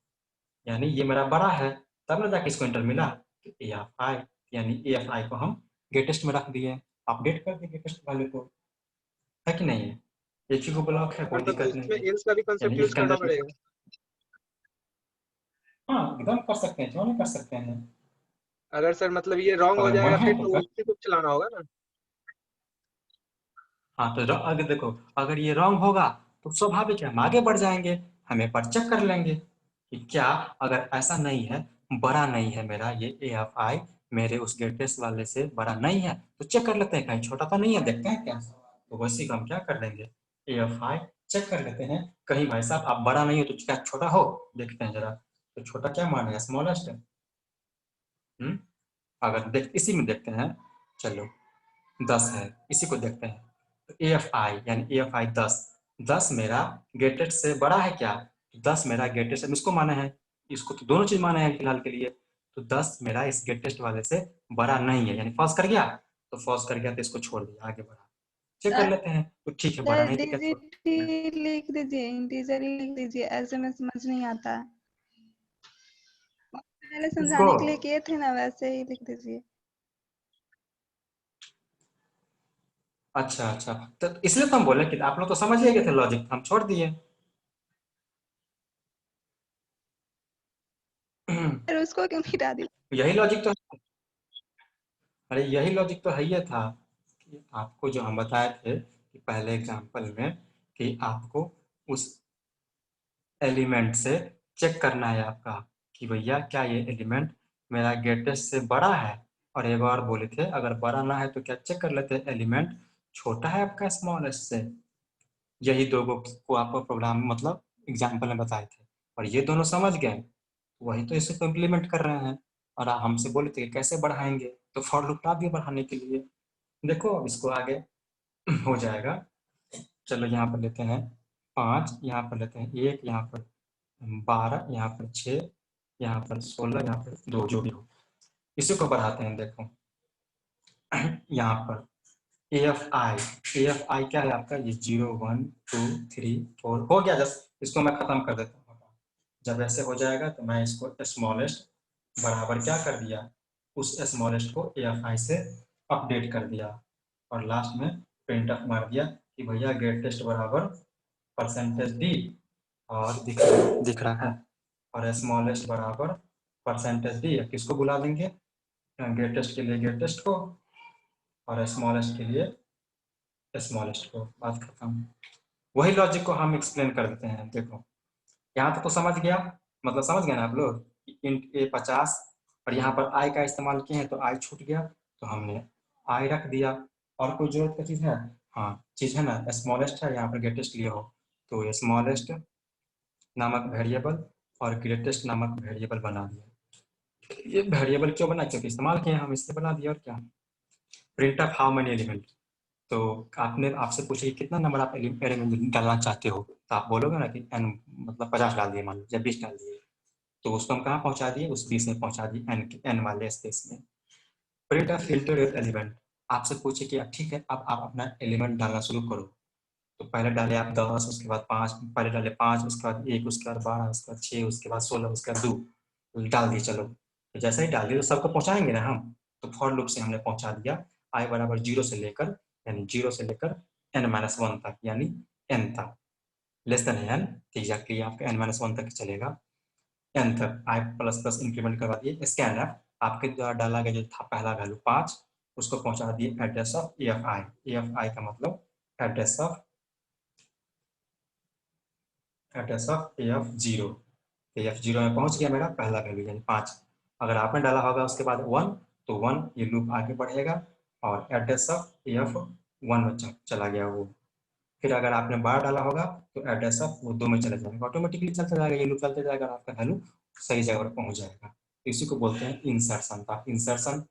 [SPEAKER 2] यानी ये मेरा बड़ा है, तब ना जाके इसको इंटर मिला, तो AFI, यानी AFI को हम ग्रेटेस्ट में रख दिए, अपडेट कर दिए ग्रेटेस्ट वैल्यू को, है कि नहीं है, एक ही को ब्लॉक है, कोई
[SPEAKER 1] मतलब
[SPEAKER 2] दिक्कत नहीं
[SPEAKER 1] इसमें
[SPEAKER 2] है,
[SPEAKER 1] एल्स का भी
[SPEAKER 2] यानी
[SPEAKER 1] कंसेप्ट यूज
[SPEAKER 2] इसके
[SPEAKER 1] करना
[SPEAKER 2] अंदर,
[SPEAKER 1] पड़ेगा।
[SPEAKER 2] हाँ एकदम कर सकते हैं, क्यों नहीं कर सकते हैं,
[SPEAKER 1] अगर सर मतलब ये रॉन्ग हो
[SPEAKER 2] अगर मन
[SPEAKER 1] जाएगा
[SPEAKER 2] है
[SPEAKER 1] फिर
[SPEAKER 2] तो
[SPEAKER 1] तो
[SPEAKER 2] कर,
[SPEAKER 1] उसी को चलाना होगा ना।
[SPEAKER 2] हाँ तो अगर देखो अगर ये रॉन्ग होगा तो स्वाभाविक है हम आगे बढ़ जाएंगे, हमें पर चेक कर लेंगे कि क्या, अगर ऐसा नहीं है, बड़ा नहीं है मेरा ये AFI, मेरे उस ग्रेटेस्ट वाले से बड़ा नहीं है, तो चेक कर लेते हैं कहीं छोटा तो नहीं है, देखते हैं क्या, तो वैसे हम क्या कर लेंगे, AFI चेक कर लेते हैं, कहीं भाई साहब आप बड़ा नहीं हो तो क्या छोटा हो, देखते हैं जरा, तो छोटा क्या मानेगा, स्मॉलेस्ट है, अगर देख इसी में देखते हैं, चलो 10 है, इसी को देखते हैं, तो AFI यानी AFI 10, 10 मेरा ग्रेटेस्ट से बड़ा है क्या, 10 मेरा ग्रेटेस्ट, इसको माने हैं, इसको तो दोनों चीज माने हैं फिलहाल के लिए, तो 10 मेरा इस ग्रेटेस्ट वाले से बड़ा नहीं है, यानी फॉल्स कर गया, तो फॉल्स कर गया तो इसको छोड़ दिया, आगे बढ़ा, चेक कर लेते हैं, तो ठीक है बड़ा
[SPEAKER 3] सर
[SPEAKER 2] नहीं तो क्या छोड़,
[SPEAKER 3] डिजिट ही लिख दीजिए, इंटीजर ही लिख दीजिए, ऐसे में समझ नहीं आता है। पहले
[SPEAKER 2] इसको,
[SPEAKER 3] समझाने के लिए किए थे ना, वैसे ही लिख दीजिए।
[SPEAKER 2] अच्छा तो इसलिए तो हम बोले कि आप लोग तो समझ ही गए थे लॉजिक, हम छोड़ दिए।
[SPEAKER 3] फिर उसको क्यों मिटा दी?
[SPEAKER 2] यही लॉजिक तो, अरे यही लॉजिक तो है ही था कि आपको जो हम बताए थे कि पहले एग्जाम्पल में कि आपको उस एलिमेंट से चेक करना है आपका कि भैया क्या ये एलिमेंट मेरा ग्रेटेस्ट से बड़ा है, और एक बार बोले थे अगर बड़ा ना है तो क्या चेक कर लेते हैं एलिमेंट छोटा है आपका स्मॉलेस्ट से। यही दो को आपको प्रोग्राम मतलब एग्जाम्पल में बताए थे, और ये दोनों समझ गए, वही तो इसे इम्प्लीमेंट कर रहे हैं। और आप हमसे बोले थे कैसे बढ़ाएंगे, तो फॉर लूप डाल दिए बढ़ाने के लिए। देखो अब इसको आगे हो जाएगा। चलो यहाँ पर लेते हैं 5, यहाँ पर लेते हैं 1, यहाँ पर 12, यहाँ पर 6, यहाँ पर 16, यहाँ पर 2, जो भी हो इसी को बढ़ाते हैं। देखो यहाँ पर AFI क्या है आपका, ये 0 1 2 3 4 हो गया। जस्ट इसको मैं खत्म कर देता हूँ। जब ऐसे हो जाएगा तो मैं इसको स्मॉलेस्ट बराबर क्या कर दिया, उस स्मॉलेस्ट को AFI से अपडेट कर दिया, और लास्ट में प्रिंटफ मार दिया कि भैया ग्रेटेस्ट बराबर %d, और दिख रहा है, और स्मॉलेस्ट बराबर %d। किसको बुला देंगे, ग्रेटेस्ट के लिए ग्रेटेस्ट को, और स्मॉलेस्ट के लिए स्मॉलेस्ट को। बात खत्म। वही लॉजिक को हम एक्सप्लेन कर देते हैं। देखो यहाँ तक तो समझ गया, मतलब समझ गए ना आप लोग, इंट A 50 और यहाँ पर i का इस्तेमाल किए हैं तो i छूट गया, तो हमने i रख दिया। और कोई जरूरत का चीज़ है, हाँ चीज़ है ना, स्मॉलेस्ट है यहाँ पर ग्रेटेस्ट लिए हो तो स्मॉलेस्ट नामक वेरिएबल और ग्रेटेस्ट नामक वेरिएबल बना दिया। ये वेरिएबल क्यों बना, क्योंकि इस्तेमाल किए हम, इससे बना दिया। और क्या, print of how many element. तो आपसे पूछे कि कितना नंबर आप एलिमेंट डालना चाहते हो, तो आप बोलोगे ना कि n मतलब 50 डाल दिए मान लो, या 20 डाल दिए, तो उसको हम कहाँ पहुँचा दिए, उस 20 में पहुँचा दिए n वाले स्पेस में। प्रिंट ऑफ इंटीरियर एलिमेंट, आपसे पूछे कि ठीक है अब आप अपना एलिमेंट डालना शुरू करो, तो पहले डाले आप 10, उसके बाद 5, पहले डाले 5, उसके बाद 1, उसके बाद 12, उसके बाद 6, उसके बाद 16, उसके बाद 2 डाल दिए। चलो तो जैसे ही डाल दिए तो सबको पहुँचाएंगे ना हम, तो फॉर लूप से हमने पहुँचा दिया i बराबर 0 से लेकर, यानी 0 से लेकर n-1 तक, यानी n तक, लेस देन n, एग्जैक्टली आपका n-1 तक चलेगा, n तक i प्लस प्लस इंक्रीमेंट करवा दिए। स्कैनफ आपके द्वारा डाला गया जो था पहला वैल्यू 5, उसको पहुंचा दिए एड्रेस ऑफ AFI। AFI का मतलब एड्रेस ऑफ AF0। AF0 में पहुंच गया मेरा पहला वैल्यू यानी 5। अगर आपने डाला होगा उसके बाद 1, तो 1 ये लूप आगे बढ़ेगा और एड्रेस ऑफ AF1 में चला गया वो। फिर अगर आपने 12 डाला होगा तो एड्रेस ऑफ वो 2 में चला जाएगा, ऑटोमेटिकली चलता जाएगा, ये लूप चलते जाएगा, आपका वैल्यू सही जगह पर पहुंच जाएगा। इसी को बोलते हैं इंसर्शन। आप इंसर्शन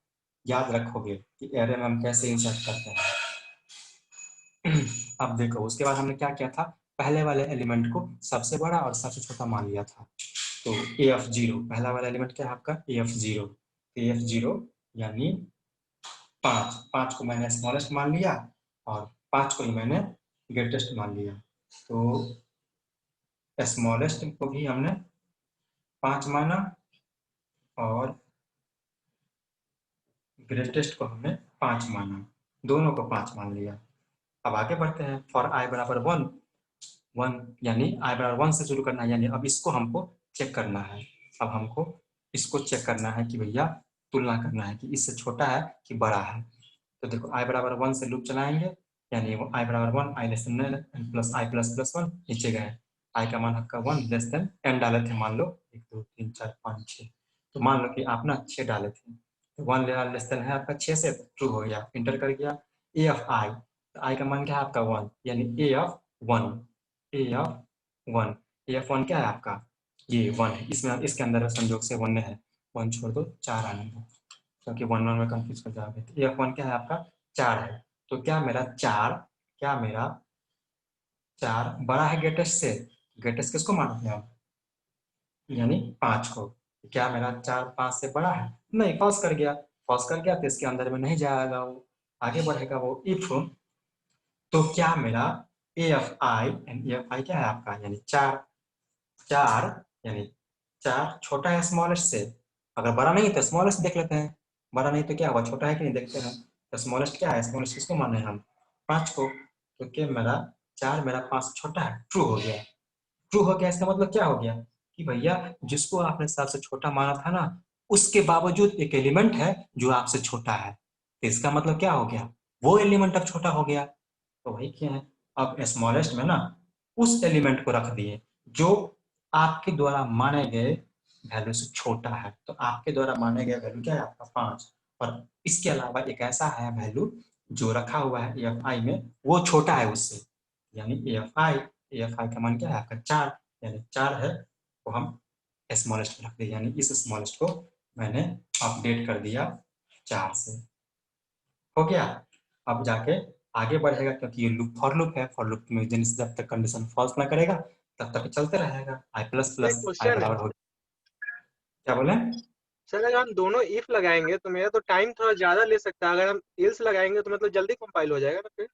[SPEAKER 2] याद रखोगे कि एरे में हम कैसे इंसर्ट करते हैं। अब देखो उसके बाद हमने क्या किया था, पहले वाले एलिमेंट को सबसे बड़ा और सबसे छोटा मान लिया था। तो AF0 पहला वाला एलिमेंट क्या है आपका, AF0। AF0 यानी 5 को मैंने स्मॉलेस्ट मान लिया और 5 को ही मैंने ग्रेटेस्ट मान लिया। तो स्मॉलेस्ट को भी हमने 5 माना और ग्रेटेस्ट को हमने 5 माना, दोनों को 5 मान लिया। अब आगे बढ़ते हैं। फॉर i बराबर 1 यानी i बराबर 1 से शुरू करना है, यानी अब इसको हमको चेक करना है। अब हमको इसको चेक करना है कि भैया तुलना करना है कि इससे छोटा है कि बड़ा है। तो देखो i बराबर 1 से लूप चलाएंगे, यानी i बराबर 1, i less than n plus i plus plus 1, नीचे गए i का मान आपका 1 लेस देन n डाले थे, मान लो 1 2 3 4 5 6, तो मान लो कि आप ना 6 डाले थे, तो 1 लेस देन है आपका 6 से, ट्रू हो गया, इंटर कर गया। AFI, तो i का मान क्या है आपका 1, यानी AF1 क्या है आपका, ये 1 है, इसमें इसके अंदर संयोग से 1 है, 1 छोड़ दो 4 आने दो, क्योंकि 1 में कंफ्यूज कर जाओगे। तो AF1 क्या है आपका 4 है। तो क्या मेरा 4 बड़ा है ग्रेटेस्ट से, ग्रेटेस्ट किसको मानते हैं आप, यानी 5 को। क्या मेरा 4 5 से बड़ा है, नहीं, फॉल्स कर गया, तो इसके अंदर में नहीं जाएगा, वो आगे बढ़ेगा वो इफ। तो क्या मेरा AFI क्या है आपका, यानी 4 यानी 4 छोटा है स्मॉलेस्ट से, अगर बड़ा नहीं तो स्मॉलेस्ट देख लेते हैं, बड़ा नहीं तो क्या हुआ, छोटा है कि नहीं देखते हैं। तो स्मॉलेस्ट क्या है, स्मॉलेस्ट किसको माने हैं हम, 5 को। तो क्या मेरा 4 मेरा 5 छोटा है, ट्रू हो गया। ट्रू हो गया इसका मतलब क्या हो गया कि भैया जिसको आपने सबसे छोटा माना था ना, उसके बावजूद एक एलिमेंट है जो आपसे छोटा है, तो इसका मतलब क्या हो गया, वो एलिमेंट अब छोटा हो गया। तो वही किए हैं। अब स्मॉलेस्ट में ना उस एलिमेंट को रख दिए जो आपके द्वारा माने गए वैल्यू से छोटा है। तो आपके द्वारा माने गए वैल्यू क्या है आपका 5, और इसके अलावा एक ऐसा है वैल्यू जो रखा हुआ है AFI में, वो छोटा है उससे, यानी AFI का मान क्या है आपका 4, यानी 4 है, तो हम स्मॉलेस्ट रख दिए, यानी इस स्मॉलेस्ट को मैंने अपडेट कर दिया 4 से। हो गया। अब जाके आगे बढ़ेगा, क्योंकि ये लूप फॉर लूप है, फॉर लूप में जब तक कंडीशन फॉल्स ना करेगा तब तक चलते रहेगा। i प्लस
[SPEAKER 1] एक
[SPEAKER 2] प्लस i
[SPEAKER 1] क्वेश्चन है
[SPEAKER 2] बराबर हो, क्या बोले?
[SPEAKER 1] सर, अगर हम दोनों इफ लगाएंगे तो मेरा तो टाइम थोड़ा ज्यादा ले सकता है, अगर हम इल्स लगाएंगे तो मतलब जल्दी कंपाइल हो जाएगा ना फिर।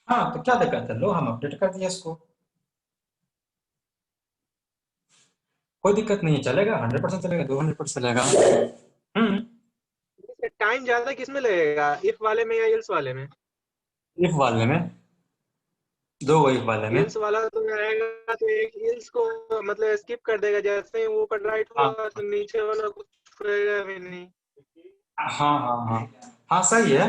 [SPEAKER 2] हाँ, तो क्या दिक्कत है, लो हम अपडेट कर दिए इसको, कोई दिक्कत नहीं है, चलेगा, 100% चलेगा, 200% चलेगा।
[SPEAKER 1] टाइम ज्यादा किस में लगेगा, इफ वाले में या इल्स वाले में?
[SPEAKER 2] इफ वाले में, दो इफ वाले में।
[SPEAKER 1] इल्स वाला तो रहेगा तो एक इल्स को मतलब स्किप कर देगा, जैसे ही वो ऊपर राइट
[SPEAKER 2] हाँ
[SPEAKER 1] हुआ तो नीचे वाला कुछ होएगा भी नहीं।
[SPEAKER 2] हाँ हाँ हाँ हाँ, सही है।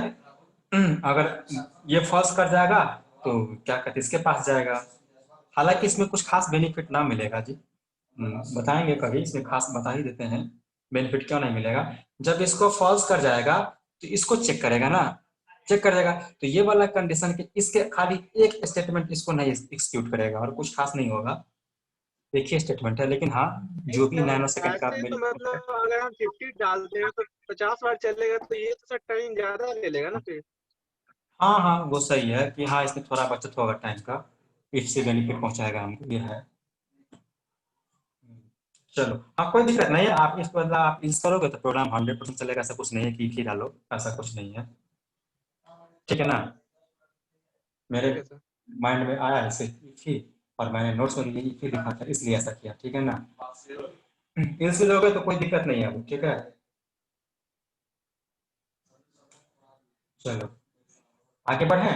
[SPEAKER 2] अगर ये फॉल्स कर जाएगा तो क्या कहते हैं, इसके पास जाएगा। हालांकि इसमें कुछ खास बेनिफिट ना मिलेगा जी, बताएंगे कभी, इसमें खास बता ही देते हैं बेनिफिट क्यों नहीं मिलेगा। जब इसको फॉल्स कर जाएगा तो इसको चेक करेगा ना, चेक करेगा तो ये वाला कंडीशन के इसके खाली एक स्टेटमेंट इसको नहीं एक्सिक्यूट करेगा, और कुछ खास नहीं होगा, एक ही स्टेटमेंट है। लेकिन हाँ, जो भी नैनो सेकंड का
[SPEAKER 1] ऐसे तो
[SPEAKER 2] बेनिफिट है।
[SPEAKER 1] मतलब अगर हम 50 डालते हैं तो 50 बार चलेगा, तो ये तो सर टाइम ज्यादा ले लेगा ना फिर।
[SPEAKER 2] हाँ हाँ, वो सही है कि हाँ, इसमें थोड़ा बचत होगा टाइम का, इससे बेनिफिट पहुंचाएगा हमको, ये है। चलो, हाँ, कोई दिक्कत नहीं है, आप इस बदला आप इंस करोगे तो प्रोग्राम 100% चलेगा, ऐसा कुछ नहीं है कि डालो, ऐसा कुछ नहीं है, ठीक है ना। मेरे
[SPEAKER 1] ठीक है सर।
[SPEAKER 2] माइंड में आया इसे ही, और मैंने नोट्स में ही लिखा था, इसलिए ऐसा किया, ठीक है ना। इंस लोगे तो कोई दिक्कत नहीं है, ठीक है। चलो आगे बढ़े।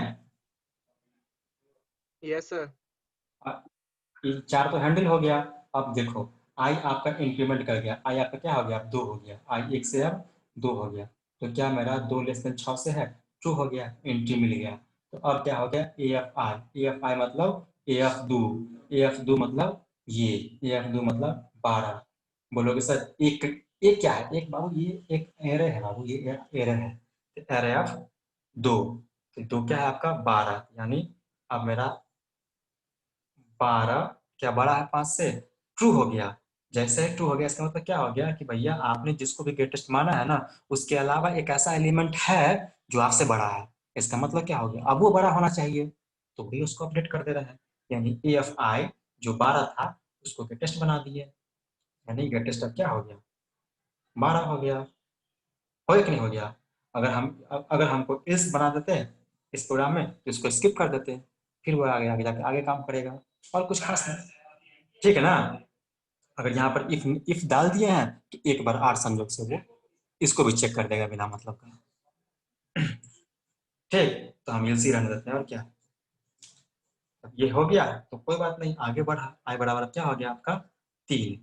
[SPEAKER 1] Yes sir.
[SPEAKER 2] ये 4 तो हैंडल हो गया। अब देखो, आई आपका इंक्रीमेंट कर गया, आई आपका क्या हो गया, 2 हो गया, आई 1 से अब 2 हो गया, तो क्या मेरा 2 लेस देन 6 से है, ट्रू हो गया, एंट्री मिल गया। तो अब क्या हो गया, AFI मतलब AF2 मतलब ये, AF2 मतलब 12। बोलोगे सर एक, एक क्या है, एक बाबू ये एक एरे है बाबू, ये एरे है, एरे ऑफ 2, तो 2 क्या है आपका 12, यानी अब मेरा 12 क्या बड़ा है 5 से, ट्रू हो गया। जैसे ही ट्रू हो गया इसका मतलब क्या हो गया कि भैया आपने जिसको भी ग्रेटेस्ट माना है ना, उसके अलावा एक ऐसा एलिमेंट है जो आपसे बड़ा है। इसका मतलब क्या हो गया, अब वो बड़ा होना चाहिए, तो भी उसको अपडेट कर दे रहा है, यानी AFI जो 12 था उसको ग्रेटेस्ट बना दिए, यानी ग्रेटेस्ट अब क्या हो गया, 12 हो गया। हो या कि नहीं हो गया। अगर हमको इस बना देते हैं इस प्रोग्राम में तो इसको स्किप कर देते हैं, फिर वो आगे आगे जाके आगे काम करेगा, और कुछ खास नहीं, ठीक है ना। अगर यहाँ पर इफ डाल दिए हैं तो एक बार आर संयोग से वो इसको भी चेक कर देगा बिना मतलब का, ठीक। तो हम एलसी रहने देते हैं, और क्या, अब ये हो गया तो कोई बात नहीं, आगे बढ़ा, आई बराबर अब क्या हो गया आपका 3,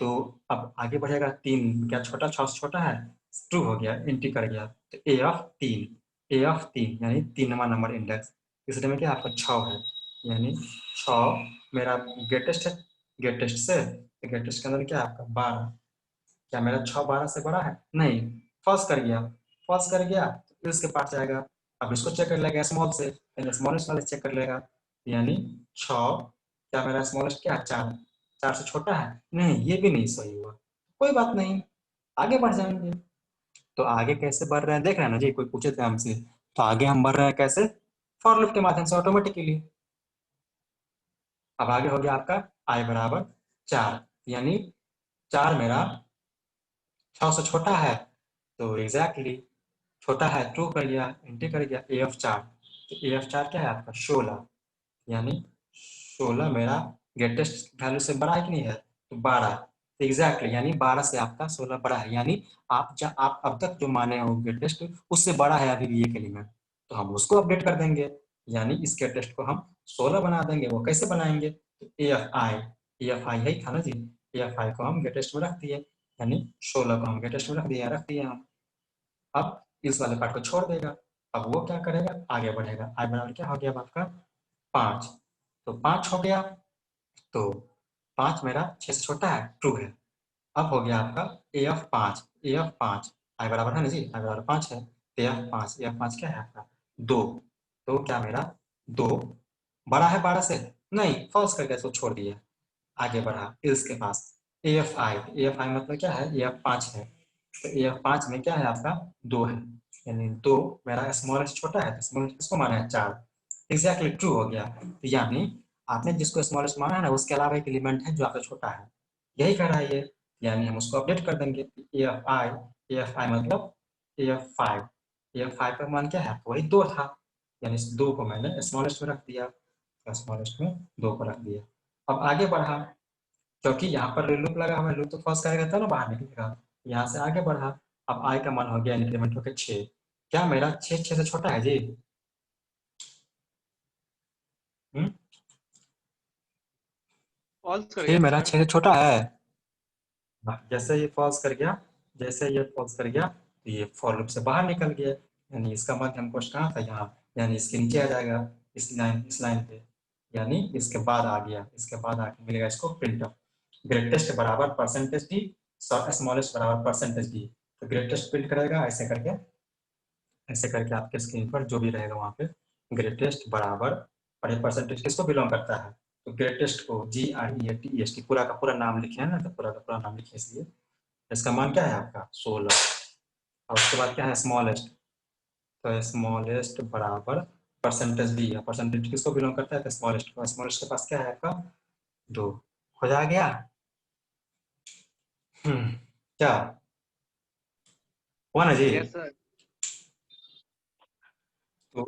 [SPEAKER 2] तो अब आगे बढ़ेगा 3 क्या छोटा, 6 से छोटा है, ट्रू हो गया, एंट्री कर गया, तो A of 3 यानी 3वां नंबर इंडेक्स, इसलिए में क्या आपका 6 है, यानी 6 मेरा ग्रेटेस्ट है, ग्रेटेस्ट से ग्रेटेस्ट के अंदर क्या है आपका 12, क्या मेरा 6 12 से बड़ा है, नहीं, फॉल्स कर गया, फॉल्स कर गया तो इसके पास जाएगा, अब इसको चेक कर लेगा स्मॉल से, पहले स्मॉलेस्ट वाले चेक कर लेगा, यानी 6 क्या मेरा स्मॉलेस्ट क्या 4, 4 से छोटा है, नहीं, ये भी नहीं सही हुआ, कोई बात नहीं, आगे बढ़ जाएंगे। तो आगे कैसे बढ़ रहे हैं देख रहे हैं ना जी, कोई पूछे थे हमसे, तो आगे हम बढ़ रहे हैं कैसे, फॉर लूप के माध्यम से ऑटोमेटिकली। अब आगे हो गया आपका आई बराबर 4, यानी 4 मेरा 6 से छोटा है, तो एग्जैक्टली छोटा है, ट्रू कर गया, एंट्री कर गया AF4, तो AF4 क्या है आपका 16, यानी 16 मेरा ग्रेटेस्ट वैल्यू से बड़ा है कि नहीं है, तो 12, तो एग्जैक्टली यानी 12 से आपका 16 बड़ा है, यानी आप अब तक जो माने हो ग्रेटेस्ट उससे बड़ा है अभी भी एक एलिमेंट, तो हम उसको अपडेट कर देंगे, यानी इस ग्रेटेस्ट को हम 16 बना देंगे। वो कैसे बनाएंगे, तो AFI है था ना जी, AFI को हम ग्रेटेस्ट में रख दिए, यानी 16 को हम ग्रेटेस्ट में रख दिए हम। अब इस वाले पार्ट को छोड़ देगा, अब वो क्या करेगा, आगे बढ़ेगा। i बराबर क्या हो गया अब आपका 5, तो 5 हो गया, तो 5 मेरा 6 से छोटा है, ट्रू है। अब हो गया आपका AF5, AF5 i बराबर है ना जी, i बराबर 5 है, तो AF5 क्या है आपका 2, तो क्या मेरा 2 बड़ा है 12 से, नहीं फॉल्स करके इसको छोड़ दिया, आगे बढ़ा इल्स के पास। AF5 मतलब क्या है, AF5 है, तो AF5 में क्या है आपका 2 है, यानी 2 मेरा स्मॉलेस्ट छोटा है, तो स्मॉलेस्ट किसको माना है 4, एग्जैक्टली ट्रू हो गया। तो यानी आपने जिसको स्मॉलेस्ट माना है ना, उसके अलावा एक एलिमेंट है जो आपका छोटा है, यही कह रहा है ये, यानी हम उसको अपडेट कर देंगे। AFI मतलब AF5 का मान क्या है, वही 2 था, यानी इस 2 को मैंने स्मॉलेस्ट में रख दिया, स्मॉलेस्ट में 2 को रख दिया। अब आगे बढ़ा, क्योंकि यहाँ पर लूप लगा हुआ है, लूप तो फॉल्स करेगा तब ना बाहर निकलेगा, यहाँ से आगे बढ़ा, अब i का मान हो गया इंक्रीमेंट होकर 6, क्या मेरा 6 से छोटा है जी?
[SPEAKER 1] फॉल्स कर
[SPEAKER 2] 6
[SPEAKER 1] गया
[SPEAKER 2] मेरा
[SPEAKER 1] सर।
[SPEAKER 2] 6 से छोटा है। जैसे ये फॉल्स कर गया, जैसे ये फॉल्स कर गया, तो ये फॉर लूप से बाहर निकल गया, यानी इसका मध्य कोष्ठ कहाँ था, यहाँ, यानी इसके नीचे आ जाएगा, इस लाइन पे, यानी इसके बाद आ गया, इसके बाद आके मिलेगा इसको प्रिंट ऑफ ग्रेटेस्ट बराबर परसेंटेज डी, स्मॉलेस्ट बराबर परसेंटेज डी, तो ग्रेटेस्ट प्रिंट करेगा ऐसे करके आपके स्क्रीन पर जो भी रहेगा वहाँ पे ग्रेटेस्ट बराबर, और ये परसेंटेज किसको बिलोंग करता है, तो ग्रेटेस्ट को GREATEST पूरा का पूरा नाम लिखे है ना, तो पूरा का पूरा नाम लिखे, इसलिए इसका मान क्या है आपका 16, और उसके बाद क्या है स्मॉलेस्ट, तो स्मॉलेस्ट बराबर परसेंटेज डी है, परसेंटेज किसको बिलोंग करता है, तो स्मॉलेस्ट को, स्मॉलेस्ट के पास क्या है आपका 2, हो जा गया। क्या हुआ ना जी?
[SPEAKER 1] Yes sir.
[SPEAKER 2] तो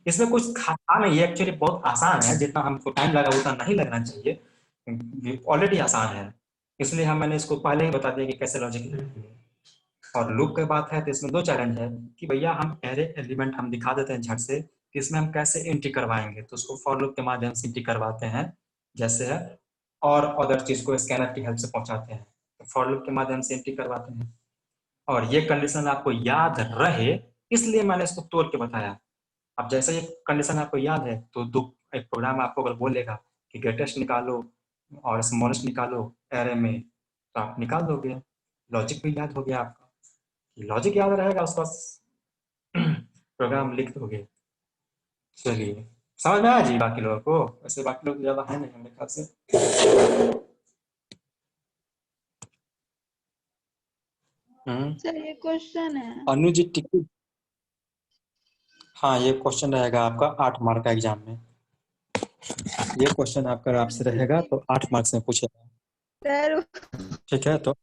[SPEAKER 2] इसमें कुछ था नहीं, एक्चुअली बहुत आसान है, जितना हमको टाइम लगा उतना नहीं लगना चाहिए, ऑलरेडी आसान है, इसलिए मैंने इसको पहले ही बता दिया कि कैसे लॉजिक। और लूप की बात है तो इसमें 2 चैलेंज है कि भैया हम एरे एलिमेंट हम दिखा देते हैं झट से कि इसमें हम कैसे एंट्री करवाएंगे, तो उसको फॉर लूप के माध्यम से एंट्री करवाते हैं, जैसे है, और अदर चीज को स्कैनर की हेल्प से पहुंचाते हैं, तो फॉर लूप के माध्यम से एंट्री करवाते हैं, और ये कंडीशन आपको याद रहे इसलिए मैंने इसको तोड़ के बताया। अब जैसे ये कंडीशन आपको याद है, तो एक प्रोग्राम आपको अगर बोलेगा कि ग्रेटेस्ट निकालो और स्मॉलेस्ट निकालो एरे में, तो आप निकाल दोगे, लॉजिक भी याद हो गया आपका, लॉजिक याद रहेगा उस पास प्रोग्राम लिख दोगे। चलिए समझ में आया जी बाकी लोगों को, वैसे बाकी लोग ज्यादा है नहीं मेरे ख्याल से।
[SPEAKER 3] सर ये क्वेश्चन है।
[SPEAKER 2] अनु जी टिकट, हाँ ये क्वेश्चन रहेगा आपका 8 मार्क का एग्जाम में, ये क्वेश्चन आपका आपसे रहेगा तो 8 मार्क्स में पूछेगा,
[SPEAKER 3] सर
[SPEAKER 2] ठीक है। तो